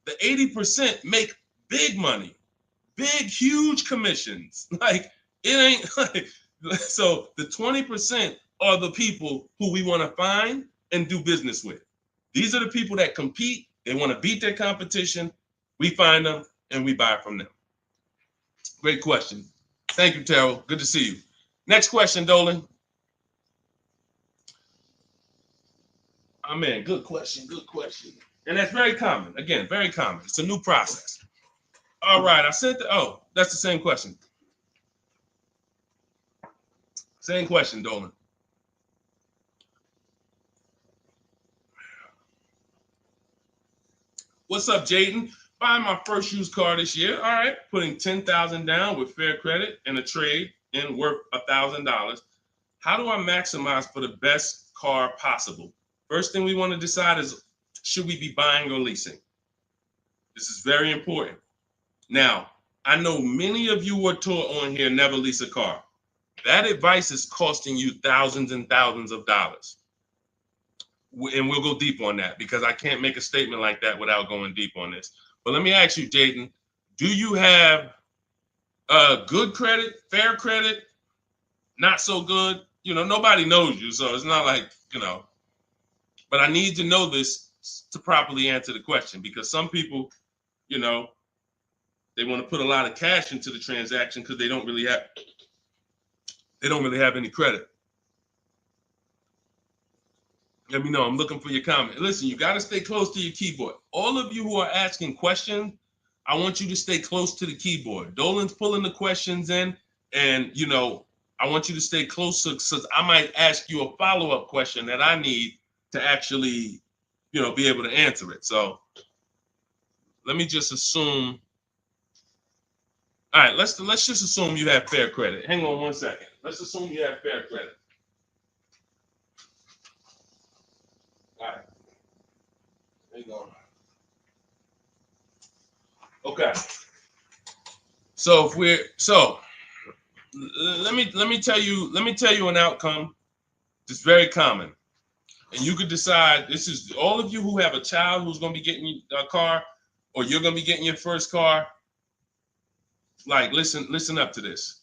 The 80% make big money, big, huge commissions. Like, it ain't like, so the 20% are the people who we want to find and do business with. These are the people that compete. They want to beat their competition. We find them and we buy from them. Great question. Thank you, Terrell. Good to see you. Next question, Dolan. Oh, man, good question. And that's very common. Again, very common. It's a new process. All right, I said that's the same question. Same question, Dolan. What's up, Jaden? Buying my first used car this year. All right, putting $10,000 down with fair credit and a trade in worth $1,000. How do I maximize for the best car possible? First thing we want to decide is, should we be buying or leasing? This is very important. Now, I know many of you were taught on here, never lease a car. That advice is costing you thousands and thousands of dollars. And we'll go deep on that because I can't make a statement like that without going deep on this. But let me ask you, Jaden, do you have good credit, fair credit, not so good? You know, nobody knows you, so it's not like, you know. But I need to know this to properly answer the question, because some people, you know, they want to put a lot of cash into the transaction because they don't really have any credit. Let me know. I'm looking for your comment. Listen, you got to stay close to your keyboard. All of you who are asking questions, I want you to stay close to the keyboard. Dolan's pulling the questions in, and, you know, I want you to stay close, because I might ask you a follow-up question that I need to actually, you know, be able to answer it. So let me just assume. All right, let's just assume you have fair credit. Hang on one second. Let's assume you have fair credit. All right. Hang on. Okay. So let me tell you an outcome that's very common. And you could decide, this is all of you who have a child who's going to be getting a car, or you're going to be getting your first car. Like, listen up to this.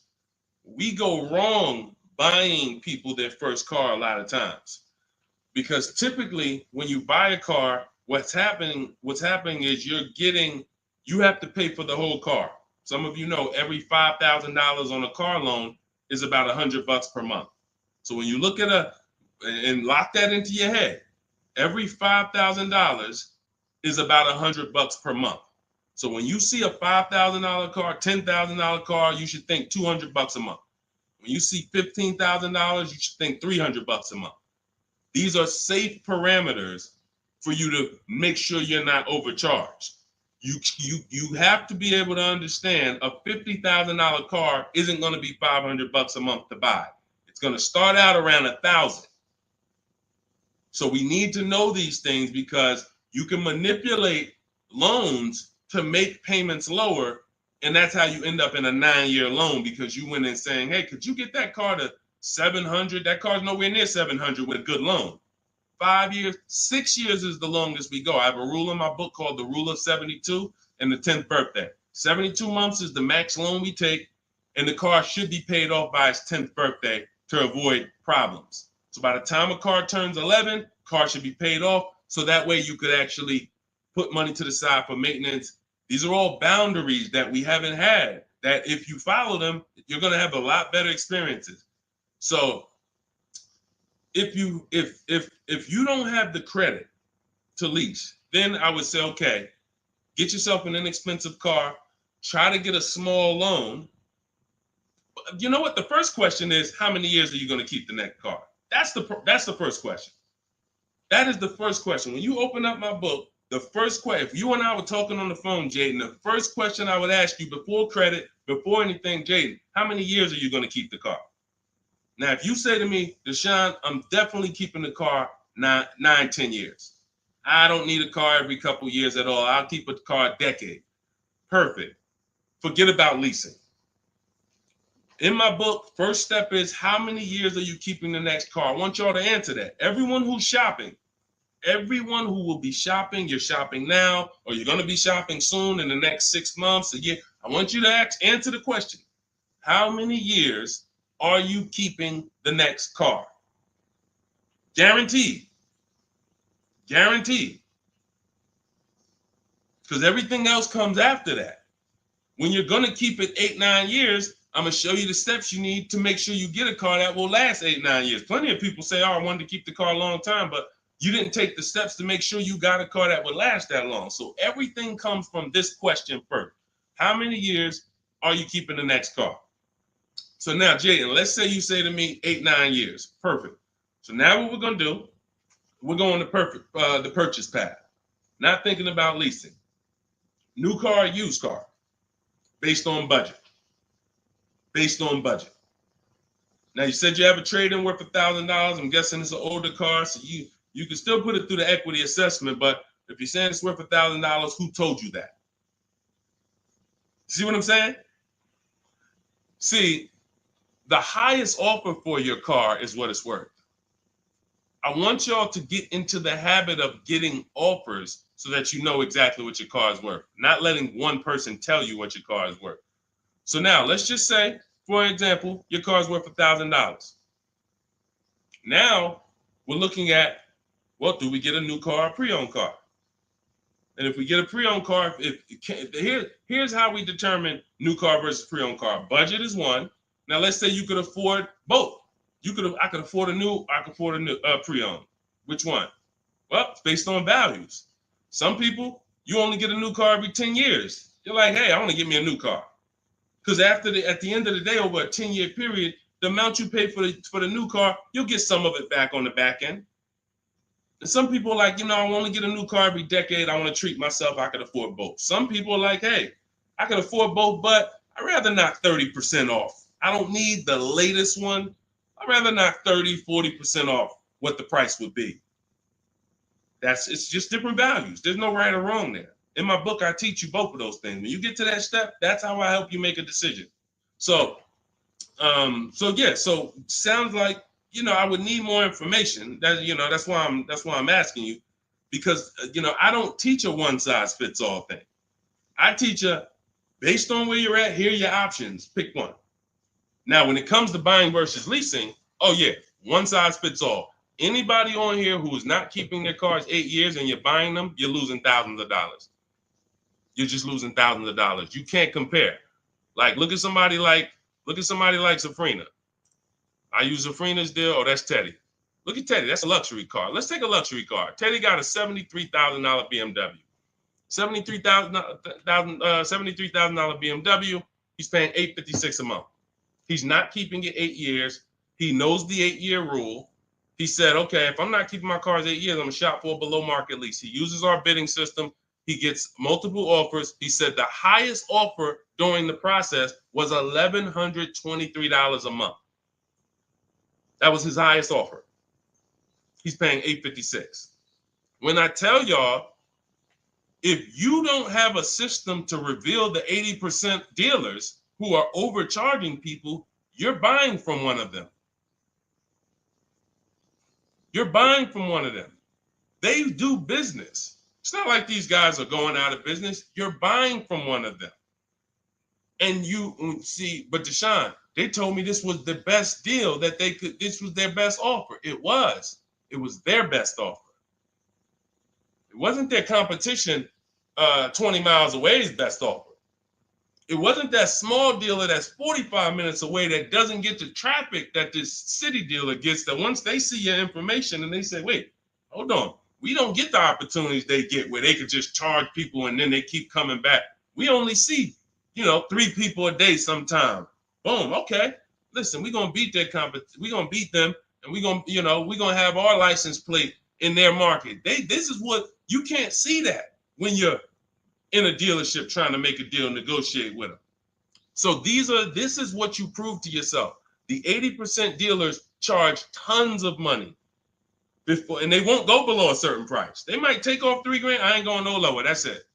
We go wrong buying people their first car a lot of times, because typically when you buy a car, what's happening is you have to pay for the whole car. Some of you know every $5,000 on a car loan is about $100 per month. So when you look at and lock that into your head, every $5,000 is about $100 per month. So when you see a $5,000 car, $10,000 car, you should think $200 a month. When you see $15,000, you should think $300 a month. These are safe parameters for you to make sure you're not overcharged. You have to be able to understand a $50,000 car isn't going to be $500 a month to buy. It's going to start out around $1,000. So we need to know these things, because you can manipulate loans to make payments lower, and that's how you end up in a 9-year loan, because you went in saying, hey, could you get that car to 700? That car's nowhere near 700 with a good loan. 5 years, 6 years is the longest we go. I have a rule in my book called the Rule of 72 and the 10th birthday. 72 months is the max loan we take, and the car should be paid off by its 10th birthday to avoid problems. So by the time a car turns 11, car should be paid off, so that way you could actually put money to the side for maintenance. These are all boundaries that we haven't had, that if you follow them, you're going to have a lot better experiences. So if you don't have the credit to lease, then I would say, okay, get yourself an inexpensive car, try to get a small loan. You know what? The first question is, how many years are you going to keep the next car? That's the first question. That is the first question. When you open up my book, the first question, if you and I were talking on the phone, Jaden, the first question I would ask you before credit, before anything, Jaden, how many years are you going to keep the car? Now, if you say to me, Deshone, I'm definitely keeping the car 9-10 years. I don't need a car every couple years at all. I'll keep a car a decade. Perfect. Forget about leasing. In my book, first step is, how many years are you keeping the next car? I want y'all to answer that. Everyone who's shopping, everyone who will be shopping, you're shopping now, or you're going to be shopping soon in the next 6 months, a year. I want you to answer the question. How many years are you keeping the next car? Guaranteed. Guaranteed. Because everything else comes after that. When you're going to keep it 8-9 years, I'm going to show you the steps you need to make sure you get a car that will last 8-9 years. Plenty of people say, oh, I wanted to keep the car a long time, but you didn't take the steps to make sure you got a car that would last that long. So everything comes from this question first. How many years are you keeping the next car? So now, Jaden, let's say you say to me 8-9 years. Perfect. So now what we're going to do, we're going to the purchase path. Not thinking about leasing. New car, used car, based on budget. Based on budget. Now you said you have a trade-in worth $1,000. I'm guessing it's an older car, so you can still put it through the equity assessment. But if you're saying it's worth $1,000, who told you that? See what I'm saying? See, the highest offer for your car is what it's worth. I want y'all to get into the habit of getting offers so that you know exactly what your car is worth, not letting one person tell you what your car is worth. So now let's just say, for example, your car is worth $1,000. Now we're looking at, well, do we get a new car or pre-owned car? And if we get a pre-owned car, here's how we determine new car versus pre-owned car. Budget is one. Now let's say you could afford both. I could afford a new, I could afford a new pre-owned. Which one? Well, it's based on values. Some people, you only get a new car every 10 years. You're like, hey, I want to get me a new car. Because at the end of the day, over a 10-year period, the amount you pay for the new car, you'll get some of it back on the back end. And some people are like, I want to get a new car every decade. I want to treat myself. I could afford both. Some people are like, hey, I can afford both, but I'd rather knock 30% off. I don't need the latest one. I'd rather knock 30, 40% off what the price would be. It's just different values. There's no right or wrong there. In my book, I teach you both of those things. When you get to that step, that's how I help you make a decision. So sounds like, I would need more information. That's why I'm asking you, because I don't teach a one size fits all thing. I teach based on where you're at, here are your options. Pick one. Now, when it comes to buying versus leasing, oh yeah, one size fits all. Anybody on here who is not keeping their cars 8 years and you're buying them, you're losing thousands of dollars. You're just losing thousands of dollars. You can't compare. Like, look at somebody like Safrina. I use Safrina's deal. Oh, that's Teddy. Look at Teddy. That's a luxury car. Let's take a luxury car. Teddy got a $73,000 BMW. $73,000 BMW. He's paying $856 a month. He's not keeping it 8 years. He knows the 8-year rule. He said, okay, if I'm not keeping my cars 8 years, I'm gonna shop for a below market lease. He uses our bidding system. He gets multiple offers. He said the highest offer during the process was $1,123 a month. That was his highest offer. He's paying $856. When I tell y'all, if you don't have a system to reveal the 80% dealers who are overcharging people, you're buying from one of them. You're buying from one of them. They do business. It's not like these guys are going out of business. You're buying from one of them. And you see, but Deshone, they told me this was the best deal that they could, this was their best offer. It was their best offer. It wasn't their competition 20 miles away's best offer. It wasn't that small dealer that's 45 minutes away that doesn't get the traffic that this city dealer gets, that once they see your information and they say, wait, hold on, we don't get the opportunities they get where they could just charge people and then they keep coming back. We only see, 3 people a day sometime. Boom, okay. Listen, we're gonna beat their we're gonna beat them, and we're gonna have our license plate in their market. This is what you can't see that when you're in a dealership trying to make a deal, negotiate with them. So this is what you prove to yourself. The 80% dealers charge tons of money before, and they won't go below a certain price. They might take off $3,000. I ain't going no lower. That's it.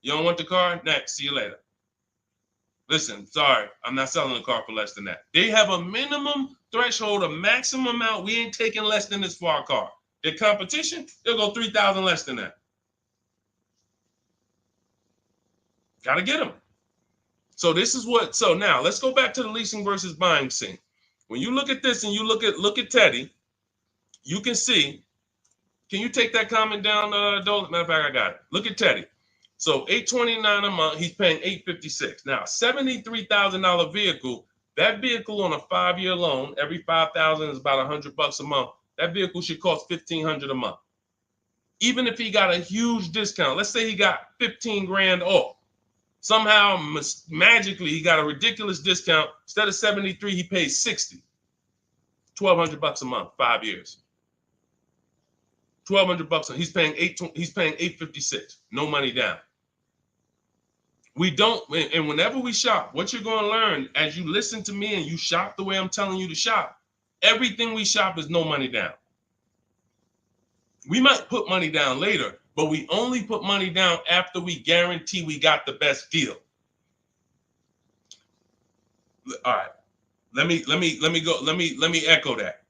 You don't want the car? Next. See you later. Listen, sorry, I'm not selling a car for less than that. They have a minimum threshold, a maximum amount. We ain't taking less than this for our car. Their competition, they'll go 3,000 less than that. Got to get them. So now let's go back to the leasing versus buying scene. When you look at this and you look at Teddy, you can see, can you take that comment down, Dolan? Matter of fact, I got it. Look at Teddy. So $829 a month, he's paying $856. Now, $73,000 vehicle, that vehicle on a 5-year loan, every $5,000 is about $100 a month. That vehicle should cost $1,500 a month. Even if he got a huge discount, let's say he got 15 grand off. Somehow, magically, he got a ridiculous discount. Instead of 73, he pays 60. $1,200 a month, 5 years. $1,200 he's paying $856. No money down. We don't, and whenever we shop, what you're going to learn as you listen to me and you shop the way I'm telling you to shop, everything we shop is no money down. We might put money down later, but we only put money down after we guarantee we got the best deal. All right. Let me echo that.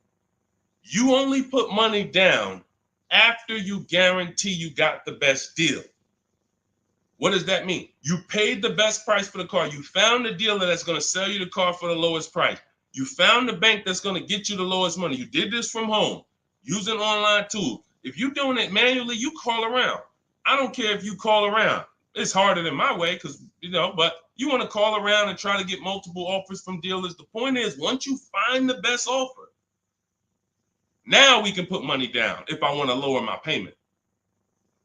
You only put money down after you guarantee you got the best deal. What does that mean? You paid the best price for the car. You found the dealer that's going to sell you the car for the lowest price. You found the bank that's going to get you the lowest money. You did this from home using online tools. If you're doing it manually, you call around. I don't care if you call around. It's harder than my way because, but you want to call around and try to get multiple offers from dealers. The point is, once you find the best offer, now we can put money down if I want to lower my payment.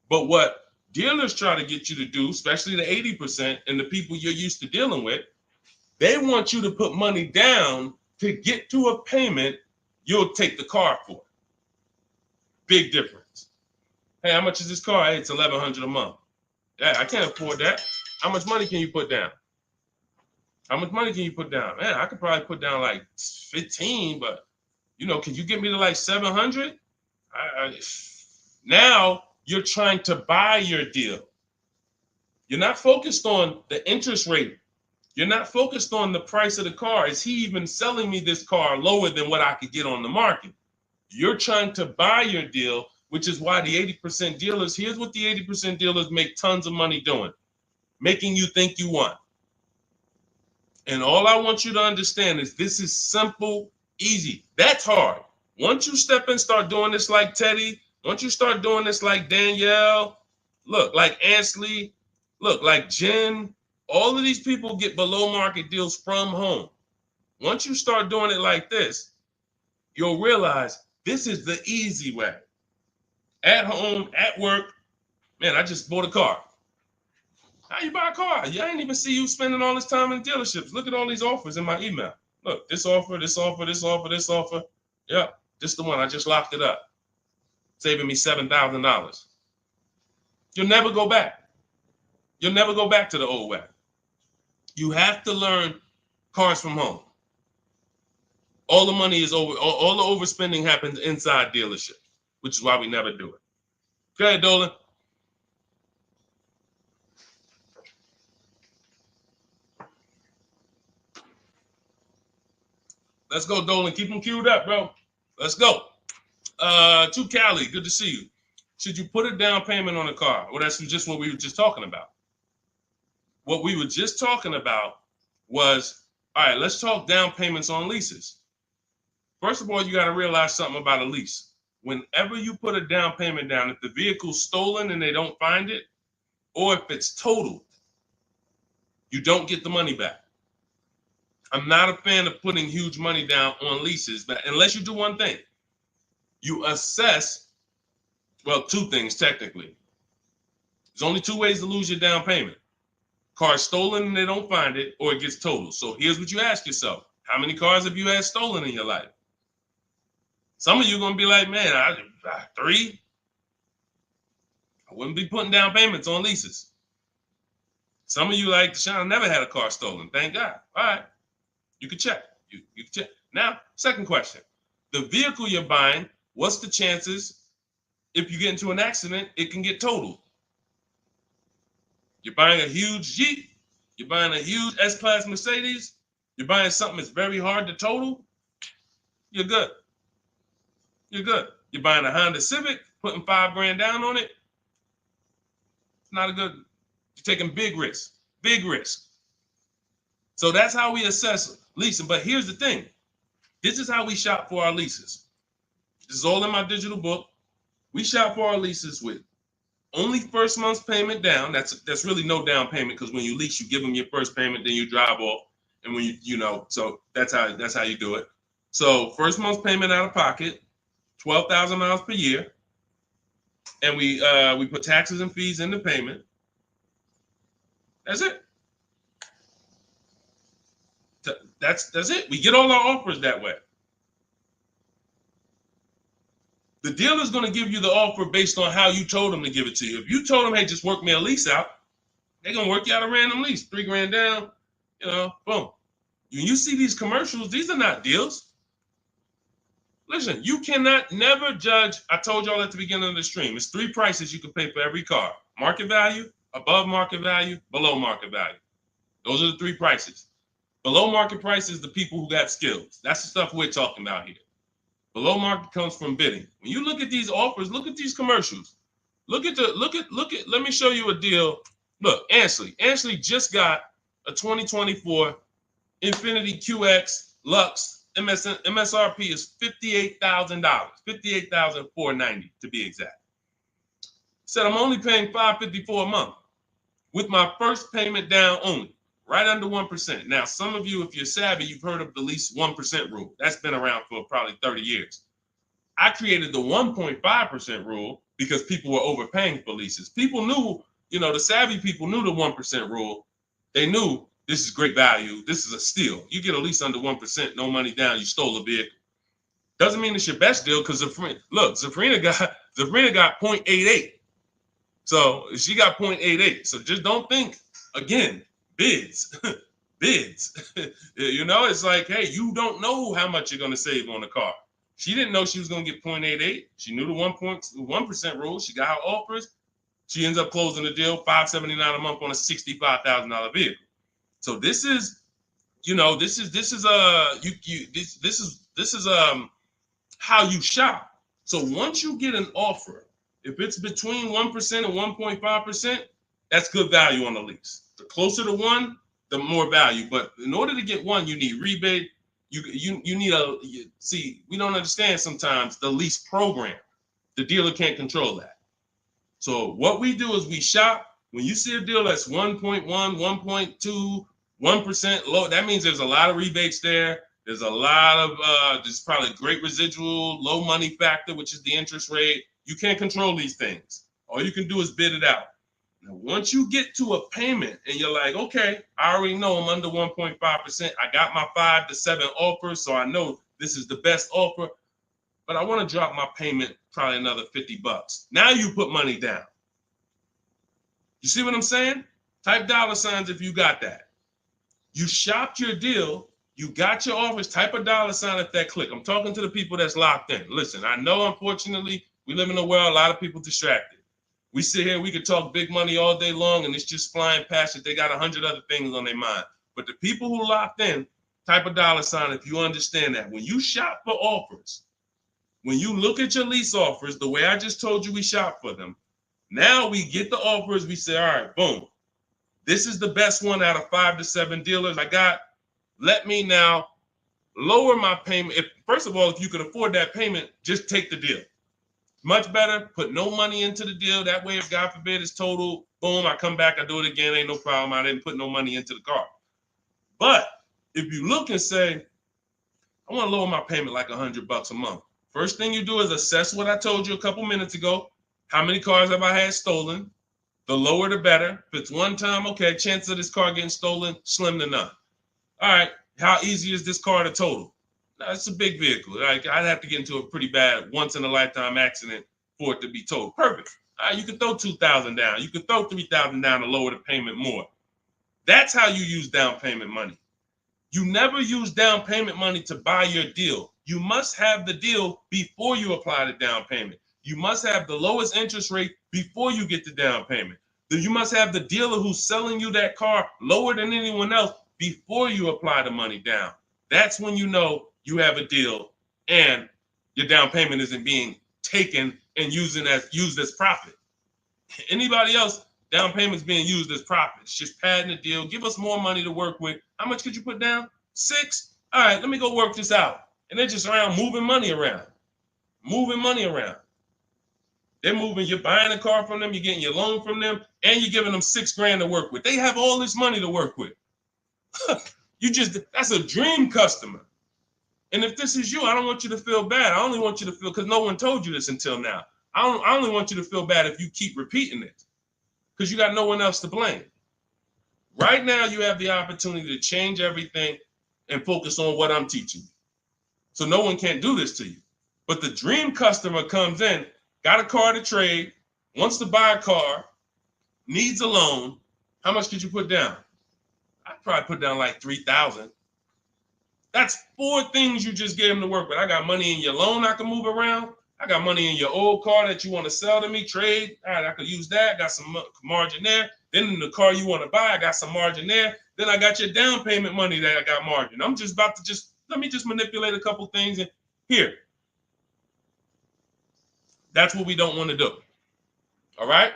But what dealers try to get you to do, especially the 80% and the people you're used to dealing with, they want you to put money down to get to a payment you'll take the car for. Big difference. Hey, how much is this car? Hey, it's $1,100 a month. Yeah, I can't afford that. How much money can you put down? How much money can you put down? Man, I could probably put down like 15, but can you get me to like 700? Now you're trying to buy your deal. You're not focused on the interest rate. You're not focused on the price of the car. Is he even selling me this car lower than what I could get on the market? You're trying to buy your deal, which is why the 80% dealers, here's what the 80% dealers make tons of money doing, making you think you want. And all I want you to understand is this is simple, easy. That's hard. Once you step and start doing this like Teddy, once you start doing this like Danielle, look, like Ansley, look, like Jen, all of these people get below market deals from home. Once you start doing it like this, you'll realize this is the easy way. At home, at work, man, I just bought a car. How you buy a car? I ain't even see you spending all this time in dealerships. Look at all these offers in my email. Look, this offer, this offer, this offer, this offer. Yep, this the one. I just locked it up, saving me $7,000. You'll never go back. You'll never go back to the old way. You have to learn cars from home. All the money is over. All the overspending happens inside dealership, which is why we never do it. Go ahead, Dolan. Let's go, Dolan. Keep them queued up, bro. Let's go. To Cali, good to see you. Should you put a down payment on a car? Well, that's just what we were just talking about. What we were just talking about was, all right, let's talk down payments on leases. First of all, you got to realize something about a lease. Whenever you put a down payment down, if the vehicle's stolen and they don't find it, or if it's totaled, you don't get the money back. I'm not a fan of putting huge money down on leases, but unless you do one thing, you assess, well, two things technically. There's only two ways to lose your down payment. Car's stolen and they don't find it, or it gets totaled. So here's what you ask yourself. How many cars have you had stolen in your life? Some of you are going to be like, man, I 3. I wouldn't be putting down payments on leases. Some of you like, Deshone, I never had a car stolen. Thank God. All right. You can check. You can check. Now, second question. The vehicle you're buying, what's the chances if you get into an accident, it can get totaled? You're buying a huge Jeep. You're buying a huge S-Class Mercedes. You're buying something that's very hard to total. You're good. You're good. You're buying a Honda Civic, putting $5,000 down on it. It's not a good. You're taking big risks. Big risk. So that's how we assess leasing. But here's the thing. This is how we shop for our leases. This is all in my digital book. We shop for our leases with only first month's payment down. That's really no down payment because when you lease, you give them your first payment, then you drive off. And when so that's how you do it. So first month's payment out of pocket, 12,000 miles per year. And we put taxes and fees in the payment. That's it. That's it. We get all our offers that way. The dealer's going to give you the offer based on how you told them to give it to you. If you told them, hey, just work me a lease out, They're gonna work you out a random lease, $3 grand down, boom. When you see these commercials, these are not deals. Listen, you cannot never judge. I told y'all at the beginning of the stream, it's 3 prices you can pay for every car: market value, above market value, below market value. Those are the 3 prices. Below market price is the people who got skills. That's the stuff we're talking about here. Below market comes from bidding. When you look at these offers, look at these commercials. Look at. Let me show you a deal. Look, Ansley just got a 2024 Infiniti QX Lux. MSRP is $58,000, $58,490 to be exact. Said I'm only paying $554 a month with my first payment down only, right under 1%. Now, some of you, if you're savvy, you've heard of the lease 1% rule. That's been around for probably 30 years. I created the 1.5% rule because people were overpaying for leases. People knew, the savvy people knew the 1% rule. They knew this is great value. This is a steal. You get a lease under 1%, no money down, you stole a vehicle. Doesn't mean it's your best deal because Zafrina got 0.88. So she got 0.88. So just don't think, again, bids. Bids. It's like, hey, you don't know how much you're going to save on the car. She didn't know she was going to get 0.88. She knew the 1% rule. She got her offers. She ends up closing the deal, $579 a month on a $65,000 vehicle. So this is how you shop. So once you get an offer, if it's between 1% and 1.5%, that's good value on the lease. The closer to 1, the more value. But in order to get 1, you need rebate. You need we don't understand sometimes the lease program. The dealer can't control that. So what we do is we shop. When you see a deal that's 1.1, 1.2, 1% low, that means there's a lot of rebates there. There's a lot of there's probably great residual, low money factor, which is the interest rate. You can't control these things. All you can do is bid it out. Now, once you get to a payment and you're like, okay, I already know I'm under 1.5%. I got my 5 to 7 offers, so I know this is the best offer. But I want to drop my payment probably another $50. Now you put money down. You see what I'm saying? Type $signs if you got that. You shopped your deal. You got your offers. Type a $sign at that click. I'm talking to the people that's locked in. Listen, I know, unfortunately, we live in a world, a lot of people distracted. We sit here, we could talk big money all day long, and it's just flying past it. They got 100 other things on their mind. But the people who locked in, type a $sign if you understand that. When you shop for offers, when you look at your lease offers, the way I just told you we shop for them, now we get the offers, we say, all right, boom. This is the best one out of 5 to 7 dealers I got. Let me now lower my payment. First of all, if you can afford that payment, just take the deal. Much better, put no money into the deal. That way, if God forbid it's total, boom, I come back, I do it again, ain't no problem. I didn't put no money into the car. But if you look and say, I want to lower my payment like $100 a month. First thing you do is assess what I told you a couple minutes ago. How many cars have I had stolen? The lower, the better. If it's one time, okay, chances of this car getting stolen, slim to none. All right, how easy is this car to total? Now, it's a big vehicle. I'd have to get into a pretty bad once-in-a-lifetime accident for it to be totaled. Perfect. All right, you can throw $2,000 down. You can throw $3,000 down to lower the payment more. That's how you use down payment money. You never use down payment money to buy your deal. You must have the deal before you apply the down payment. You must have the lowest interest rate before you get the down payment. You must have the dealer who's selling you that car lower than anyone else before you apply the money down. That's when you know you have a deal and your down payment isn't being taken and used as profit. Anybody else, down payment's being used as profit. It's just padding the deal. Give us more money to work with. How much could you put down? 6? All right, let me go work this out. And they're just around moving money around. They're moving, you're buying a car from them, you're getting your loan from them, and you're giving them $6,000 to work with. They have all this money to work with. That's a dream customer. And if this is you, I don't want you to feel bad. I only want you to feel, because no one told you this until now. I only want you to feel bad if you keep repeating it, because you got no one else to blame. Right now, you have the opportunity to change everything and focus on what I'm teaching you. So no one can do this to you. But the dream customer comes in, got a car to trade, wants to buy a car, needs a loan, How much could you put down? I'd probably put down like 3,000. That's 4 things you just gave them to work with. I got money in your loan I can move around. I got money in your old car that you want to sell to me, trade. All right, I could use that. Got some margin there. Then in the car you want to buy, I got some margin there. Then I got your down payment money that I got margin. I'm just about to let me manipulate a couple things and here. That's what we don't want to do. All right?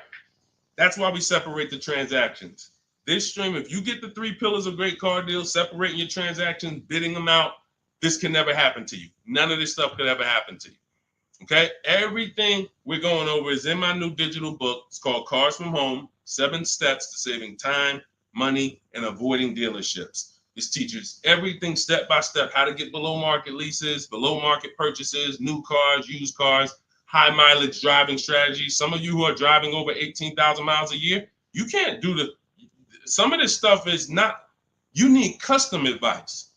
That's why we separate the transactions. This stream, if you get the 3 pillars of great car deals, separating your transactions, bidding them out, this can never happen to you. None of this stuff could ever happen to you. Okay? Everything we're going over is in my new digital book. It's called Cars from Home, 7 Steps to Saving Time, Money, and Avoiding Dealerships. This teaches everything step by step, how to get below market leases, below market purchases, new cars, used cars, high mileage driving strategies. Some of you who are driving over 18,000 miles a year, you can't do some of this stuff is not, you need custom advice.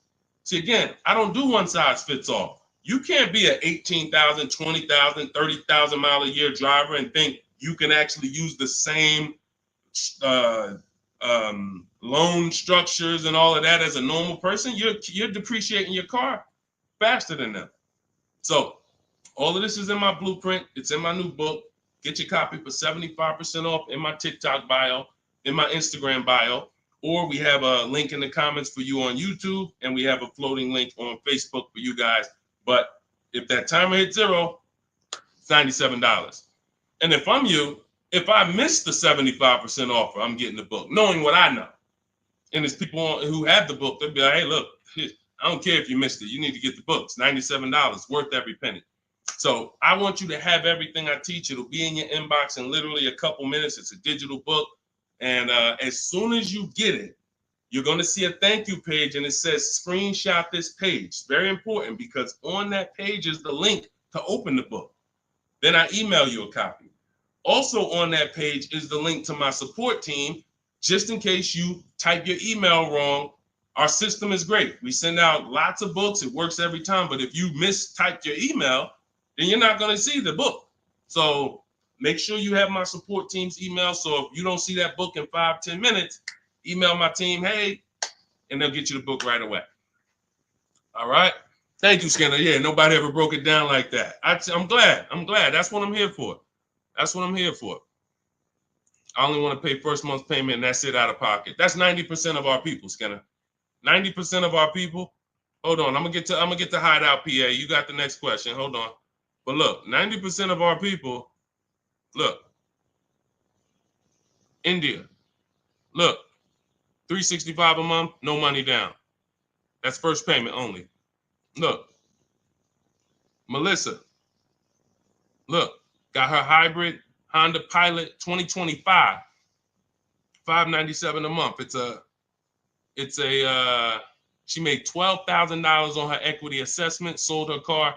See, again, I don't do one size fits all. You can't be an 18,000, 20,000, 30,000 mile a year driver and think you can actually use the same loan structures and all of that as a normal person. You're depreciating your car faster than them. So all of this is in my blueprint. It's in my new book. Get your copy for 75% off in my TikTok bio, in my Instagram bio, or we have a link in the comments for you on YouTube, and we have a floating link on Facebook for you guys. But if that timer hits 0, it's $97. And if I'm you, if I miss the 75% offer, I'm getting the book, knowing what I know. And there's people who have the book, they'll be like, hey, look, I don't care if you missed it. You need to get the book. It's $97, worth every penny. So I want you to have everything I teach. It'll be in your inbox in literally a couple minutes. It's a digital book. And as soon as you get it, you're going to see a thank you page, and it says screenshot this page. Very important, because on that page is the link to open the book. Then I email you a copy. Also on that page is the link to my support team, just in case you type your email wrong. Our system is great. We send out lots of books. It works every time. But if you mistyped your email, then you're not going to see the book. So make sure you have my support team's email. So if you don't see that book in 5-10 minutes, email my team, hey, and they'll get you the book right away. All right. Thank you, Skinner. Yeah, nobody ever broke it down like that. I'm glad. That's what I'm here for. That's what I'm here for. I only want to pay first month's payment, and that's it out of pocket. That's 90% of our people, Skinner. 90% of our people. Hold on, I'm gonna get to Hideout PA. You got the next question. Hold on. But look, 90% of our people, look, India, look, $365 a month, no money down. That's first payment only. Look, Melissa, look, got her hybrid Honda Pilot 2025, $597 a month. She made $12,000 on her equity assessment, sold her car.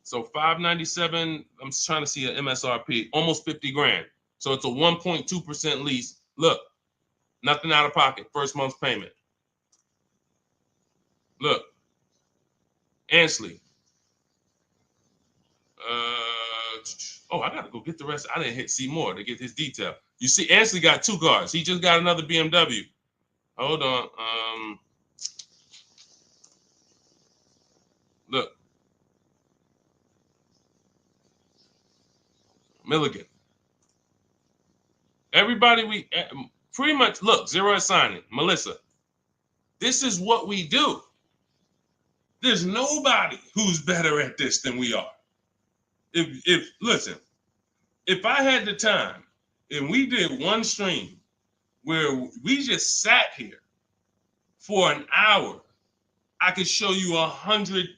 So $597, I'm trying to see an MSRP, almost 50 grand. So it's a 1.2% lease. Look, nothing out of pocket, first month's payment. Look, Ansley. I gotta go get the rest. I didn't hit see more to get his detail. You see, Ansley got 2 cars. He just got another BMW. Hold on. Look. Milligan. Everybody, we pretty much, look, zero is signing. Melissa. This is what we do. There's nobody who's better at this than we are. Listen, if I had the time and we did one stream where we just sat here for an hour, I could show you 100+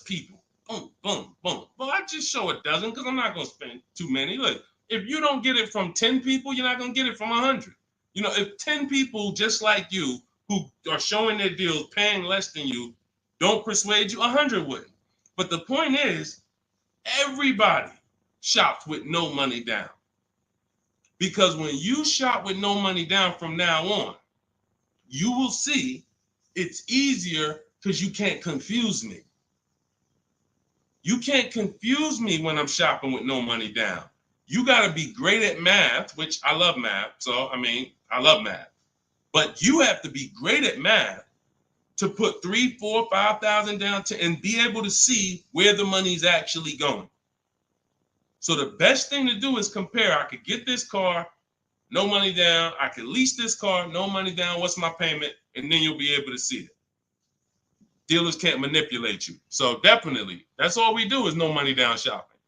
people. Boom, boom, boom. Well, I just show a dozen because I'm not going to spend too many. Look, if you don't get it from 10 people, you're not going to get it from 100. You know, if 10 people just like you who are showing their deals, paying less than you, don't persuade you, 100 wouldn't. But the point is, everybody shops with no money down. Because when you shop with no money down from now on, you will see it's easier because you can't confuse me. You can't confuse me when I'm shopping with no money down. You got to be great at math, which I love math. So, I mean, I love math. But you have to be great at math to put 3, 4, 5,000 down and be able to see where the money's actually going. So the best thing to do is compare. I could get this car, no money down. I could lease this car, no money down. What's my payment? And then you'll be able to see it. Dealers can't manipulate you. So definitely, that's all we do is no money down shopping.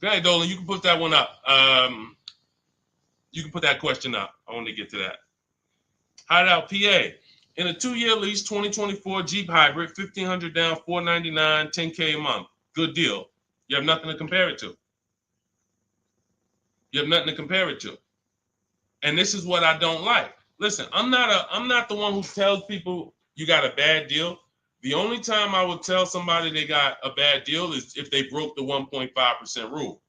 Okay, Dolan, you can put that one up. You can put that question up. I want to get to that. Hideout PA. In a 2-year lease, 2024 Jeep Hybrid, 1,500 down, 499, 10K a month. Good deal. You have nothing to compare it to. You have nothing to compare it to. And this is what I don't like. Listen, I'm not the one who tells people you got a bad deal. The only time I would tell somebody they got a bad deal is if they broke the 1.5% rule.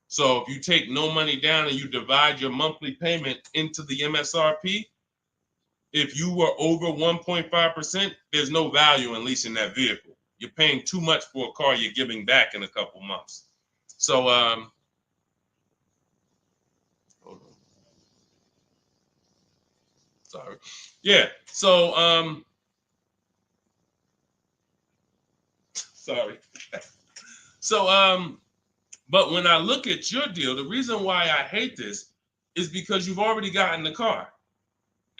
So if you take no money down and you divide your monthly payment into the MSRP, if you were over 1.5%, there's no value in leasing that vehicle. You're paying too much for a car you're giving back in a couple months. So, hold on. Sorry. Yeah. So, sorry. So, but when I look at your deal, the reason why I hate this is because you've already gotten the car.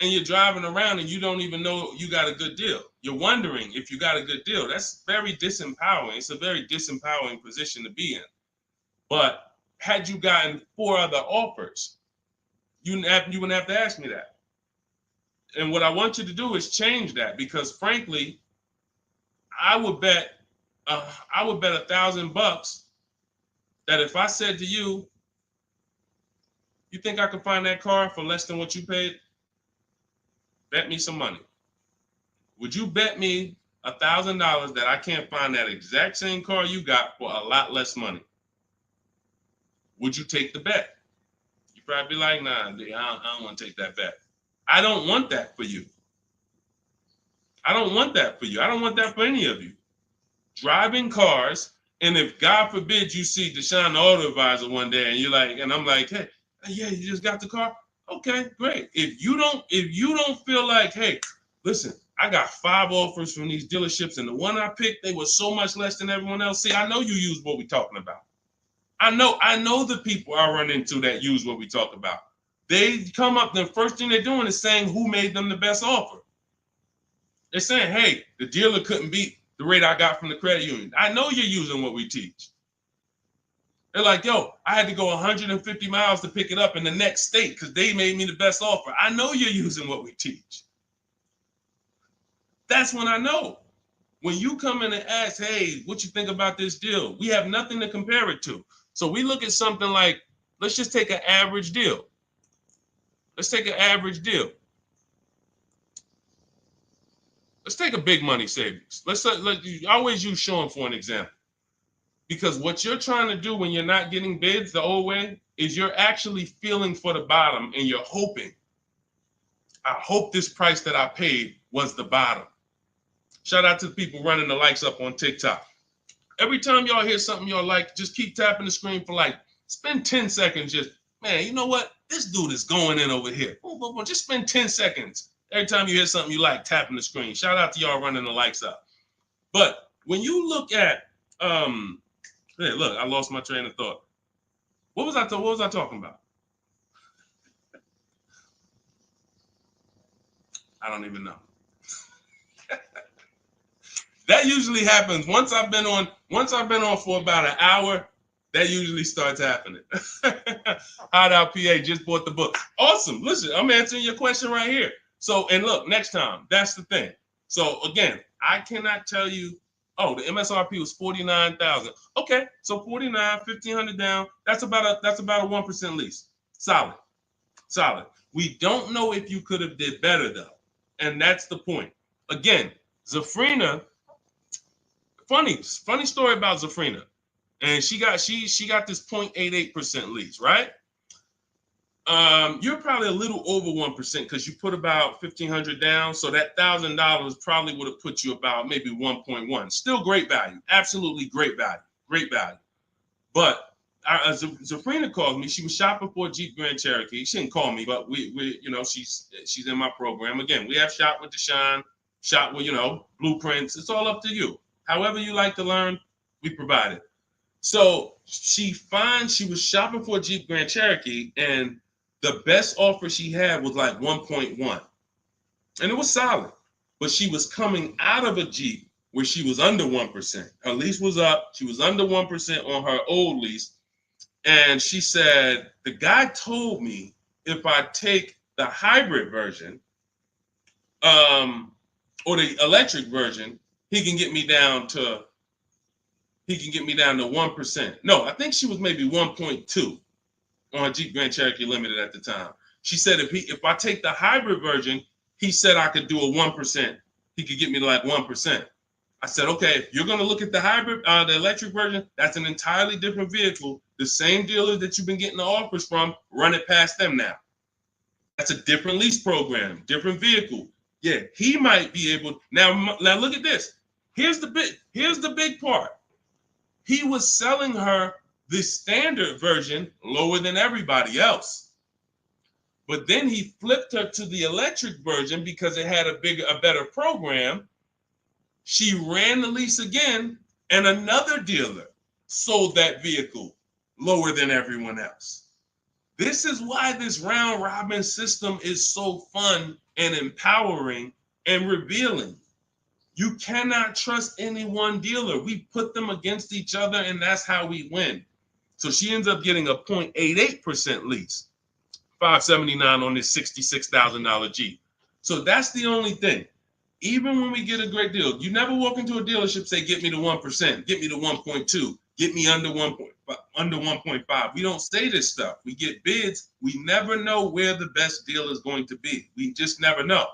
And you're driving around and you don't even know you got a good deal. You're wondering if you got a good deal. That's very disempowering. It's a very disempowering position to be in. But had you gotten 4 other offers, you wouldn't have to ask me that. And what I want you to do is change that, because frankly, I would bet $1,000 that if I said to you, you think I could find that car for less than what you paid? Bet me some money. Would you bet me $1,000 that I can't find that exact same car you got for a lot less money? Would you take the bet? You'd probably be like, nah, I don't want to take that bet. I don't want that for you. I don't want that for you. I don't want that for any of you. Driving cars, and if God forbid you see Deshone the Auto Advisor one day and you're like, and I'm like, hey, yeah, you just got the car? Okay, great. If you don't feel like, hey, listen, I got 5 offers from these dealerships, and the one I picked, they were so much less than everyone else. See, I know you use what we're talking about. I know the people I run into that use what we talk about. They come up, the first thing they're doing is saying who made them the best offer. They're saying, hey, the dealer couldn't beat the rate I got from the credit union. I know you're using what we teach. They're like, yo, I had to go 150 miles to pick it up in the next state because they made me the best offer. I know you're using what we teach. That's when I know. When you come in and ask, hey, what you think about this deal? We have nothing to compare it to. So we look at something like, let's just take an average deal. Let's take an average deal. Let's take a big money savings. Let's always use Sean for an example. Because what you're trying to do when you're not getting bids the old way is you're actually feeling for the bottom, and you're hoping, I hope this price that I paid was the bottom. Shout out to the people running the likes up on TikTok. Every time y'all hear something y'all like, just keep tapping the screen for like, spend 10 seconds just, man, you know what? This dude is going in over here. Just spend 10 seconds. Every time you hear something you like, tapping the screen. Shout out to y'all running the likes up. But when you look at, hey, look, I lost my train of thought. What was I talking about? I don't even know. That usually happens once I've been on for about an hour. That usually starts happening. Hideout PA just bought the book. Awesome. Listen, I'm answering your question right here. So, and look, next time, that's the thing. So again, I cannot tell you, oh, the MSRP was 49,000. Okay, so 49, 1,500 down. That's about a 1% lease. Solid. We don't know if you could have did better though, and that's the point. Again, Zafrina. Funny story about Zafrina, and she got this 0.88% lease, right? You're probably a little over 1% because you put about 1,500 down, so that $1,000 probably would have put you about maybe 1.1. Still great value, absolutely great value. great value. But Zafrina called me. She was shopping for a Jeep Grand Cherokee. She didn't call me, but we you know, she's in my program. Again, we have Shop with Deshone, Shop with, you know, blueprints. It's all up to you. However you like to learn, we provide it. So she was shopping for a Jeep Grand Cherokee, and the best offer she had was like 1.1. And it was solid. But she was coming out of a Jeep where she was under 1%. Her lease was up. She was under 1% on her old lease. And she said, the guy told me if I take the hybrid version, or the electric version, he can get me down to 1%. No, I think she was maybe 1.2 on a Jeep Grand Cherokee Limited at the time. She said if I take the hybrid version, he said I could do a 1%. He could get me to like 1%. I said, okay, if you're going to look at the hybrid, the electric version, that's an entirely different vehicle. The same dealers that you've been getting the offers from, run it past them now. That's a different lease program, different vehicle. Yeah, he might be able. Now look at this. Here's the big part. He was selling her the standard version lower than everybody else. But then he flipped her to the electric version because it had a better program. She ran the lease again, and another dealer sold that vehicle lower than everyone else. This is why this round robin system is so fun and empowering and revealing. You cannot trust any one dealer. We put them against each other, and that's how we win. So she ends up getting a 0.88% lease, $579 on this $66,000 Jeep. So that's the only thing. Even when we get a great deal, you never walk into a dealership say, get me to 1%, get me to 1.2, get me under 1.5. We don't say this stuff. We get bids. We never know where the best deal is going to be. We just never know.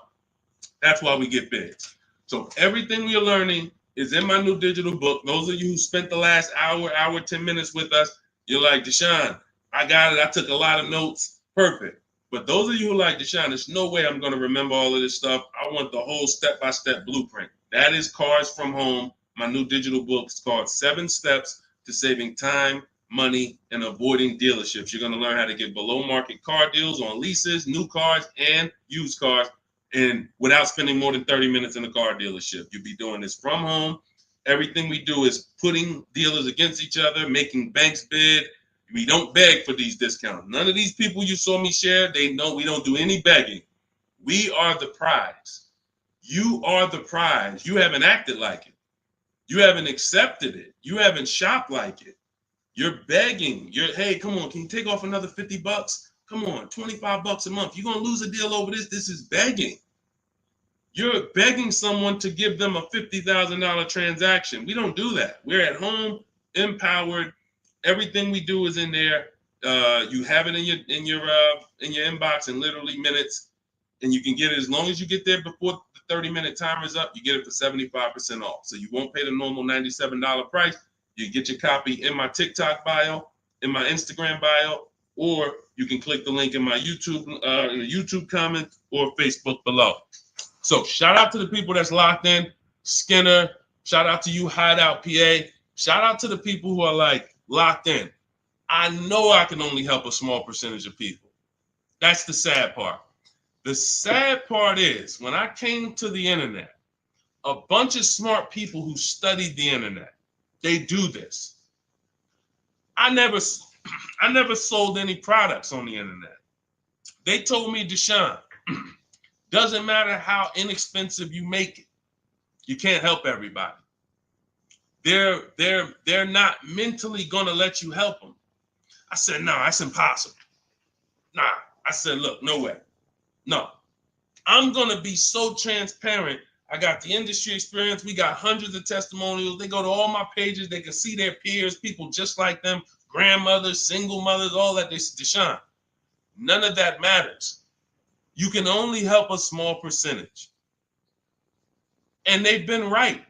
That's why we get bids. So everything we are learning is in my new digital book. Those of you who spent the last hour, 10 minutes with us, you're like, Deshone, I got it. I took a lot of notes. Perfect. But those of you who are like, Deshone, there's no way I'm going to remember all of this stuff. I want the whole step-by-step blueprint. That is Cars from Home. My new digital book is called 7 Steps to Saving Time, Money, and Avoiding Dealerships. You're going to learn how to get below-market car deals on leases, new cars, and used cars, and without spending more than 30 minutes in a car dealership. You'll be doing this from home. Everything we do is putting dealers against each other, making banks bid. We don't beg for these discounts. None of these people you saw me share, they know we don't do any begging. We are the prize. You are the prize. You haven't acted like it. You haven't accepted it. You haven't shopped like it. You're begging. Hey, come on, can you take off another $50? Come on, $25 a month. You're going to lose a deal over this. This is begging. You're begging someone to give them a $50,000 transaction. We don't do that. We're at home, empowered. Everything we do is in there. You have it in your inbox in literally minutes, and you can get it as long as you get there before the 30-minute timer is up. You get it for 75% off. So you won't pay the normal $97 price. You get your copy in my TikTok bio, in my Instagram bio, or you can click the link in my YouTube comment or Facebook below. So shout out to the people that's locked in. Skinner, shout out to you, Hideout PA. Shout out to the people who are like locked in. I know I can only help a small percentage of people. That's the sad part. The sad part is when I came to the internet, a bunch of smart people who studied the internet, they do this. I never sold any products on the internet. They told me, Deshone, doesn't matter how inexpensive you make it, you can't help everybody. They're not mentally gonna let you help them. I said, no, that's impossible. Nah, I said, look, no way. No, I'm gonna be so transparent. I got the industry experience. We got hundreds of testimonials. They go to all my pages. They can see their peers, people just like them, grandmothers, single mothers, all that. They said, Deshone, none of that matters. You can only help a small percentage. And they've been right.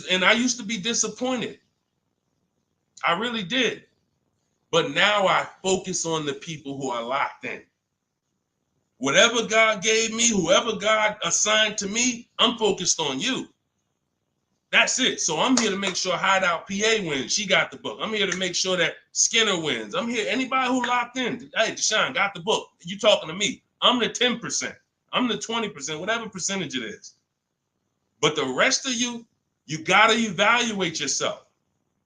And I used to be disappointed. I really did. But now I focus on the people who are locked in. Whatever God gave me, whoever God assigned to me, I'm focused on you. That's it. So I'm here to make sure Hideout PA wins. She got the book. I'm here to make sure that Skinner wins. I'm here. Anybody who locked in, hey, Deshone got the book. You talking to me? I'm the 10%. I'm the 20%, whatever percentage it is. But the rest of you, you got to evaluate yourself,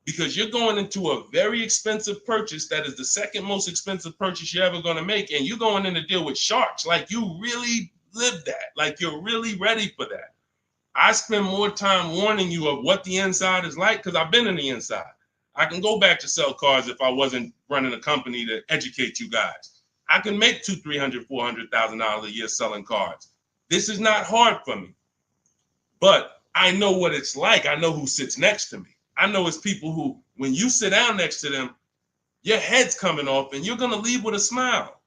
because you're going into a very expensive purchase that is the second most expensive purchase you're ever going to make. And you're going in to deal with sharks. Like, you really live that. Like, you're really ready for that. I spend more time warning you of what the inside is like because I've been in the inside. I can go back to sell cars if I wasn't running a company to educate you guys. I can make $200,000, $300,000, $400,000 a year selling cars. This is not hard for me, but I know what it's like. I know who sits next to me. I know it's people who, when you sit down next to them, your head's coming off and you're going to leave with a smile.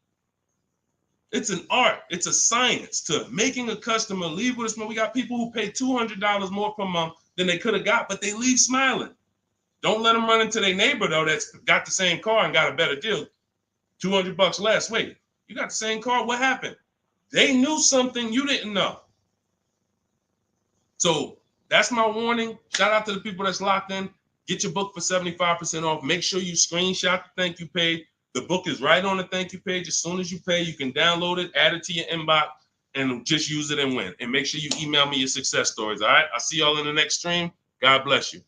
It's an art. It's a science to making a customer leave with a smile. We got people who pay $200 more per month than they could have got, but they leave smiling. Don't let them run into their neighbor, though, that's got the same car and got a better deal. $200 less. Wait, you got the same car? What happened? They knew something you didn't know. So that's my warning. Shout out to the people that's locked in. Get your book for 75% off. Make sure you screenshot the thank you page. The book is right on the thank you page. As soon as you pay, you can download it, add it to your inbox, and just use it and win. And make sure you email me your success stories. All right. I'll see y'all in the next stream. God bless you.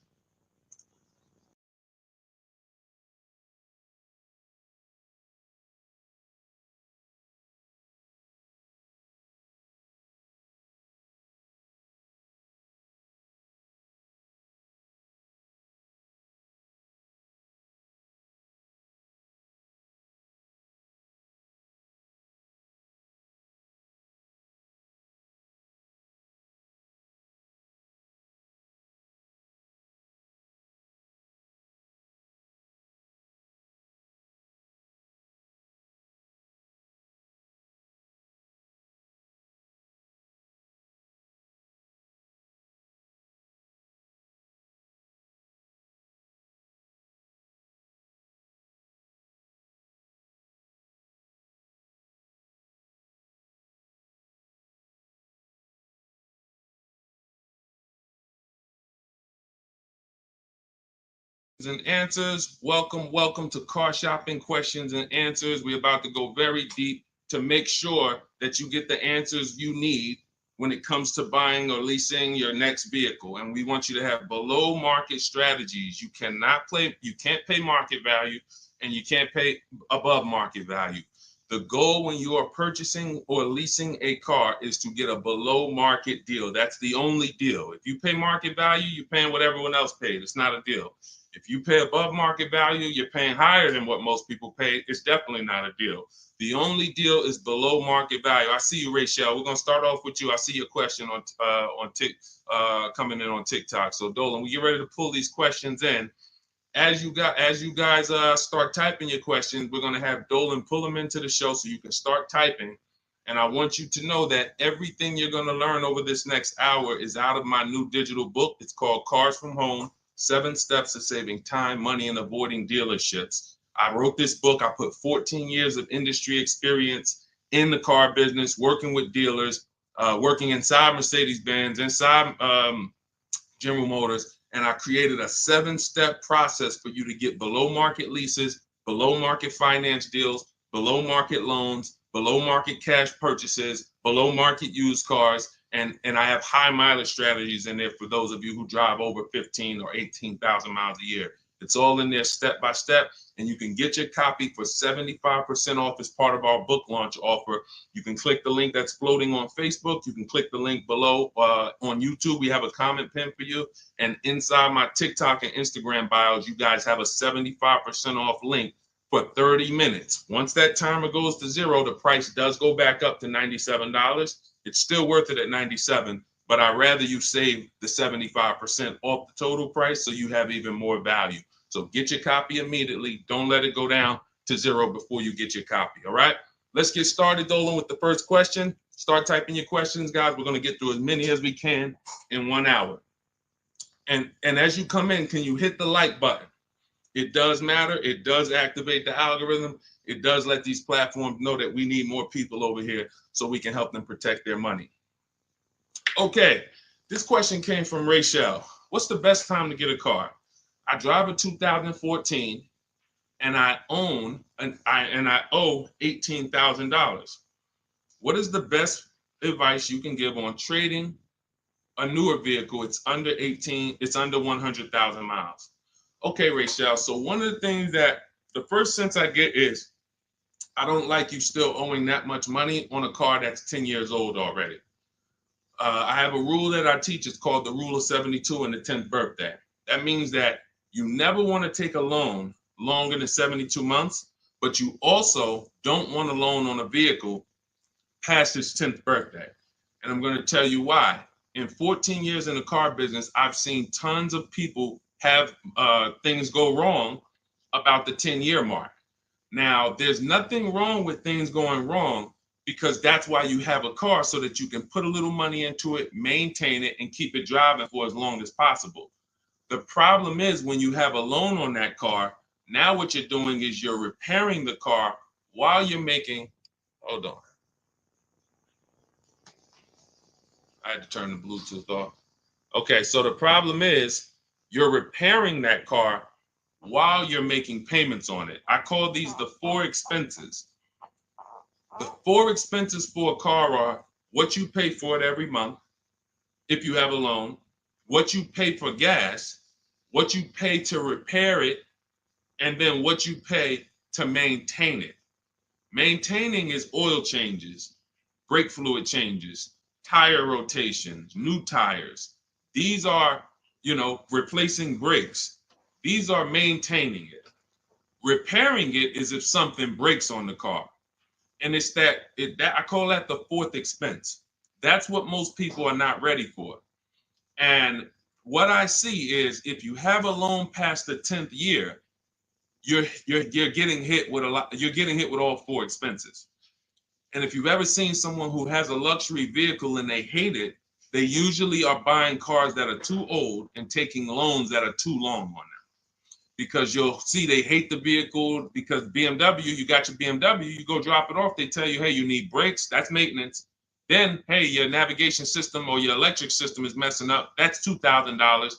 And answers. Welcome to Car Shopping Questions and Answers. We're about to go very deep to make sure that you get the answers you need when it comes to buying or leasing your next vehicle. And we want you to have below market strategies. You can't pay market value, and you can't pay above market value. The goal when you are purchasing or leasing a car is to get a below market deal. That's the only deal. If you pay market value, you're paying what everyone else paid. It's not a deal. If you pay above market value, you're paying higher than what most people pay. It's definitely not a deal. The only deal is below market value. I see you, Rachel. We're gonna start off with you. I see your question on coming in on TikTok. So Dolan, we get ready to pull these questions in. As you guys start typing your questions, we're gonna have Dolan pull them into the show so you can start typing. And I want you to know that everything you're gonna learn over this next hour is out of my new digital book. It's called Cars from Home: 7 Steps to Saving Time, Money, and Avoiding Dealerships. I wrote this book. I put 14 years of industry experience in the car business, working with dealers, working inside Mercedes-Benz, inside General Motors, and I created a 7-step process for you to get below market leases, below market finance deals, below market loans, below market cash purchases, below market used cars. And I have high mileage strategies in there for those of you who drive over 15 or 18,000 miles a year. It's all in there step by step, and you can get your copy for 75% off as part of our book launch offer. You can click the link that's floating on Facebook. You can click the link below on YouTube. We have a comment pin for you. And inside my TikTok and Instagram bios, you guys have a 75% off link for 30 minutes. Once that timer goes to 0, the price does go back up to $97. It's still worth it at $97, but I'd rather you save the 75% off the total price so you have even more value. So get your copy immediately. Don't let it go down to 0 before you get your copy. All right, let's get started, Dolan, with the first question. Start typing your questions, guys. We're going to get through as many as we can in 1 hour. And as you come in, can you hit the like button? It does matter. It does activate the algorithm. It does let these platforms know that we need more people over here so we can help them protect their money. Okay, this question came from Rachel. what's the best time to get a car? I drive a 2014 and I own and I owe $18,000. What is the best advice you can give on trading a newer vehicle? It's under 18, it's under 100,000 miles. Okay, Rachel. So one of the things that the first sense I get is I don't like you still owing that much money on a car that's 10 years old already. I have a rule that I teach. It's called the rule of 72 and the 10th birthday. That means that you never want to take a loan longer than 72 months, but you also don't want a loan on a vehicle past its 10th birthday. And I'm going to tell you why. In 14 years in the car business, I've seen tons of people have things go wrong about the 10-year mark. Now, there's nothing wrong with things going wrong because that's why you have a car, so that you can put a little money into it, maintain it, and keep it driving for as long as possible. The problem is when you have a loan on that car, now what you're doing is you're repairing the car while you're making, hold on. I had to turn the Bluetooth off. Okay, so the problem is you're repairing that car while you're making payments on it. I call these the four expenses. The four expenses for a car are what you pay for it every month, if you have a loan, what you pay for gas, what you pay to repair it, and then what you pay to maintain it. Maintaining is oil changes, brake fluid changes, tire rotations, new tires. These are, replacing brakes. These are maintaining it. Repairing it is if something breaks on the car. And it's that I call that the fourth expense. That's what most people are not ready for. And what I see is if you have a loan past the 10th year, you're getting hit with a lot. You're getting hit with all four expenses. And if you've ever seen someone who has a luxury vehicle and they hate it, they usually are buying cars that are too old and taking loans that are too long on them. Because you'll see they hate the vehicle because BMW, you got your BMW, you go drop it off, they tell you, hey, you need brakes, that's maintenance. Then, hey, your navigation system or your electric system is messing up, that's $2,000.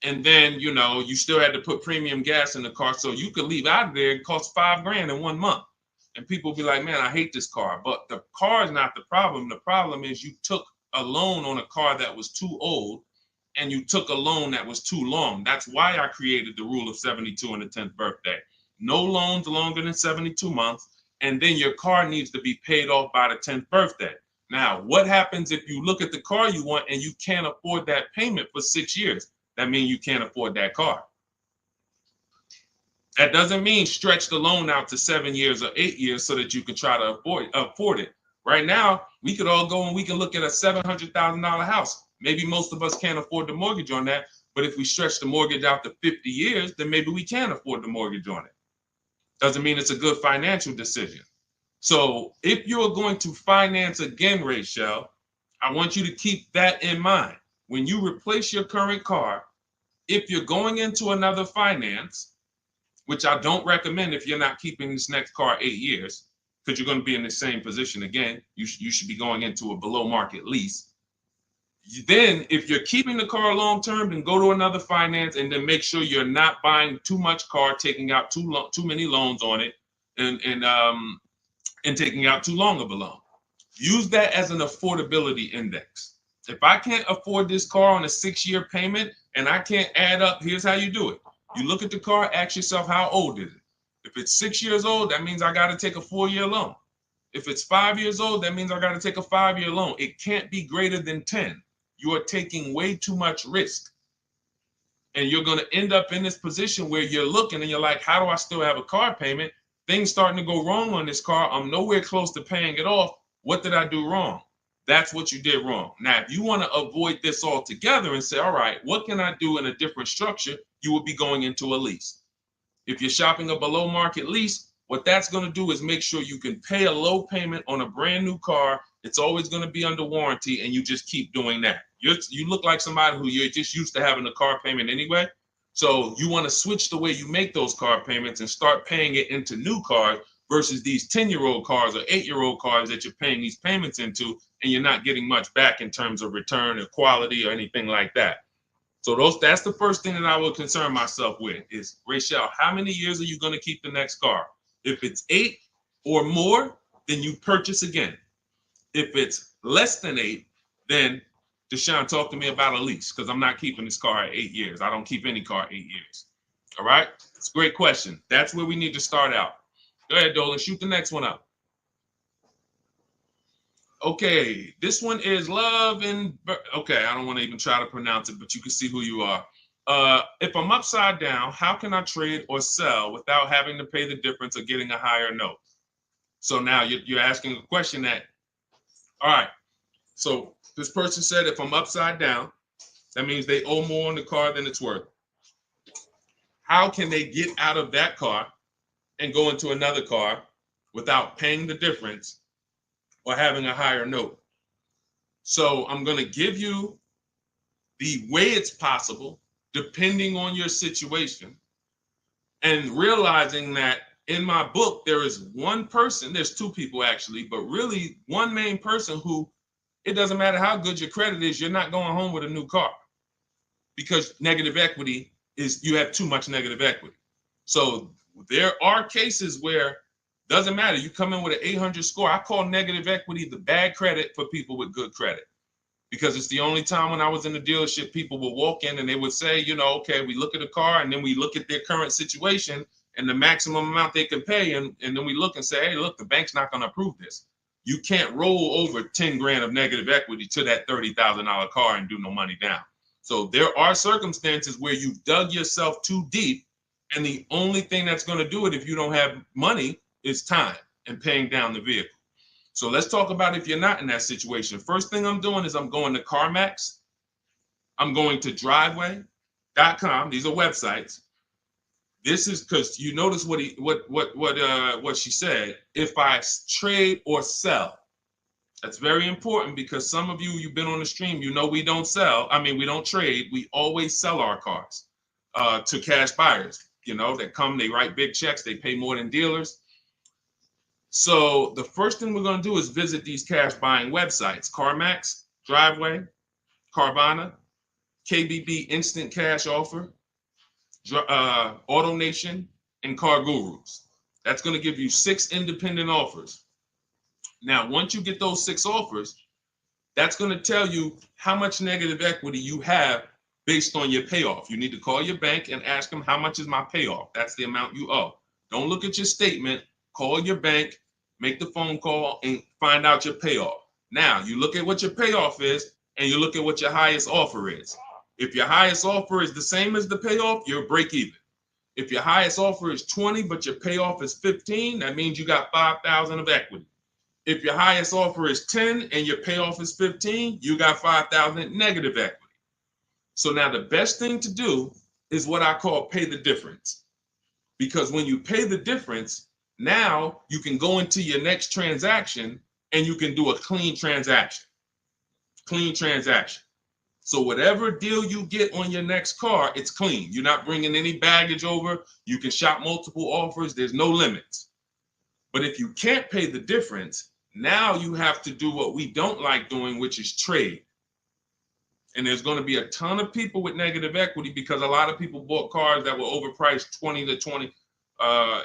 And then, you still had to put premium gas in the car, so you could leave out of there, it costs $5,000 in 1 month. And people be like, man, I hate this car. But the car is not the problem. The problem is you took a loan on a car that was too old, and you took a loan that was too long. That's why I created the rule of 72 and the 10th birthday. No loans longer than 72 months, and then your car needs to be paid off by the 10th birthday. Now, what happens if you look at the car you want and you can't afford that payment for 6 years? That means you can't afford that car. That doesn't mean stretch the loan out to 7 years or 8 years so that you can try to afford it. Right now, we could all go and we can look at a $700,000 house. Maybe most of us can't afford the mortgage on that, but if we stretch the mortgage out to 50 years, then maybe we can afford the mortgage on it. Doesn't mean it's a good financial decision. So if you're going to finance again, Rachel, I want you to keep that in mind. When you replace your current car, if you're going into another finance, which I don't recommend if you're not keeping this next car 8 years, because you're going to be in the same position again, you should be going into a below market lease. Then if you're keeping the car long term, then go to another finance and then make sure you're not buying too much car, taking out too many loans on it, and taking out too long of a loan. Use that as an affordability index. If I can't afford this car on a 6-year payment and I can't add up, here's how you do it. You look at the car, ask yourself, how old is it? If it's 6 years old, that means I got to take a 4-year loan. If it's 5 years old, that means I got to take a 5-year loan. It can't be greater than 10. You are taking way too much risk. And you're going to end up in this position where you're looking and you're like, how do I still have a car payment? Things starting to go wrong on this car. I'm nowhere close to paying it off. What did I do wrong? That's what you did wrong. Now, if you want to avoid this altogether and say, all right, what can I do in a different structure? You will be going into a lease. If you're shopping a below market lease, what that's going to do is make sure you can pay a low payment on a brand new car. It's always going to be under warranty, and you just keep doing that. You look like somebody who you're just used to having a car payment anyway. So you want to switch the way you make those car payments and start paying it into new cars versus these 10-year-old cars or 8-year-old cars that you're paying these payments into, and you're not getting much back in terms of return or quality or anything like that. So that's the first thing that I would concern myself with is, Rachel, how many years are you going to keep the next car? If it's 8 or more, then you purchase again. If it's less than 8, then Deshone, talk to me about a lease, because I'm not keeping this car at 8 years. I don't keep any car 8 years. All right? It's a great question. That's where we need to start out. Go ahead, Dolan. Shoot the next one up. Okay, this one is Love and okay, I don't want to even try to pronounce it, but you can see who you are. If I'm upside down, how can I trade or sell without having to pay the difference or getting a higher note? So now you're asking a question that, all right, so this person said if I'm upside down, that means they owe more on the car than it's worth. How can they get out of that car and go into another car without paying the difference or having a higher note? So I'm going to give you the way it's possible, depending on your situation, and realizing that in my book, there is one person, there's two people actually, but really one main person who, it doesn't matter how good your credit is, you're not going home with a new car, because negative equity is, you have too much negative equity. So there are cases where doesn't matter, you come in with an 800 score. I call negative equity the bad credit for people with good credit, because it's the only time when I was in the dealership, people would walk in and they would say, okay, we look at the car and then we look at their current situation and the maximum amount they can pay. And then we look and say, hey, look, the bank's not going to approve this. You can't roll over 10 grand of negative equity to that $30,000 car and do no money down. So there are circumstances where you've dug yourself too deep, and the only thing that's going to do it if you don't have money is time and paying down the vehicle. So let's talk about if you're not in that situation. First thing I'm doing is I'm going to CarMax. I'm going to driveway.com. These are websites. This is because you notice what she said. If I trade or sell, that's very important, because some of you've been on the stream, we don't sell. I mean, we don't trade. We always sell our cars to cash buyers, that come, they write big checks, they pay more than dealers. So the first thing we're going to do is visit these cash buying websites: CarMax, Driveway, Carvana, KBB Instant Cash Offer, AutoNation, and Car Gurus. That's going to give you 6 independent offers. Now, once you get those 6 offers, that's going to tell you how much negative equity you have based on your payoff. You need to call your bank and ask them, how much is my payoff? That's the amount you owe. Don't look at your statement. Call your bank, make the phone call, and find out your payoff. Now, you look at what your payoff is, and you look at what your highest offer is. If your highest offer is the same as the payoff, you're break even. If your highest offer is 20, but your payoff is 15, that means you got 5,000 of equity. If your highest offer is 10 and your payoff is 15, you got 5,000 negative equity. So now the best thing to do is what I call pay the difference. Because when you pay the difference, now you can go into your next transaction and you can do a clean transaction. Clean transaction. So whatever deal you get on your next car, it's clean. You're not bringing any baggage over. You can shop multiple offers. There's no limits. But if you can't pay the difference, now you have to do what we don't like doing, which is trade. And there's going to be a ton of people with negative equity, because a lot of people bought cars that were overpriced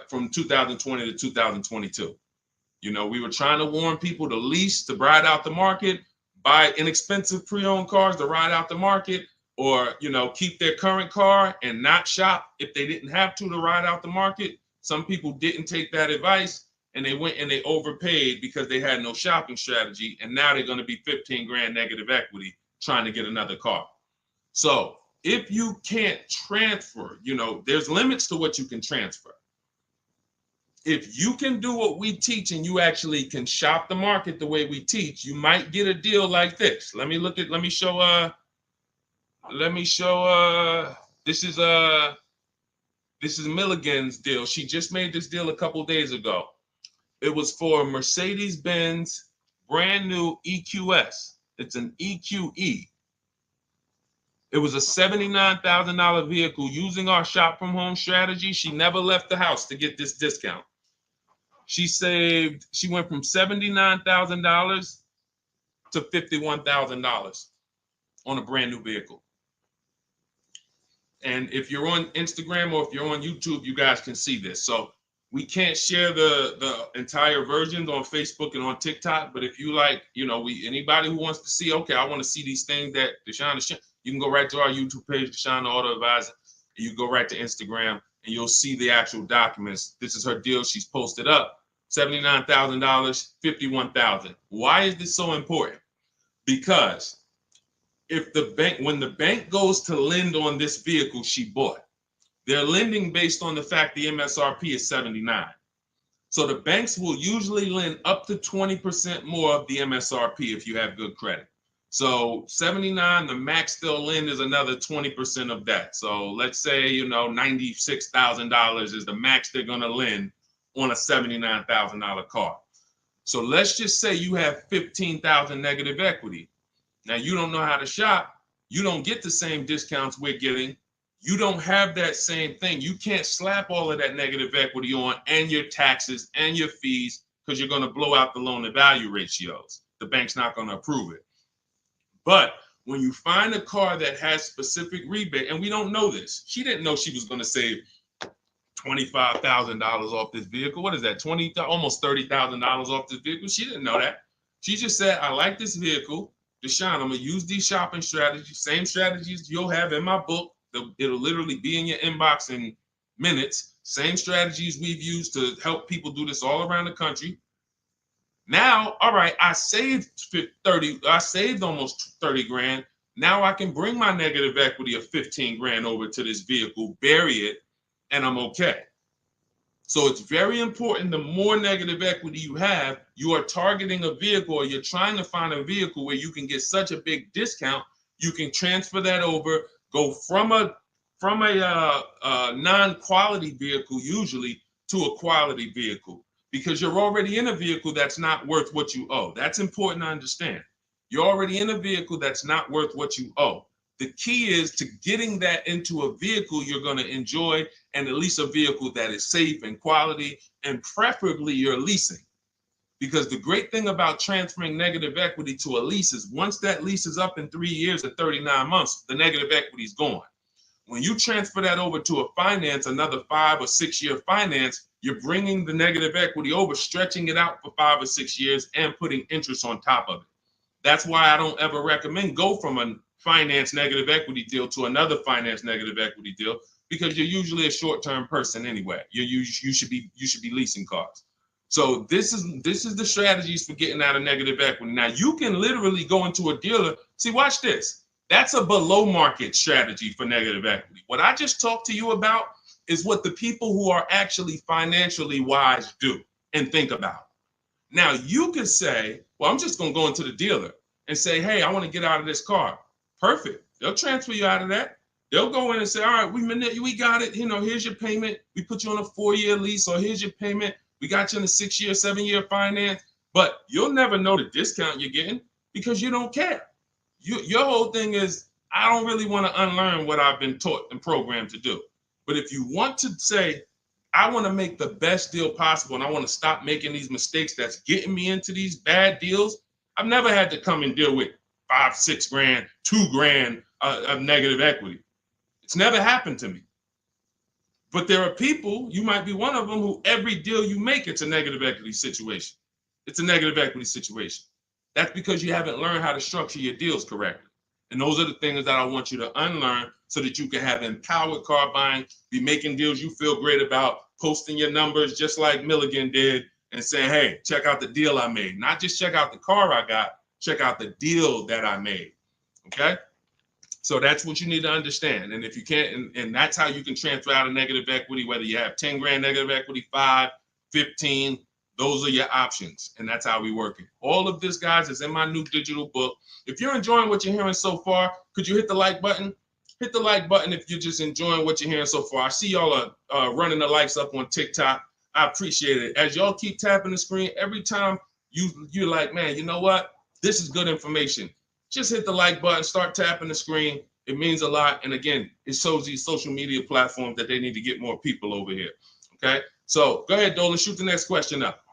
from 2020 to 2022. We were trying to warn people to lease, to ride out the market, buy inexpensive pre-owned cars to ride out the market, or, keep their current car and not shop if they didn't have to ride out the market. Some people didn't take that advice, and they went and they overpaid because they had no shopping strategy. And now they're going to be 15 grand negative equity trying to get another car. So if you can't transfer, there's limits to what you can transfer. If you can do what we teach and you actually can shop the market the way we teach, you might get a deal like this. Let me show, this is Milligan's deal. She just made this deal a couple days ago. It was for a Mercedes-Benz brand new EQS. It's an EQE. It was a $79,000 vehicle. Using our shop from home strategy, she never left the house to get this discount. She went from $79,000 to $51,000 on a brand new vehicle. And if you're on Instagram or if you're on YouTube, you guys can see this. So we can't share the entire versions on Facebook and on TikTok. But if you like, anybody who wants to see, okay, I want to see these things that Deshone is sharing, you can go right to our YouTube page, Deshone the Auto Advisor. And you go right to Instagram and you'll see the actual documents. This is her deal. She's posted up $79,000, $51,000. Why is this so important? Because when the bank goes to lend on this vehicle she bought, they're lending based on the fact the MSRP is 79. So the banks will usually lend up to 20% more of the MSRP if you have good credit. So 79, the max they'll lend is another 20% of that. So let's say, $96,000 is the max they're going to lend on a $79,000 car. So let's just say you have 15,000 negative equity. Now, you don't know how to shop. You don't get the same discounts we're getting. You don't have that same thing. You can't slap all of that negative equity on and your taxes and your fees because you're going to blow out the loan to value ratios. The bank's not going to approve it. But when you find a car that has specific rebate, and we don't know this, she didn't know she was going to save $25,000 off this vehicle. What is that? Almost $30,000 off this vehicle. She didn't know that. She just said, I like this vehicle. Deshone, I'm going to use these shopping strategies, same strategies you'll have in my book. It'll literally be in your inbox in minutes. Same strategies we've used to help people do this all around the country. Now, all right, I saved almost 30 grand. Now I can bring my negative equity of 15 grand over to this vehicle, bury it, and I'm okay. So it's very important. The more negative equity you have, you are targeting a vehicle, or you're trying to find a vehicle where you can get such a big discount, you can transfer that over, go from a non-quality vehicle usually to a quality vehicle, because you're already in a vehicle that's not worth what you owe. That's important to understand. You're already in a vehicle that's not worth what you owe. The key is to getting that into a vehicle you're going to enjoy, and at least a vehicle that is safe and quality, and preferably you're leasing. Because the great thing about transferring negative equity to a lease is once that lease is up in 3 years or 39 months, the negative equity is gone. When you transfer that over to a finance, another 5 or 6 year finance, you're bringing the negative equity over, stretching it out for 5 or 6 years and putting interest on top of it. That's why I don't ever recommend go from a finance negative equity deal to another finance negative equity deal, because you're usually a short-term person anyway. You should be leasing cars. So this is the strategies for getting out of negative equity. Now you can literally go into a dealer. See, watch this. That's a below market strategy for negative equity. What I just talked to you about is what the people who are actually financially wise do and think about. Now you could say, well, I'm just going to go into the dealer and say, hey, I want to get out of this car. Perfect. They'll transfer you out of that. They'll go in and say, all right, we got it. Here's your payment. We put you on a 4-year lease, or here's your payment. We got you in a 6-year, 7-year finance. But you'll never know the discount you're getting because you don't care. Your whole thing is, I don't really want to unlearn what I've been taught and programmed to do. But if you want to say, I want to make the best deal possible and I want to stop making these mistakes that's getting me into these bad deals, I've never had to come and deal with 5, 6 grand, 2 grand of negative equity. It's never happened to me. But there are people, you might be one of them, who every deal you make, it's a negative equity situation. It's a negative equity situation. That's because you haven't learned how to structure your deals correctly. And those are the things that I want you to unlearn so that you can have empowered car buying, be making deals you feel great about, posting your numbers just like Milligan did, and saying, hey, check out the deal I made. Not just check out the car I got, check out the deal that I made. Okay? So that's what you need to understand. And if you can't, and that's how you can transfer out of negative equity, whether you have 10 grand negative equity, 5, 15, those are your options. And that's how we work it. All of this, guys, is in my new digital book. If you're enjoying what you're hearing so far, could you hit the like button? Hit the like button if you're just enjoying what you're hearing so far. I see y'all are running the likes up on TikTok. I appreciate it. As y'all keep tapping the screen, every time you're like, man, you know what? This is good information. Just hit the like button, start tapping the screen. It means a lot. And again, it shows these social media platforms that they need to get more people over here. Okay? So go ahead, Dolan, shoot the next question up.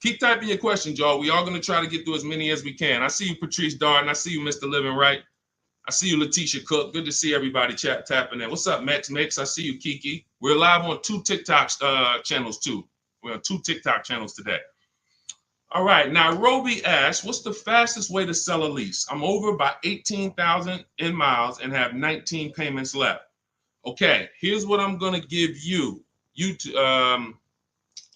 Keep typing your questions, y'all. We are going to try to get through as many as we can. I see you, Patrice Darden. I see you, Mr. Living Right. I see you, Letitia Cook. Good to see everybody tapping in. What's up, Mex? I see you, Kiki. We're live on 2 TikTok channels too. We're on 2 TikTok channels today. All right, now Roby asks, what's the fastest way to sell a lease? I'm over by 18,000 in miles and have 19 payments left. Okay, here's what I'm gonna give you.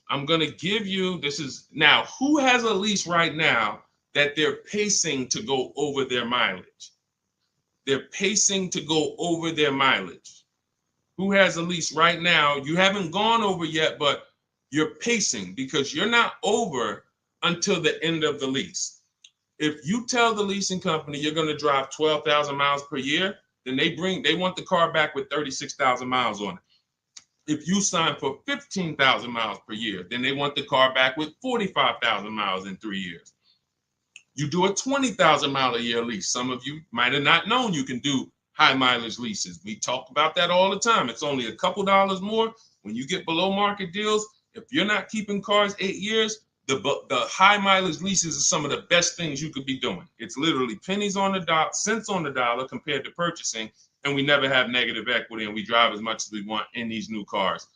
I'm gonna give you, this is, now, who has a lease right now that they're pacing to go over their mileage? They're pacing to go over their mileage. Who has a lease right now? You haven't gone over yet, but you're pacing because you're not over until the end of the lease. If you tell the leasing company you're going to drive 12,000 miles per year, then they want the car back with 36,000 miles on it. If you sign for 15,000 miles per year, then they want the car back with 45,000 miles in 3 years. You do a 20,000 mile a year lease. Some of you might have not known you can do high mileage leases. We talk about that all the time. It's only a couple dollars more when you get below market deals. If you're not keeping cars 8 years, the high mileage leases are some of the best things you could be doing. It's literally pennies on the dot, cents on the dollar compared to purchasing, and we never have negative equity, and we drive as much as we want in these new cars.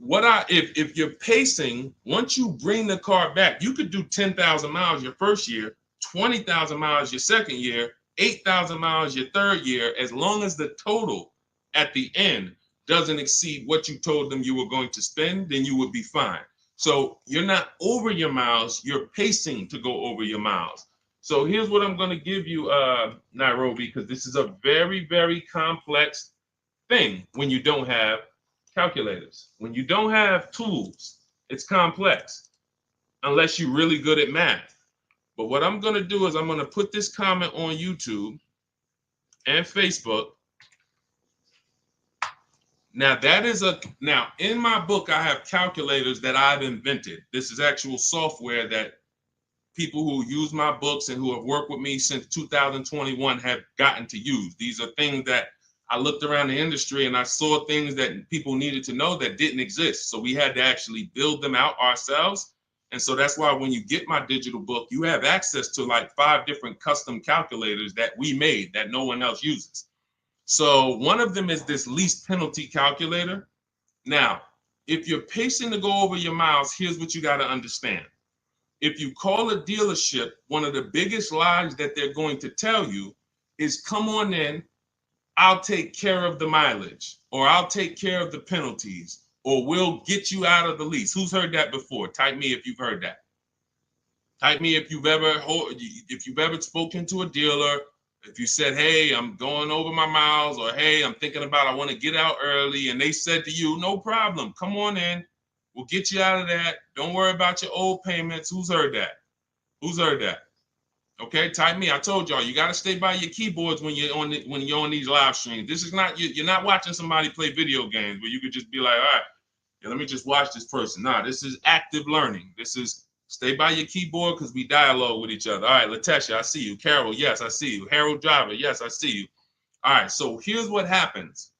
If you're pacing, once you bring the car back, you could do 10,000 miles your first year, 20,000 miles your second year, 8,000 miles your third year, as long as the total at the end doesn't exceed what you told them you were going to spend, then you would be fine. So you're not over your miles, you're pacing to go over your miles. So here's what I'm going to give you, Nairobi, because this is a very, very complex thing when you don't have calculators. When you don't have tools, it's complex unless you're really good at math. But what I'm going to do is I'm going to put this comment on YouTube and Facebook. Now now in my book, I have calculators that I've invented. This is actual software that people who use my books and who have worked with me since 2021 have gotten to use. These are things that I looked around the industry and I saw things that people needed to know that didn't exist. So we had to actually build them out ourselves. And so that's why when you get my digital book, you have access to like 5 different custom calculators that we made that no one else uses. So one of them is this lease penalty calculator. Now, if you're pacing to go over your miles, here's what you got to understand. If you call a dealership, one of the biggest lies that they're going to tell you is, come on in, I'll take care of the mileage, or I'll take care of the penalties, or we'll get you out of the lease. Who's heard that before? Type me if you've heard that. Type me if you've ever spoken to a dealer, if you said, hey, I'm going over my miles, or hey, I'm thinking about, I want to get out early, and they said to you, no problem, come on in, we'll get you out of that. Don't worry about your old payments. Who's heard that? Who's heard that? Okay, type me. I told y'all, you got to stay by your keyboards when you're on these live streams. This is not, you're not watching somebody play video games where you could just be like, all right, yeah, let me just watch this person. Nah, this is active learning. This is stay by your keyboard because we dialogue with each other. All right, Latesha, I see you. Carol, yes, I see you. Harold Driver, yes, I see you. All right, so here's what happens.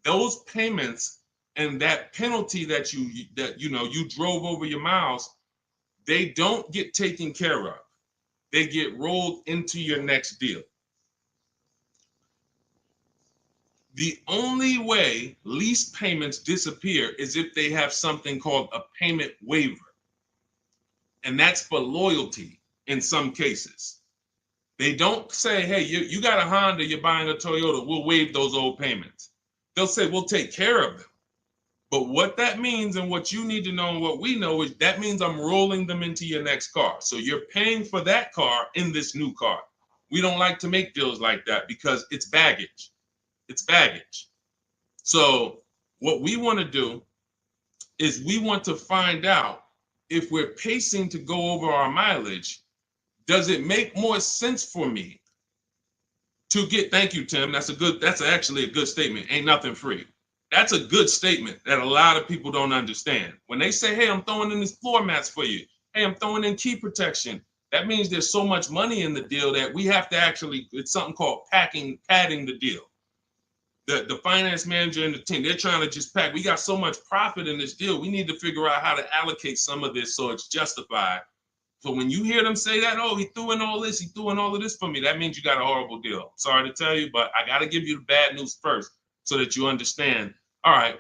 Those payments and that penalty that you drove over your miles, they don't get taken care of. They get rolled into your next deal. The only way lease payments disappear is if they have something called a payment waiver. And that's for loyalty in some cases. They don't say, hey, you got a Honda, you're buying a Toyota, we'll waive those old payments. They'll say, we'll take care of them. But what that means and what you need to know and what we know is that means I'm rolling them into your next car. So you're paying for that car in this new car. We don't like to make deals like that because it's baggage. It's baggage. So what we want to do is we want to find out if we're pacing to go over our mileage, does it make more sense for me to get, thank you, Tim. That's actually a good statement. Ain't nothing free. That's a good statement that a lot of people don't understand. When they say, hey, I'm throwing in these floor mats for you. Hey, I'm throwing in key protection. That means there's so much money in the deal that we have to actually, it's something called padding the deal. The finance manager and the team, they're trying to just pack. We got so much profit in this deal. We need to figure out how to allocate some of this so it's justified So when you hear them say that, oh, he threw in all this, he threw in all of this for me, that means you got a horrible deal. Sorry to tell you, but I got to give you the bad news first so that you understand. All right,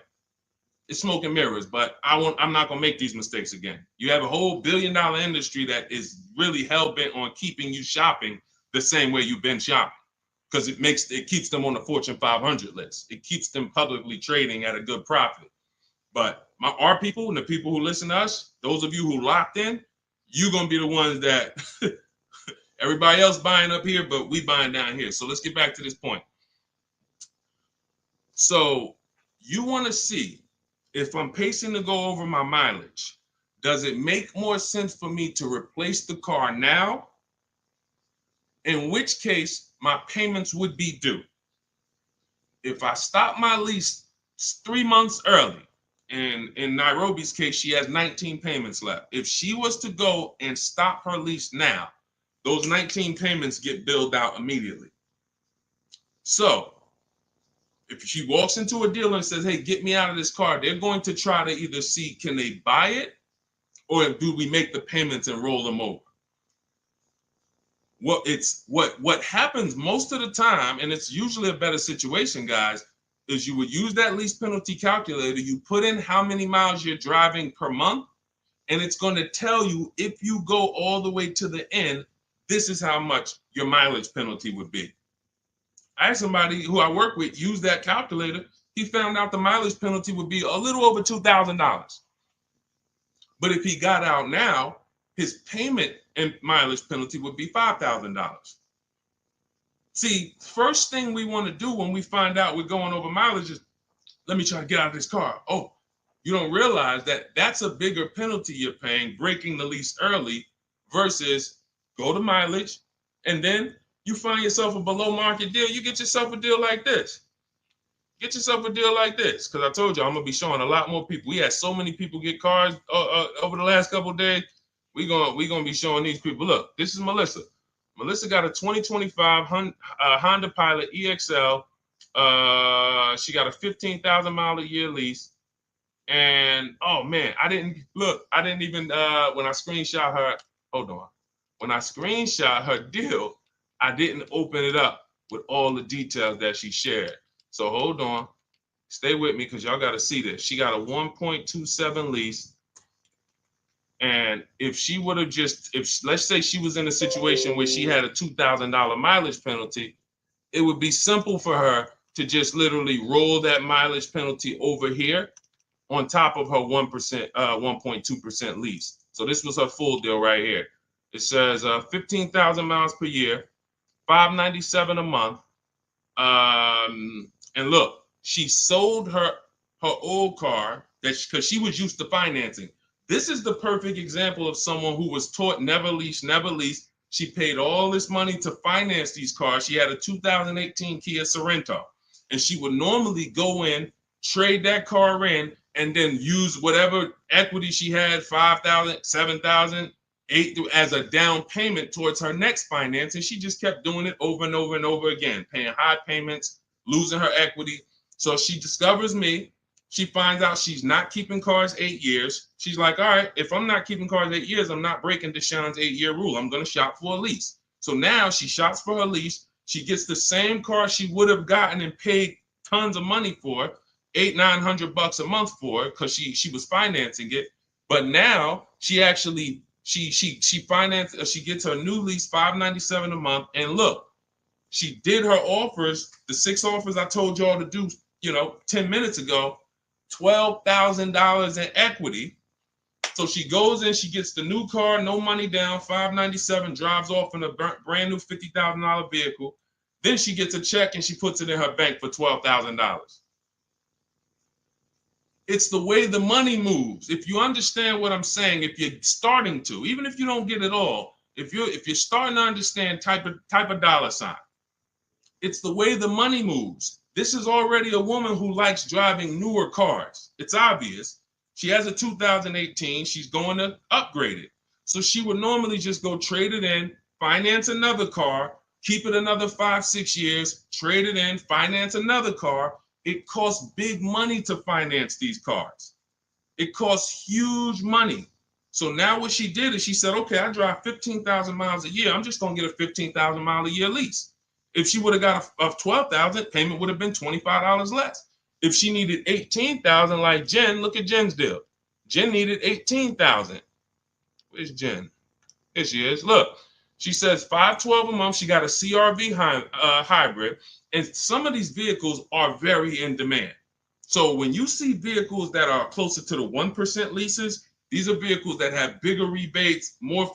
it's smoke and mirrors, but I'm not gonna make these mistakes again. You have a whole billion-dollar industry that is really hell-bent on keeping you shopping the same way you've been shopping, because it keeps them on the Fortune 500 list. It keeps them publicly trading at a good profit. But our people and the people who listen to us, those of you who locked in, you're gonna be the ones that everybody else buying up here, but we buying down here. So let's get back to this point. So you want to see if I'm pacing to go over my mileage, does it make more sense for me to replace the car now? In which case, my payments would be due. If I stop my lease 3 months early, and in Nairobi's case, she has 19 payments left. If she was to go and stop her lease now, those 19 payments get billed out immediately. So if she walks into a dealer and says, hey, get me out of this car, they're going to try to either see, can they buy it, or do we make the payments and roll them over? What happens most of the time, and it's usually a better situation, guys, is you would use that lease penalty calculator, you put in how many miles you're driving per month, and it's going to tell you, if you go all the way to the end, this is how much your mileage penalty would be. I had somebody who I work with use that calculator. He found out the mileage penalty would be a little over $2,000. But if he got out now, his payment and mileage penalty would be $5,000. See, first thing we want to do when we find out we're going over mileage is, let me try to get out of this car. Oh, you don't realize that that's a bigger penalty you're paying, breaking the lease early, versus go to mileage, and then you find yourself a below market deal. You get yourself a deal like this. Get yourself a deal like this, because I told you I'm gonna be showing a lot more people. We had so many people get cars over the last couple of days. We're gonna be showing these people. Look, this is Melissa. Melissa got a 2025 Honda Pilot EXL. She got a 15,000 mile a year lease. And oh man, I didn't even when I screenshot her, hold on. When I screenshot her deal, I didn't open it up with all the details that she shared. So hold on, stay with me, because y'all got to see this. She got a 1.27 lease. And if she would have let's say she was in a situation where she had a $2,000 mileage penalty, it would be simple for her to just literally roll that mileage penalty over here on top of her 1.2% lease. So this was her full deal right here. It says 15,000 miles per year, $597 a month. And look, she sold her old car because she was used to financing. This is the perfect example of someone who was taught never lease, never lease. She paid all this money to finance these cars. She had a 2018 Kia Sorento, and she would normally go in, trade that car in, and then use whatever equity she had, 5,000, 7,000, 8,000, as a down payment towards her next finance. And she just kept doing it over and over and over again, paying high payments, losing her equity. So she discovers me. She finds out she's not keeping cars 8 years. She's like, all right, if I'm not keeping cars 8 years, I'm not breaking Deshone's 8-year rule. I'm going to shop for a lease. So now she shops for her lease. She gets the same car she would have gotten and paid tons of money for, $800-900 a month for, because she was financing it. But now she actually she financed, she gets her new lease, $597 a month. And look, she did her offers, the 6 offers I told y'all to do, 10 minutes ago, $12,000 in equity. So she goes in, she gets the new car, no money down, $597, drives off in a brand new $50,000 vehicle. Then she gets a check and she puts it in her bank for $12,000. It's the way the money moves. If you understand what I'm saying, if you're starting to, even if you don't get it all, if you're starting to understand type of dollar sign, it's the way the money moves. This is already a woman who likes driving newer cars. It's obvious. She has a 2018. She's going to upgrade it. So she would normally just go trade it in, finance another car, keep it another 5-6 years, trade it in, finance another car. It costs big money to finance these cars. It costs huge money. So now what she did is she said, okay, I drive 15,000 miles a year. I'm just going to get a 15,000 mile a year lease. If she would have got a 12,000, payment would have been $25 less. If she needed 18,000 like Jen, look at Jen's deal. Jen needed 18,000. Where's Jen? Here she is. Look, she says $512 a month. She got a CRV hybrid, and some of these vehicles are very in demand. So when you see vehicles that are closer to the 1% leases, these are vehicles that have bigger rebates, more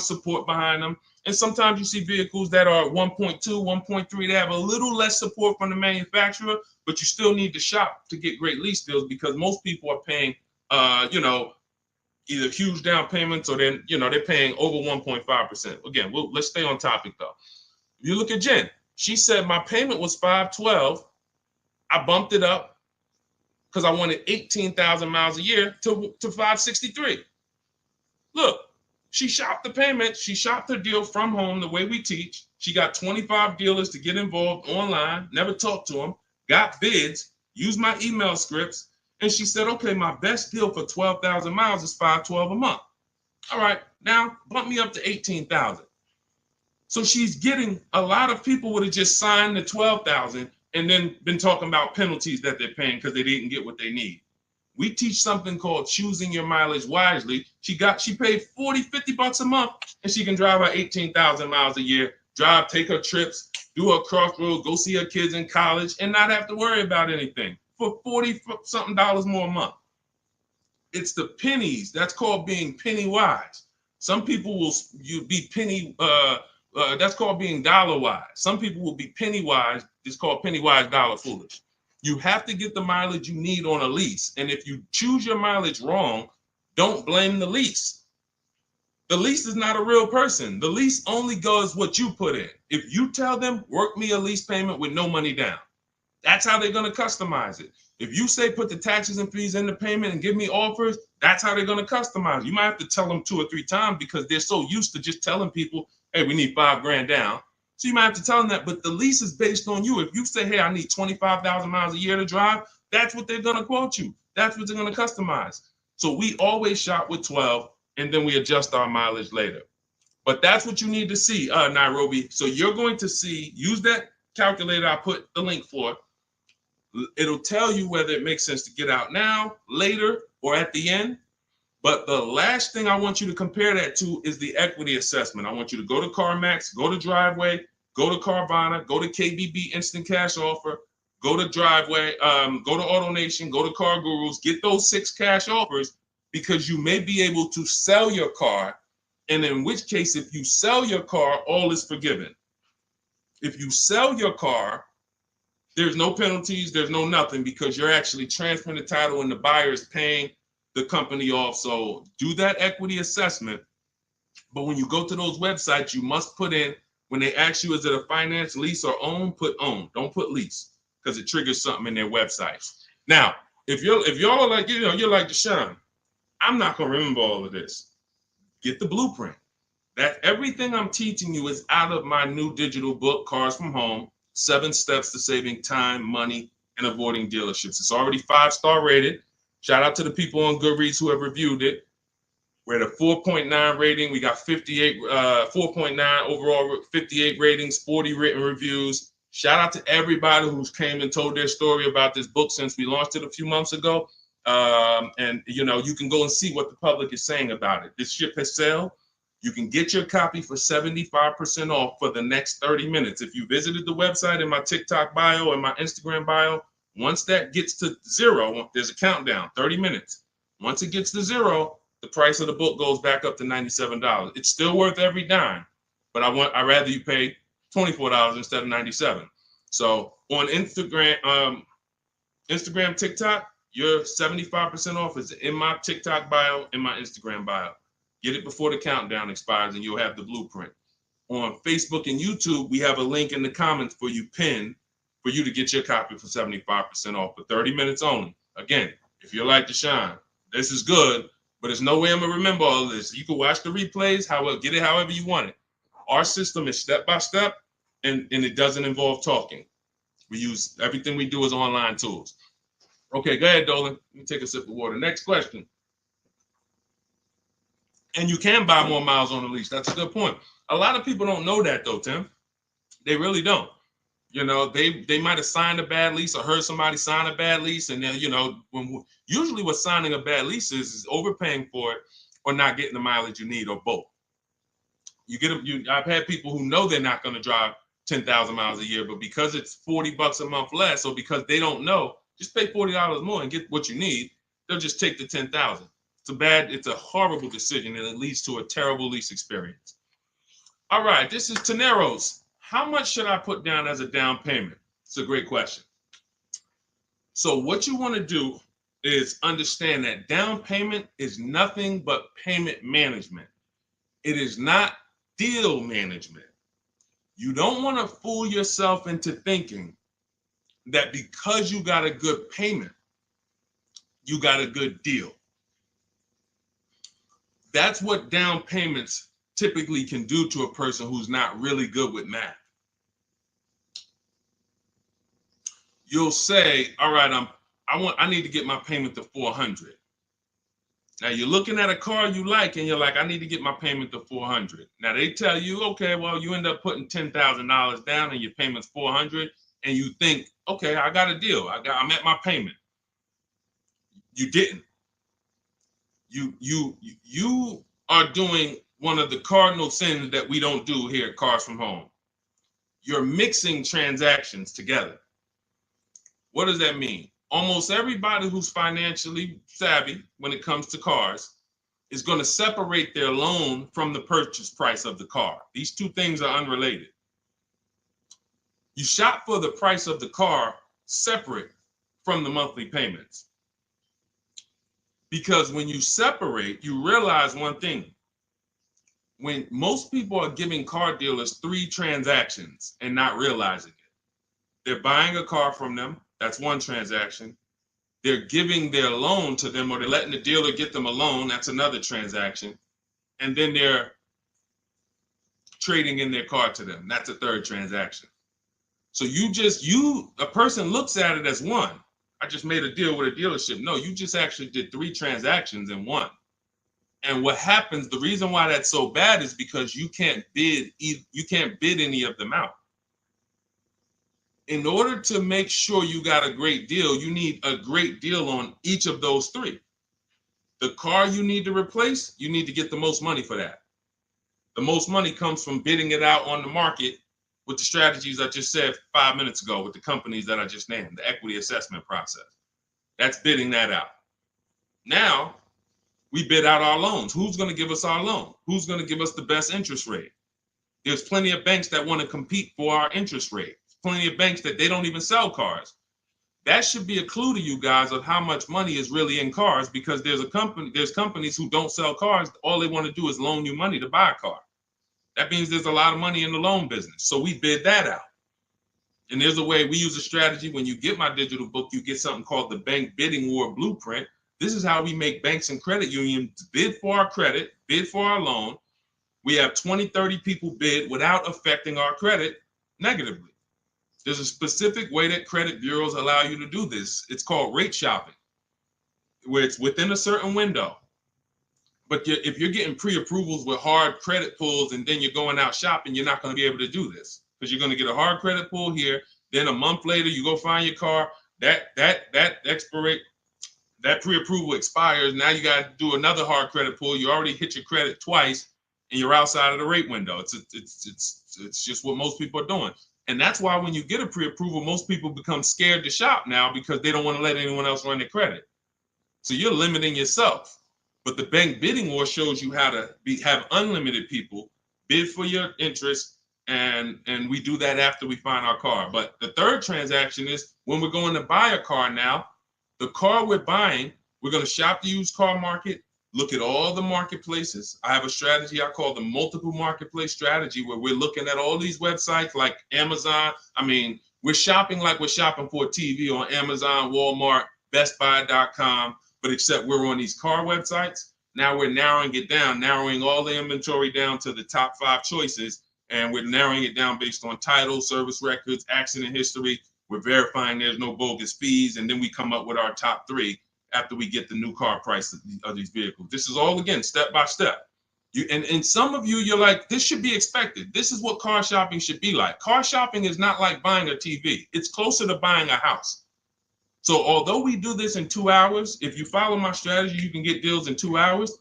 support behind them. And sometimes you see vehicles that are 1.2, 1.3. They have a little less support from the manufacturer, but you still need to shop to get great lease deals because most people are paying, either huge down payments or then, they're paying over 1.5%. Again, let's stay on topic though. If you look at Jen, she said my payment was $512. I bumped it up because I wanted 18,000 miles a year to $563. Look, she shopped the payment. She shopped her deal from home the way we teach. She got 25 dealers to get involved online, never talked to them, got bids, used my email scripts, and she said, okay, my best deal for 12,000 miles is $512 a month. All right, now bump me up to 18,000. So she's getting, a lot of people would have just signed the 12,000 and then been talking about penalties that they're paying because they didn't get what they need. We teach something called choosing your mileage wisely. She paid $40-$50 a month and she can drive her 18,000 miles a year, take her trips, do her crossroads, go see her kids in college and not have to worry about anything for $40-something more a month. It's the pennies. That's called being penny wise. Some people will be penny, that's called being dollar wise. Some people will be penny wise. It's called penny wise, dollar foolish. You have to get the mileage you need on a lease. And if you choose your mileage wrong, don't blame the lease. The lease is not a real person. The lease only goes what you put in. If you tell them, work me a lease payment with no money down, that's how they're going to customize it. If you say put the taxes and fees in the payment and give me offers, that's how they're going to customize it. You might have to tell them 2 or 3 times because they're so used to just telling people, hey, we need $5,000 down. So you might have to tell them that, but the lease is based on you. If you say, hey, I need 25,000 miles a year to drive, that's what they're going to quote you. That's what they're going to customize. So we always shop with 12 and then we adjust our mileage later. But that's what you need to see, Nairobi. So you're going to see, use that calculator I put the link for. It'll tell you whether it makes sense to get out now, later, or at the end. But the last thing I want you to compare that to is the equity assessment. I want you to go to CarMax, go to Driveway, go to Carvana, go to KBB Instant Cash Offer, go to Driveway, go to AutoNation, go to Car Gurus, get those 6 cash offers because you may be able to sell your car. And in which case, if you sell your car, all is forgiven. If you sell your car, there's no penalties, there's no nothing because you're actually transferring the title and the buyer is paying the company off. So do that equity assessment. But when you go to those websites, you must put in, when they ask you, is it a finance, lease, or own, put own. Don't put lease because it triggers something in their websites. Now, if y'all are like, you're like Deshone, I'm not going to remember all of this. Get the blueprint. That everything I'm teaching you is out of my new digital book, Cars from Home, 7 Steps to Saving Time, Money, and Avoiding Dealerships. It's already 5-star rated. Shout out to the people on Goodreads who have reviewed it. We're at a 4.9 rating. We got 4.9 overall, 58 ratings, 40 written reviews. Shout out to everybody who's came and told their story about this book since we launched it a few months ago. And you can go and see what the public is saying about it. This ship has sailed. You can get your copy for 75% off for the next 30 minutes. If you visited the website in my TikTok bio and my Instagram bio, once that gets to 0, there's a countdown, 30 minutes. Once it gets to 0, the price of the book goes back up to $97. It's still worth every dime, but I'd rather you pay $24 instead of $97. So on Instagram, TikTok, your 75% off is in my TikTok bio, in my Instagram bio. Get it before the countdown expires and you'll have the blueprint. On Facebook and YouTube, we have a link in the comments for you pinned for you to get your copy for 75% off for 30 minutes only. Again, if you're like Deshone, this is good, but there's no way I'm going to remember all of this. You can watch the replays, get it however you want it. Our system is step-by-step, and it doesn't involve talking. Everything we do is online tools. Okay, go ahead, Dolan. Let me take a sip of water. Next question. And you can buy more miles on the lease. That's a good point. A lot of people don't know that though, Tim. They really don't. You know, they might have signed a bad lease or heard somebody sign a bad lease, and then, you know, usually what signing a bad lease is overpaying for it or not getting the mileage you need, or both. I've had people who know they're not going to drive 10,000 miles a year, but because it's $40 a month less, or because they don't know, just pay $40 more and get what you need. They'll just take the 10,000. It's a horrible decision, and it leads to a terrible lease experience. All right, this is Teneros. How much should I put down as a down payment? It's a great question. So what you want to do is understand that down payment is nothing but payment management. It is not deal management. You don't want to fool yourself into thinking that because you got a good payment, you got a good deal. That's what down payments typically can do to a person who's not really good with math. You'll say, all right, I need to get my payment to 400. Now you're looking at a car you like, and you're like, I need to get my payment to 400. Now they tell you, okay, well, you end up putting $10,000 down and your payment's 400, and you think, okay, I got a deal. I'm at my payment. You didn't. You are doing one of the cardinal sins that we don't do here at Cars from Home. You're mixing transactions together. What does that mean? Almost everybody who's financially savvy when it comes to cars is going to separate their loan from the purchase price of the car. These two things are unrelated. You shop for the price of the car separate from the monthly payments. Because when you separate, you realize one thing. When most people are giving car dealers 3 transactions and not realizing it, they're buying a car from them. That's one transaction. They're giving their loan to them, or they're letting the dealer get them a loan. That's another transaction. And then they're trading in their car to them. That's a third transaction. So a person looks at it as one. I just made a deal with a dealership. No, you just actually did 3 transactions in one. And what happens, the reason why that's so bad is because you can't bid any of them out. In order to make sure you got a great deal, you need a great deal on each of those 3. The car you need to replace, you need to get the most money for that. The most money comes from bidding it out on the market with the strategies I just said 5 minutes ago with the companies that I just named, the equity assessment process. That's bidding that out. Now, we bid out our loans. Who's going to give us our loan? Who's going to give us the best interest rate? There's plenty of banks that want to compete for our interest rate. Plenty of banks that they don't even sell cars. That should be a clue to you guys of how much money is really in cars, because there's companies who don't sell cars. All they want to do is loan you money to buy a car. That means there's a lot of money in the loan business. So we bid that out. And there's a way we use a strategy. When you get my digital book, you get something called the Bank Bidding War Blueprint. This is how we make banks and credit unions bid for our credit, bid for our loan. We have 20, 30 people bid without affecting our credit negatively. There's a specific way that credit bureaus allow you to do this. It's called rate shopping, where it's within a certain window. But if you're getting pre-approvals with hard credit pulls and then you're going out shopping, you're not going to be able to do this, because you're going to get a hard credit pull here. Then a month later, you go find your car. That pre-approval expires. Now you got to do another hard credit pull. You already hit your credit twice, and you're outside of the rate window. It's just what most people are doing. And that's why when you get a pre-approval, most people become scared to shop now, because they don't want to let anyone else run their credit. So you're limiting yourself. But the Bank Bidding War shows you how to have unlimited people bid for your interest, and we do that after we find our car. But the third transaction is when we're going to buy a car now. The car we're buying, we're going to shop the used car market, look at all the marketplaces. I have a strategy I call the multiple marketplace strategy, where we're looking at all these websites like Amazon. I mean, we're shopping like we're shopping for a TV on Amazon, Walmart, BestBuy.com, but except we're on these car websites. Now we're narrowing it down, narrowing all the inventory down to the top 5 choices, and we're narrowing it down based on title, service records, accident history. We're verifying there's no bogus fees, and then we come up with our top 3 after we get the new car price of these vehicles. This is all, again, step by step. And some of you, you're like, this should be expected. This is what car shopping should be like. Car shopping is not like buying a TV. It's closer to buying a house. So although we do this in 2 hours, if you follow my strategy, you can get deals in 2 hours.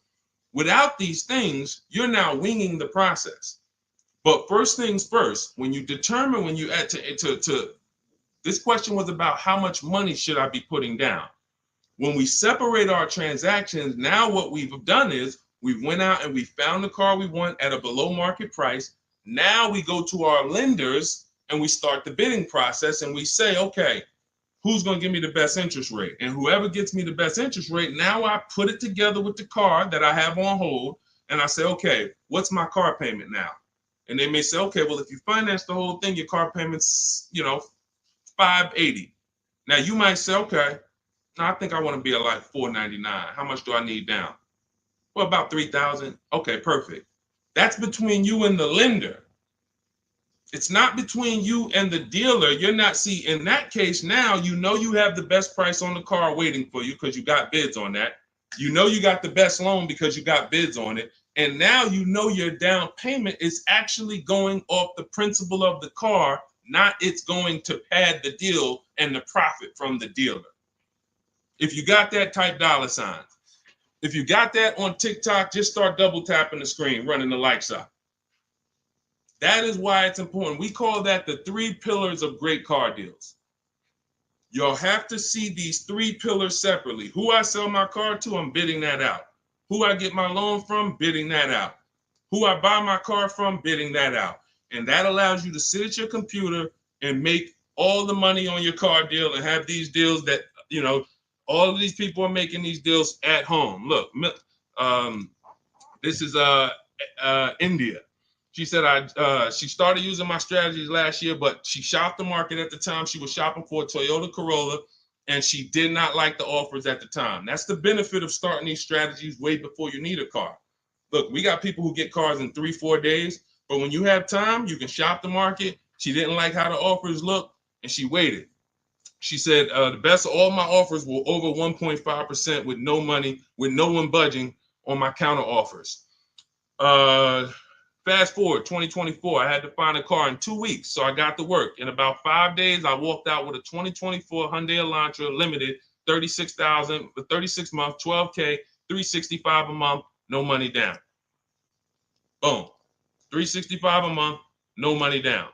Without these things, you're now winging the process. But first things first, when you determine, when you add to this question was about how much money should I be putting down? When we separate our transactions, now what we've done is we went out and we found the car we want at a below market price. Now we go to our lenders and we start the bidding process and we say, okay, who's going to give me the best interest rate? And whoever gets me the best interest rate, now I put it together with the car that I have on hold. And I say, okay, what's my car payment now? And they may say, okay, well, if you finance the whole thing, your car payment's, $580. Now you might say, okay, I think I want to be at like $499. How much do I need down? Well, about $3,000. Okay, perfect. That's between you and the lender. It's not between you and the dealer. You're not, see, in that case, now you have the best price on the car waiting for you because you got bids on that. You got the best loan because you got bids on it. And now your down payment is actually going off the principal of the car, not it's going to pad the deal and the profit from the dealer. If you got that, type $sign. If you got that on TikTok, just start double tapping the screen, running the like sign. That is why it's important. We call that the 3 pillars of great car deals. You'll have to see these 3 pillars separately. Who I sell my car to, I'm bidding that out. Who I get my loan from, bidding that out. Who I buy my car from, bidding that out. And that allows you to sit at your computer and make all the money on your car deal and have these deals that, all of these people are making these deals at home. Look, this is India. She said she started using my strategies last year, but she shopped the market at the time. She was shopping for a Toyota Corolla, and she did not like the offers at the time. That's the benefit of starting these strategies way before you need a car. Look, we got people who get cars in 3-4 days, but when you have time, you can shop the market. She didn't like how the offers looked, and she waited. She said the best of all my offers were over 1.5% with no money, with no one budging on my counter offers. Fast forward 2024, I had to find a car in 2 weeks, so I got to work. In about 5 days, I walked out with a 2024 Hyundai Elantra Limited, $36,000 for 36 months, $12K, $365 a month, no money down. Boom, $365 a month, no money down.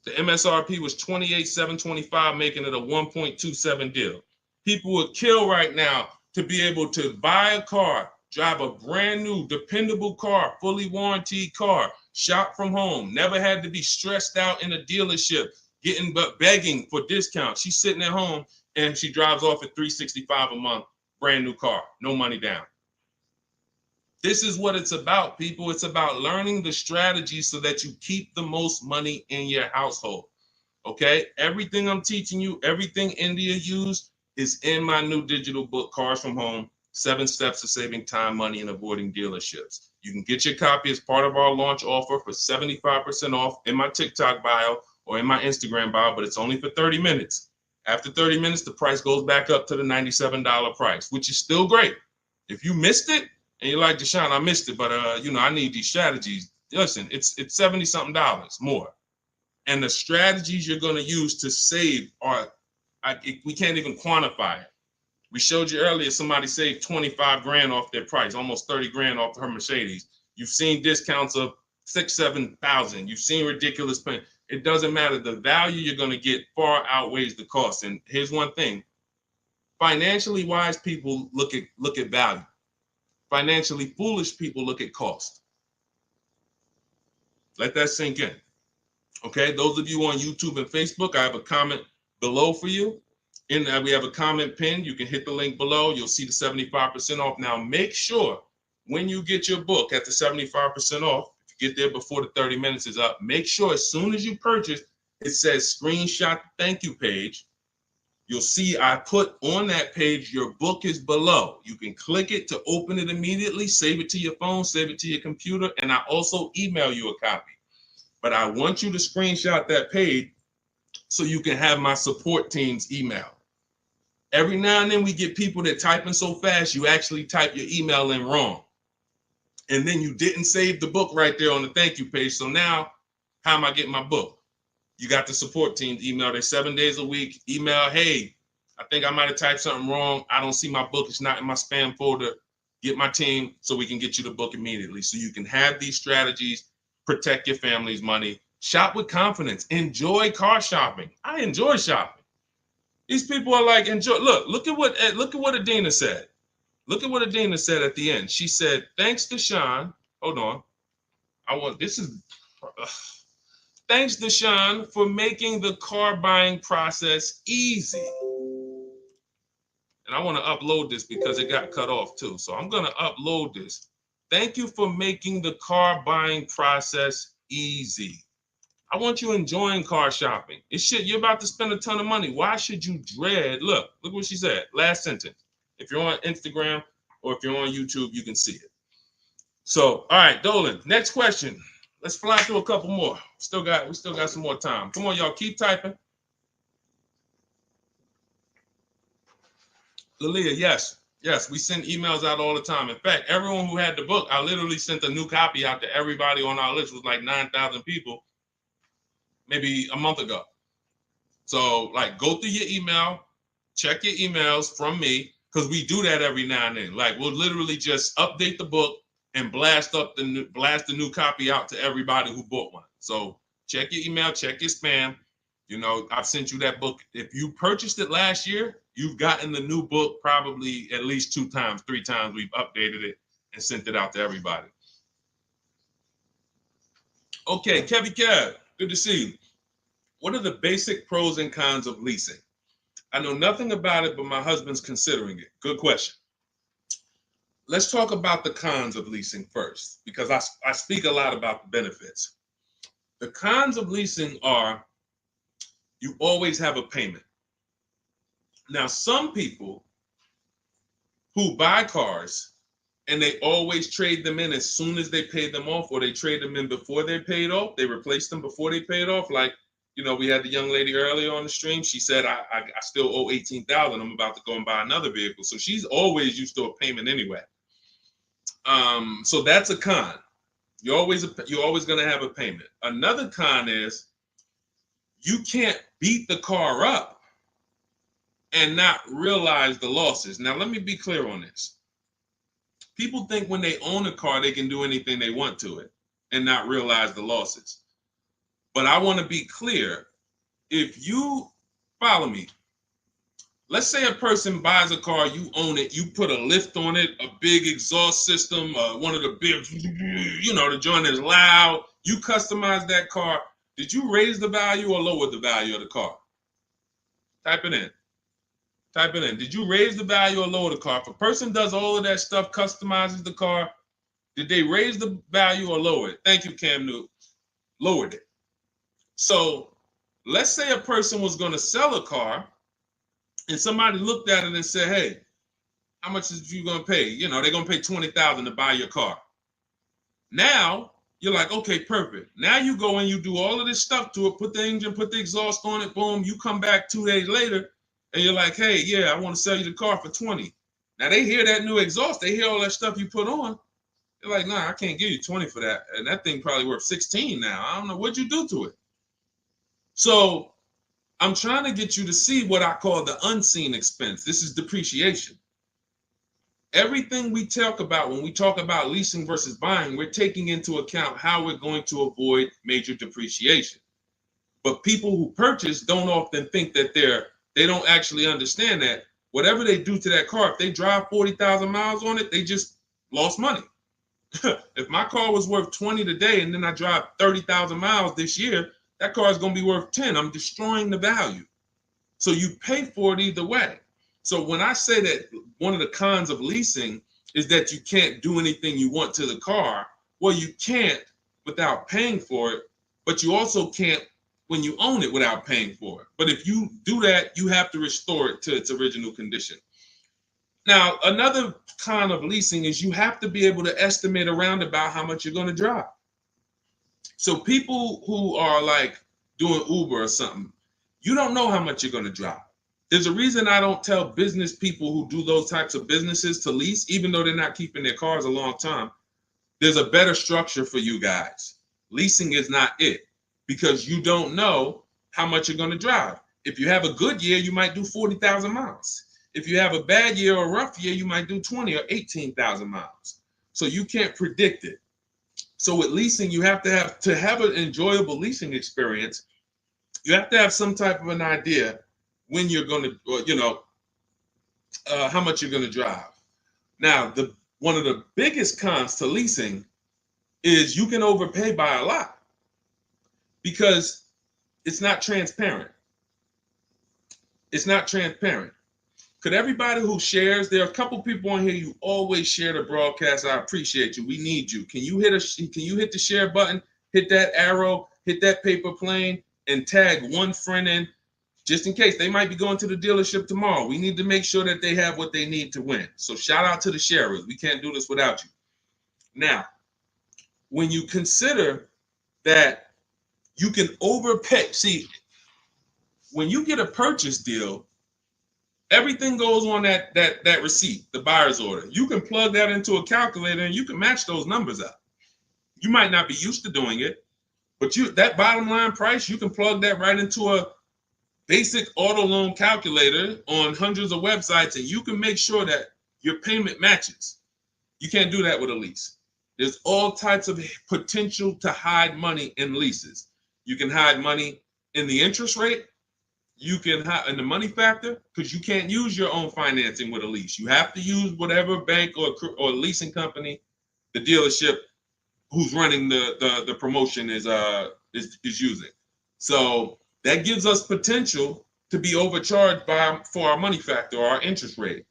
The MSRP was $28,725, making it a 1.27 deal. People would kill right now to be able to buy a car, drive a brand new, dependable car, fully warranted car, shop from home, never had to be stressed out in a dealership, begging for discounts. She's sitting at home and she drives off at $365 a month, brand new car, no money down. This is what it's about, people. It's about learning the strategy so that you keep the most money in your household. Okay? Everything I'm teaching you, everything India used is in my new digital book, Cars from Home, 7 Steps to Saving Time, Money, and Avoiding Dealerships. You can get your copy as part of our launch offer for 75% off in my TikTok bio or in my Instagram bio, but it's only for 30 minutes. After 30 minutes, the price goes back up to the $97 price, which is still great. If you missed it, and you're like, Deshone, I missed it, but I need these strategies. Listen, it's $70-something more. And the strategies you're going to use to save we can't even quantify it. We showed you earlier, somebody saved 25 grand off their price, almost 30 grand off her Mercedes. You've seen discounts of 6,000-7,000. You've seen ridiculous pay. It doesn't matter. The value you're going to get far outweighs the cost. And here's one thing. Financially wise people look at value. Financially foolish people look at cost. Let that sink in. Okay, those of you on YouTube and Facebook, I have a comment below for you. We have a comment pinned. You can hit the link below. You'll see the 75% off. Now, make sure when you get your book at the 75% off, if you get there before the 30 minutes is up, make sure as soon as you purchase, it says screenshot the thank you page. You'll see I put on that page, your book is below. You can click it to open it immediately, save it to your phone, save it to your computer, and I also email you a copy. But I want you to screenshot that page so you can have my support team's email. Every now and then we get people that typing so fast, you actually type your email in wrong. and then you didn't save the book right there on the thank you page. So now, how am I getting my book? You got the support team email. They're 7 days a week. Email, hey, I think I might have typed something wrong. I don't see my book. It's not in my spam folder. Get my team so we can get you the book immediately. So you can have these strategies, protect your family's money, shop with confidence, enjoy car shopping. I enjoy shopping. These people are like, enjoy. Look at what Adina said. Look at what Adina said at the end. She said, thanks to Sean. Hold on. Thanks to Sean for making the car buying process easy. And I want to upload this because it got cut off too. So I'm going to upload this. Thank you for making the car buying process easy. I want you enjoying car shopping. You're about to spend a ton of money. Why should you dread? Look what she said. Last sentence. If you're on Instagram or if you're on YouTube, you can see it. So, all right, Dolan, next question. Let's fly through a couple more. We still got some more time. Come on, y'all, keep typing. Lalia, yes, we send emails out all the time. In fact, everyone who had the book, I literally sent a new copy out to everybody on our list. It was like 9,000 people, maybe a month ago. So, like, go through your email, check your emails from me, because we do that every now and then. Like, we'll literally just update the book and blast the new copy out to everybody who bought one. So check your email, check your spam. You know, I've sent you that book. If you purchased it last year, you've gotten the new book probably at least 2 times, 3 times. We've updated it and sent it out to everybody. Okay, Kevy Kev, good to see you. What are the basic pros and cons of leasing? I know nothing about it, but my husband's considering it. Good question. Let's talk about the cons of leasing first, because I speak a lot about the benefits. The cons of leasing are you always have a payment. Now, some people who buy cars and they always trade them in as soon as they pay them off, or they trade them in before they paid off, they replace them before they paid off. Like, you know, we had the young lady earlier on the stream. She said, I still owe $18,000. I'm about to go and buy another vehicle. So she's always used to a payment anyway. So that's a con. You're always going to have a payment. Another con is you can't beat the car up and not realize the losses. Now, let me be clear on this. People think when they own a car, they can do anything they want to it and not realize the losses. But I want to be clear. If you follow me, let's say a person buys a car, you own it, you put a lift on it, a big exhaust system, one of the big, the joint is loud. You customize that car. Did you raise the value or lower the value of the car? Type it in. Did you raise the value or lower the car? If a person does all of that stuff, customizes the car, did they raise the value or lower it? Thank you, Cam Newton. Lowered it. So let's say a person was going to sell a car and somebody looked at it and said, hey, how much is you going to pay? You know, they're going to pay $20,000 to buy your car. Now you're like, okay, perfect. Now you go and you do all of this stuff to it, put the engine, put the exhaust on it, boom. You come back 2 days later and you're like, hey, yeah, I want to sell you the car for 20. Now they hear that new exhaust. They hear all that stuff you put on. They're like, nah, I can't give you 20 for that. And that thing probably worth 16 now. I don't know what you do to it. So I'm trying to get you to see what I call the unseen expense. This is depreciation. Everything we talk about when we talk about leasing versus buying, we're taking into account how we're going to avoid major depreciation. But people who purchase don't often think that they don't actually understand that whatever they do to that car, if they drive 40,000 miles on it, they just lost money. If my car was worth 20 today and then I drive 30,000 miles this year, that car is going to be worth 10. I'm destroying the value. So you pay for it either way. So when I say that one of the cons of leasing is that you can't do anything you want to the car, well, you can't without paying for it, but you also can't when you own it without paying for it. But if you do that, you have to restore it to its original condition. Now, another con of leasing is you have to be able to estimate around about how much you're going to drive. So people who are like doing Uber or something, you don't know how much you're going to drive. There's a reason I don't tell business people who do those types of businesses to lease, even though they're not keeping their cars a long time. there's a better structure for you guys. Leasing is not it, because you don't know how much you're going to drive. If you have a good year, you might do 40,000 miles. If you have a bad year or a rough year, you might do 20 or 18,000 miles. So you can't predict it. So with leasing, you have to have an enjoyable leasing experience. You have to have some type of an idea when you're going to, how much you're going to drive. Now, one of the biggest cons to leasing is you can overpay by a lot because it's not transparent. It's not transparent. Could everybody who shares, there are a couple people on here, you always share the broadcast. I appreciate you. We need you. Can you hit the share button, hit that arrow, hit that paper plane, and tag one friend in, just in case they might be going to the dealership tomorrow. We need to make sure that they have what they need to win. So shout out to the sharers. We can't do this without you. Now, when you consider that you can overpay, see, when you get a purchase deal, everything goes on that receipt, the buyer's order. You can plug that into a calculator and you can match those numbers up. You might not be used to doing it, but that bottom line price, you can plug that right into a basic auto loan calculator on hundreds of websites, and you can make sure that your payment matches. You can't do that with a lease. There's all types of potential to hide money in leases. You can hide money in the interest rate. You can hide in the money factor, because you can't use your own financing with a lease. You have to use whatever bank or leasing company the dealership who's running the promotion is using. So that gives us potential to be overcharged for our money factor or our interest rate.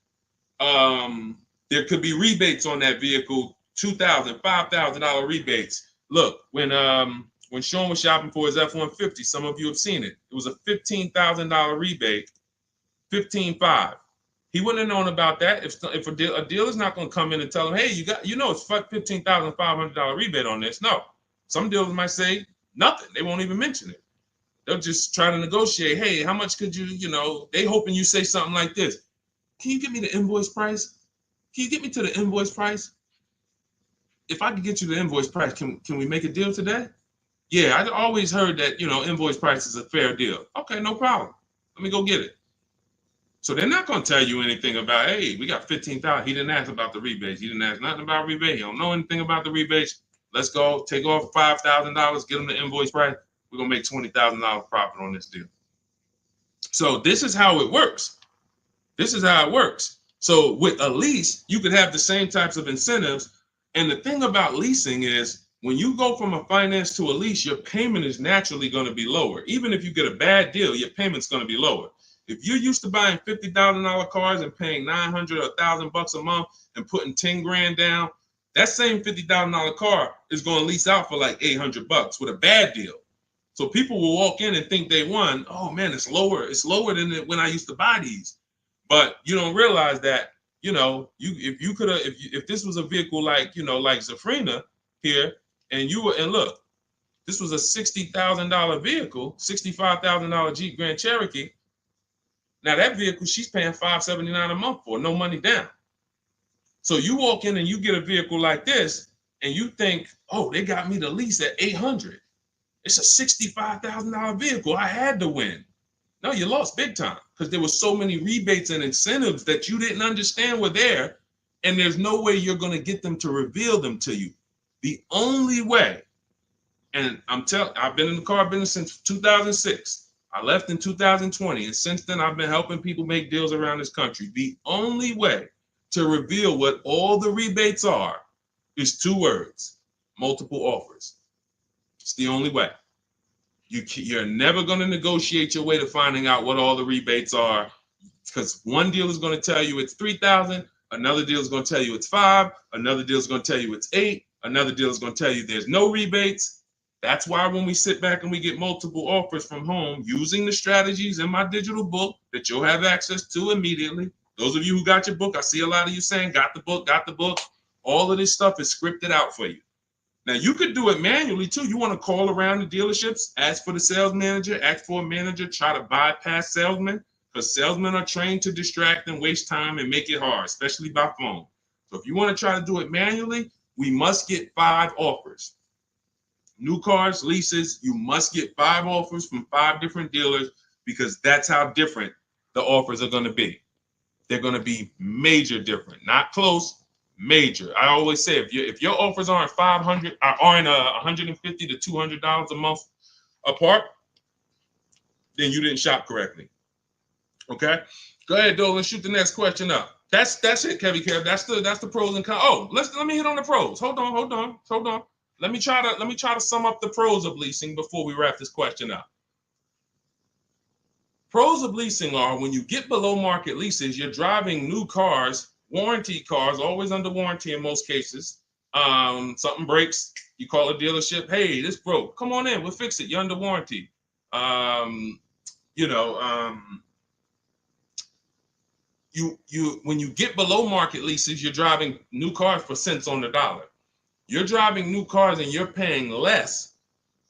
There could be rebates on that vehicle, $2,000, $5,000 rebates. Look, when Sean was shopping for his F-150, some of you have seen it. It was a $15,000 rebate, $15,500. He wouldn't have known about that if a dealer's not going to come in and tell him, hey, it's $15,500 rebate on this. No, some dealers might say nothing. They won't even mention it. They'll just try to negotiate. Hey, how much could you, they hoping you say something like this. Can you get me the invoice price? Can you get me to the invoice price? If I could get you the invoice price, can we make a deal today? Yeah, I always heard that, invoice price is a fair deal. Okay, no problem. Let me go get it. So they're not going to tell you anything about, hey, we got $15,000. He didn't ask about the rebates. He didn't ask nothing about rebate. He don't know anything about the rebates. Let's go take off $5,000, get him the invoice price. We're going to make $20,000 profit on this deal. So this is how it works. This is how it works. So with a lease, you could have the same types of incentives. And the thing about leasing is, when you go from a finance to a lease, your payment is naturally going to be lower. Even if you get a bad deal, your payment's going to be lower. If you're used to buying $50,000 cars and paying $900 or $1,000 a month and putting 10 grand down, that same $50,000 car is going to lease out for like $800 with a bad deal. So people will walk in and think they won. Oh man, it's lower. It's lower than when I used to buy these. But you don't realize that, if this was a vehicle like Zafrina here, and look, this was a $60,000 vehicle, $65,000 Jeep Grand Cherokee. Now that vehicle, she's paying $579 a month for, no money down. So you walk in and you get a vehicle like this, and you think, oh, they got me the lease at $800. It's a $65,000 vehicle. I had to win. No, you lost big time, because there were so many rebates and incentives that you didn't understand were there, and there's no way you're going to get them to reveal them to you. The only way, and I've been in the car business since 2006. I left in 2020, and since then I've been helping people make deals around this country. The only way to reveal what all the rebates are is 2 words: multiple offers. It's the only way. You're never going to negotiate your way to finding out what all the rebates are, because one deal is going to tell you it's $3,000, another deal is going to tell you it's $5,000, another deal is going to tell you it's $8,000, another deal is going to tell you there's no rebates. That's why when we sit back and we get multiple offers from home, using the strategies in my digital book that you'll have access to immediately. Those of you who got your book, I see a lot of you saying, got the book. All of this stuff is scripted out for you. Now, you could do it manually, too. You want to call around the dealerships, ask for the sales manager, ask for a manager, try to bypass salesmen, because salesmen are trained to distract and waste time and make it hard, especially by phone. So if you want to try to do it manually, we must get 5 offers. New cars, leases, you must get 5 offers from 5 different dealers because that's how different the offers are going to be. They're going to be major different, not close, major. I always say if your offers aren't $150 to $200 a month apart, then you didn't shop correctly. Okay, go ahead, Doe. Let's shoot the next question up. That's it, Kevy Kev. That's the pros and cons. Oh, let me hit on the pros. Hold on. Let me try to sum up the pros of leasing before we wrap this question up. Pros of leasing are when you get below market leases, you're driving new cars, warranty cars, always under warranty in most cases. Something breaks, you call a dealership. Hey, this broke. Come on in, we'll fix it. You're under warranty. When you get below market leases, you're driving new cars for cents on the dollar. You're driving new cars and you're paying less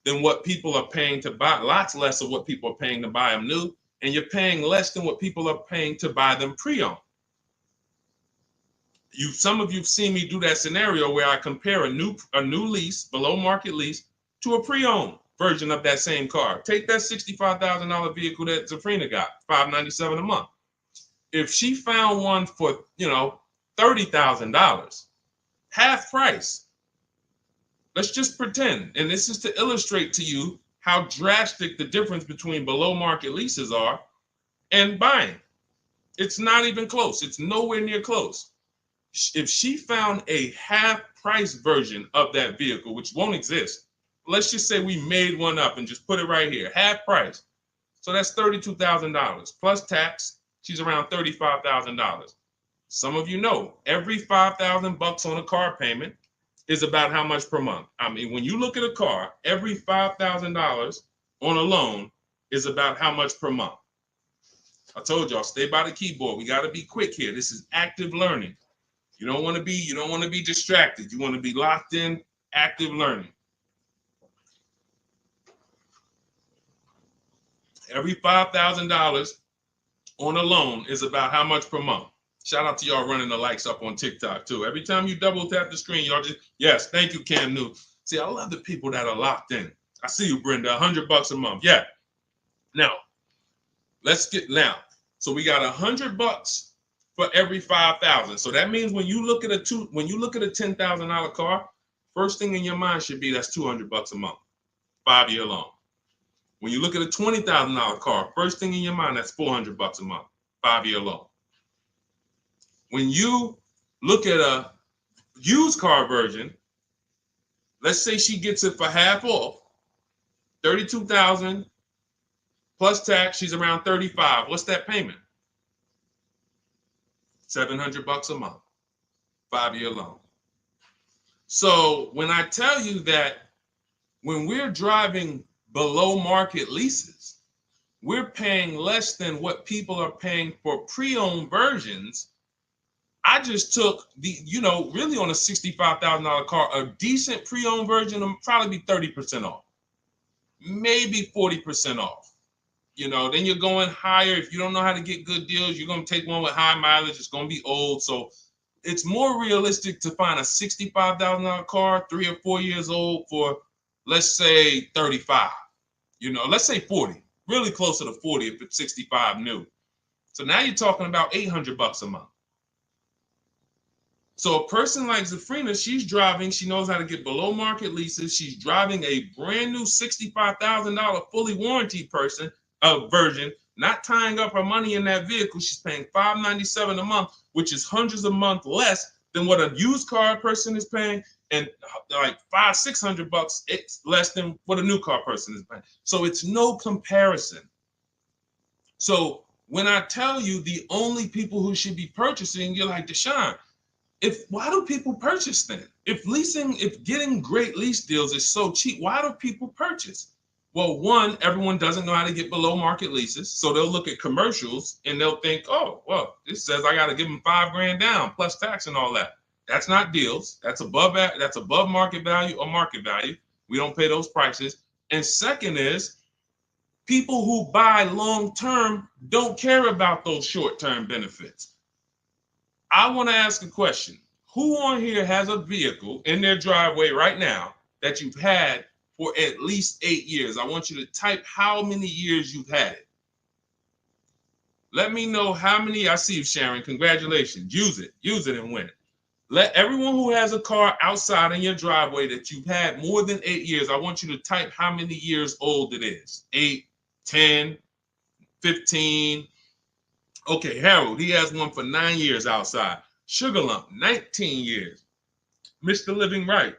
than what people are paying to buy, lots less of what people are paying to buy them new, and you're paying less than what people are paying to buy them pre-owned. Some of you've seen me do that scenario where I compare a new lease, below market lease, to a pre-owned version of that same car. Take that $65,000 vehicle that Zafrina got, $597 a month. If she found one for, $30,000, half price, let's just pretend, and this is to illustrate to you how drastic the difference between below market leases are and buying. It's not even close. It's nowhere near close. If she found a half price version of that vehicle, which won't exist, let's just say we made one up and just put it right here, half price. So that's $32,000 plus tax. She's around $35,000. Some of you know every $5,000 on a car payment is about how much per month. I mean, when you look at a car, every $5,000 on a loan is about how much per month. I told y'all, stay by the keyboard. We got to be quick here. This is active learning. You don't want to be distracted. You want to be locked in, active learning. Every $5,000 on a loan is about how much per month. Shout out to y'all running the likes up on TikTok too. Every time you double tap the screen, y'all just, yes, thank you, Cam New. See, I love the people that are locked in. I see you, Brenda, $100 a month. Yeah. Now, so we got $100 for every 5,000. So that means when you look at a $10,000 car, first thing in your mind should be that's $200 a month, 5-year loan. When you look at a $20,000 car, first thing in your mind, that's $400 a month, 5-year loan. When you look at a used car version, let's say she gets it for half off, $32,000 plus tax, she's around $35,000. What's that payment? $700 a month, 5-year loan. So when I tell you that when we're driving below market leases, we're paying less than what people are paying for pre-owned versions. I just took really on a $65,000 car, a decent pre-owned version will probably be 30% off, maybe 40% off. Then you're going higher. If you don't know how to get good deals, you're going to take one with high mileage. It's going to be old. So it's more realistic to find a $65,000 car, 3 or 4 years old for, let's say 35, let's say 40, really closer to 40 if it's 65 new. So now you're talking about $800 a month. So a person like Zafrina, she's driving, she knows how to get below market leases. She's driving a brand new $65,000 fully warranted version, not tying up her money in that vehicle. She's paying $597 a month, which is hundreds a month less than what a used car person is paying, and like $500-$600 it's less than what a new car person is paying. So it's no comparison. So when I tell you the only people who should be purchasing, you're like, Deshone, why do people purchase then? If getting great lease deals is so cheap, why do people purchase? Well, one, everyone doesn't know how to get below market leases. So they'll look at commercials and they'll think, oh, well, this says I got to give them $5,000 down plus tax and all that. That's not deals. That's above market value or market value. We don't pay those prices. And second is people who buy long-term don't care about those short-term benefits. I want to ask a question. Who on here has a vehicle in their driveway right now that you've had for at least 8 years? I want you to type how many years you've had it. Let me know how many. I see you, Sharon. Congratulations. Use it and win. Let everyone who has a car outside in your driveway that you've had more than 8 years, I want you to type how many years old it is. 8, 10, 15. Okay, Harold, he has one for 9 years outside. Sugar Lump, 19 years. Mr. Living Right,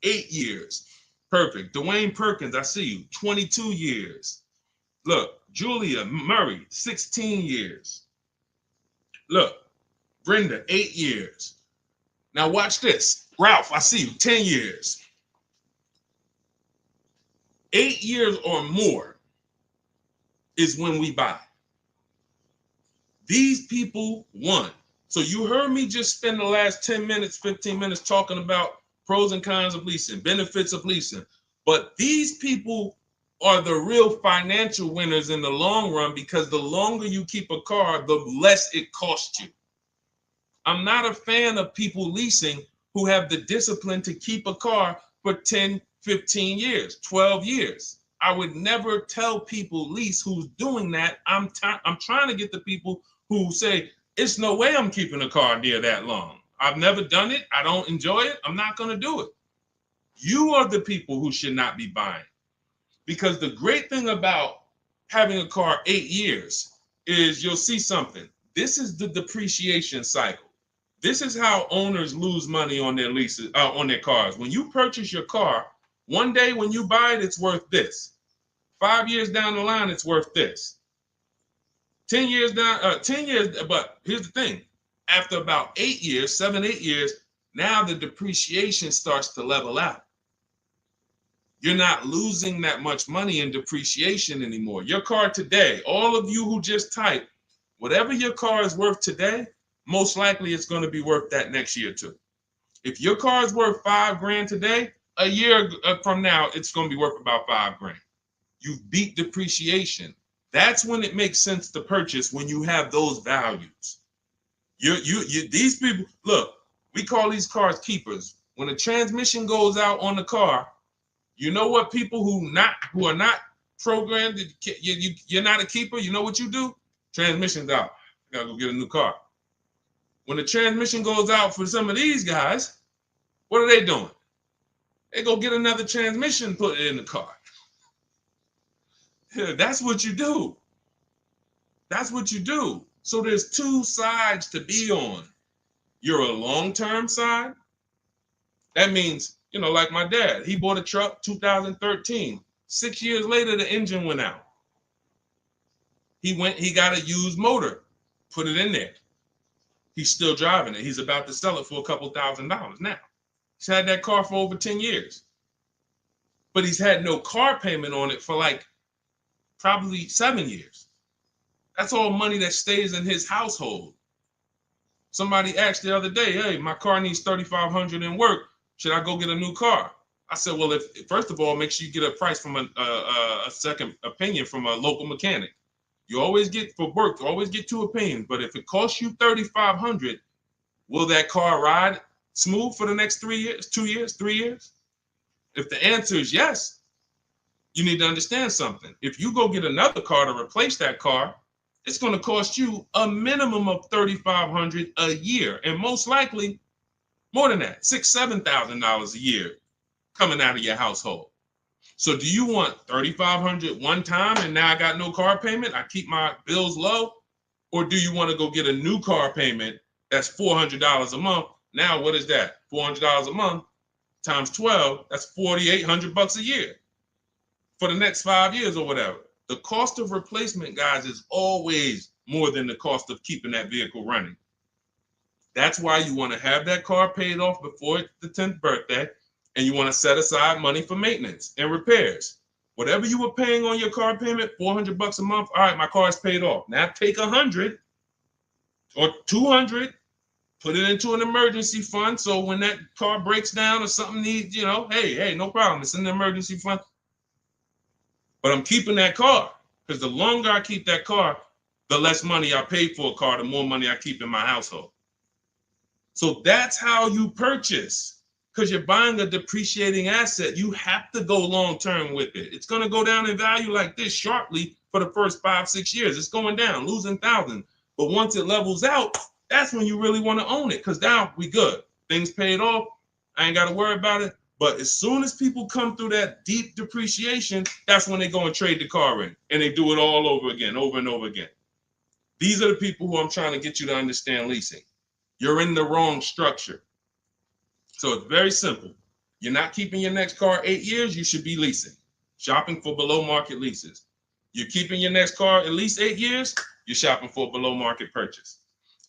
8 years. Perfect. Dwayne Perkins, I see you, 22 years. Look, Julia Murray, 16 years. Look, Brenda, 8 years. Now watch this. Ralph, I see you, 10 years. 8 years or more is when we buy. These people won. So you heard me just spend the last 10 minutes, 15 minutes talking about pros and cons of leasing, benefits of leasing. But these people are the real financial winners in the long run, because the longer you keep a car, the less it costs you. I'm not a fan of people leasing who have the discipline to keep a car for 10, 15 years, 12 years. I would never tell people lease who's doing that. I'm trying to get the people who say, it's no way I'm keeping a car near that long. I've never done it. I don't enjoy it. I'm not going to do it. You are the people who should not be buying. Because the great thing about having a car 8 years is you'll see something. This is the depreciation cycle. This is how owners lose money on their leases, on their cars. When you purchase your car, one day when you buy it, it's worth this. 5 years down the line, it's worth this. 10 years down, 10 years, but here's the thing. After about 8 years, 7, 8 years, now the depreciation starts to level out. You're not losing that much money in depreciation anymore. Your car today, all of you who just typed, whatever your car is worth today, most likely it's going to be worth that next year too. If your car is worth $5,000 today, a year from now, it's going to be worth about $5,000. You beat depreciation. That's when it makes sense to purchase, when you have those values. These people, look, we call these cars keepers. When a transmission goes out on the car, you know what people who are not programmed, you're not a keeper, you know what you do? Transmission's out. You gotta go get a new car. When the transmission goes out for some of these guys, what are they doing? They go get another transmission and put it in the car. That's what you do. That's what you do. So there's two sides to be on. You're a long-term side. That means, like my dad, he bought a truck 2013. 6 years later, the engine went out. He got a used motor, put it in there. He's still driving it. He's about to sell it for a couple $1,000s now. He's had that car for over 10 years. But he's had no car payment on it for probably 7 years. That's all money that stays in his household. Somebody asked the other day, hey, my car needs $3,500 in work. Should I go get a new car? I said, well, first of all, make sure you get a price from a second opinion from a local mechanic. You always get, for work, you always get 2 opinions. But if it costs you $3,500, will that car ride smooth for the next 3 years, 2 years, 3 years? If the answer is yes, you need to understand something. If you go get another car to replace that car, it's going to cost you a minimum of $3,500 a year, and most likely more than that, $6,000, $7,000 a year coming out of your household. So do you want $3,500 one time and now I got no car payment, I keep my bills low? Or do you want to go get a new car payment that's $400 a month? Now what is that? $400 a month times 12, that's $4,800 a year for the next 5 years or whatever. The cost of replacement, guys, is always more than the cost of keeping that vehicle running. That's why you want to have that car paid off before the 10th birthday, and you want to set aside money for maintenance and repairs. Whatever you were paying on your car payment, $400 a month. All right, my car is paid off. Now take $100 or $200, put it into an emergency fund. So when that car breaks down or something needs, hey, no problem. It's in the emergency fund. But I'm keeping that car, because the longer I keep that car, the less money I pay for a car, the more money I keep in my household. So that's how you purchase, because you're buying a depreciating asset. You have to go long term with it. It's going to go down in value like this sharply for the first 5-6 years. It's going down, losing thousands. But once it levels out, that's when you really want to own it, because now we good. Things paid off. I ain't got to worry about it. But as soon as people come through that deep depreciation, that's when they go and trade the car in, and they do it all over again, over and over again. These are the people who I'm trying to get you to understand leasing. You're in the wrong structure. So it's very simple. You're not keeping your next car 8 years, you should be leasing, shopping for below market leases. You're keeping your next car at least 8 years, you're shopping for a below market purchase.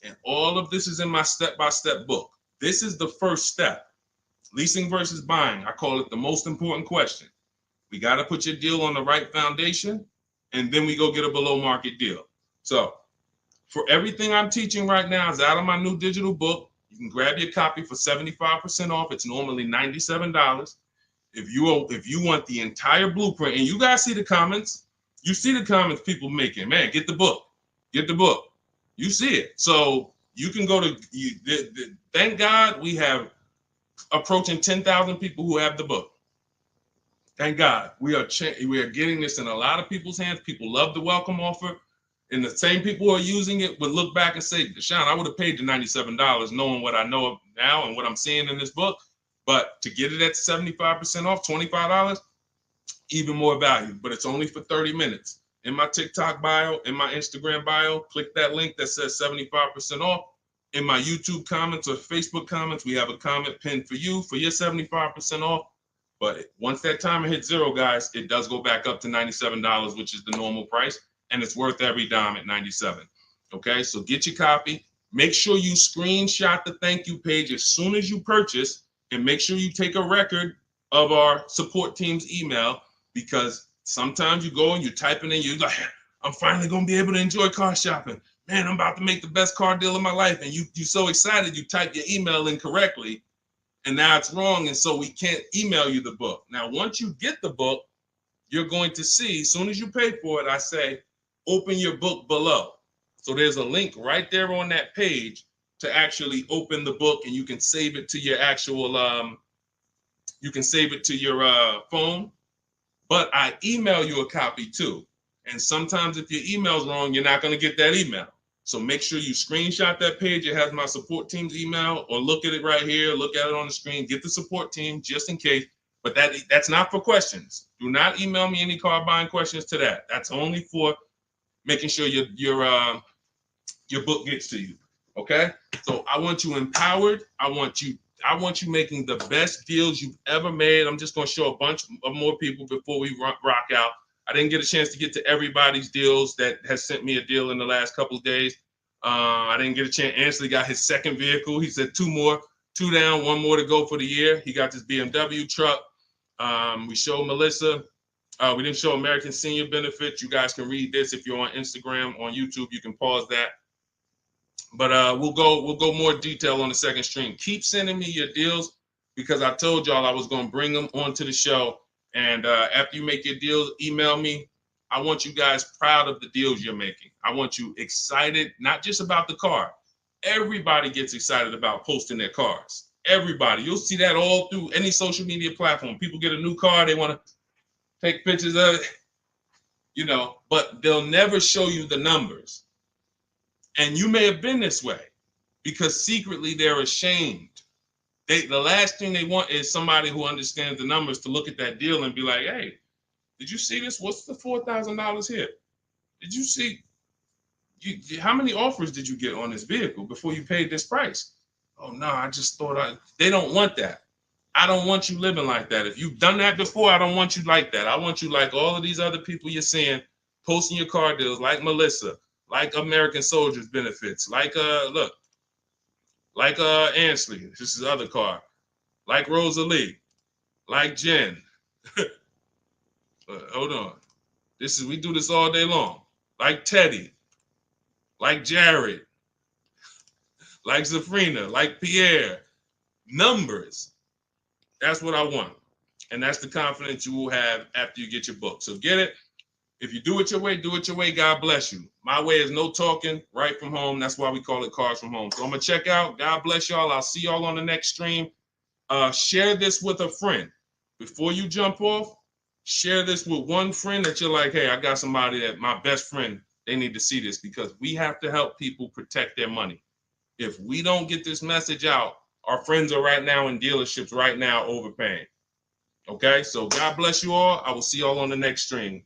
And all of this is in my step-by-step book. This is the first step. Leasing versus buying. I call it the most important question. We got to put your deal on the right foundation, and then we go get a below market deal. So for everything I'm teaching right now is out of my new digital book. You can grab your copy for 75% off. It's normally $97. If you want the entire blueprint, and you guys see the comments, you see the comments people making, man, get the book. Get the book. You see it. So you can go to, thank God we have approaching 10,000 people who have the book. Thank God. We are getting this in a lot of people's hands. People love the welcome offer. And the same people who are using it would look back and say, Deshone, I would have paid the $97 knowing what I know now and what I'm seeing in this book. But to get it at 75% off, $25, even more value. But it's only for 30 minutes. In my TikTok bio, in my Instagram bio, click that link that says 75% off. In my YouTube comments or Facebook comments, we have a comment pinned for you for your 75% off. But once that timer hits zero, guys, it does go back up to $97, which is the normal price. And it's worth every dime at $97. Okay, so get your copy. Make sure you screenshot the thank you page as soon as you purchase, and make sure you take a record of our support team's email, because sometimes you go and you type it in, you're like, I'm finally going to be able to enjoy car shopping. Man, I'm about to make the best car deal of my life. And you're so excited, you type your email in correctly, and now it's wrong. And so we can't email you the book. Now, once you get the book, you're going to see, as soon as you pay for it, I say, open your book below. So there's a link right there on that page to actually open the book, and you can save it to your actual, you can save it to your phone. But I email you a copy too. And sometimes if your email's wrong, you're not going to get that email. So make sure you screenshot that page. It has my support team's email, or look at it right here. Look at it on the screen. Get the support team just in case. But that's not for questions. Do not email me any car buying questions to that. That's only for making sure your book gets to you. Okay? So I want you empowered. I want you making the best deals you've ever made. I'm just going to show a bunch of more people before we rock out. I didn't get a chance to get to everybody's deals that has sent me a deal in the last couple of days. I didn't get a chance. Ansley got his second vehicle. He said 2 down, 1 more to go for the year. He got this BMW truck. We showed Melissa. We didn't show American Senior Benefits. You guys can read this if you're on Instagram, on YouTube. You can pause that. But we'll go more detail on the second stream. Keep sending me your deals, because I told y'all I was going to bring them onto the show. And after you make your deals, email me. I want you guys proud of the deals you're making. I want you excited, not just about the car. Everybody gets excited about posting their cars. Everybody. You'll see that all through any social media platform. People get a new car, they want to take pictures of it, but they'll never show you the numbers. And you may have been this way, because secretly they're ashamed. The last thing they want is somebody who understands the numbers to look at that deal and be like, hey, did you see this? What's the $4,000 here? Did you see? How many offers did you get on this vehicle before you paid this price? Oh, no, I just thought they don't want that. I don't want you living like that. If you've done that before, I don't want you like that. I want you like all of these other people you're seeing posting your car deals, like Melissa, like American Soldiers Benefits, like Ansley, this is his other car, like Rosalie, like Jen. Hold on. We do this all day long. Like Teddy, like Jared, like Zafrina, like Pierre. Numbers. That's what I want. And that's the confidence you will have after you get your book. So get it. If you do it your way, do it your way. God bless you. My way is no talking, right from home. That's why we call it Cars from Home. So I'm going to check out. God bless y'all. I'll see y'all on the next stream. Share this with a friend. Before you jump off, share this with one friend that you're like, hey, I got somebody that my best friend, they need to see this, because we have to help people protect their money. If we don't get this message out, our friends are right now in dealerships right now overpaying. Okay, so God bless you all. I will see y'all on the next stream.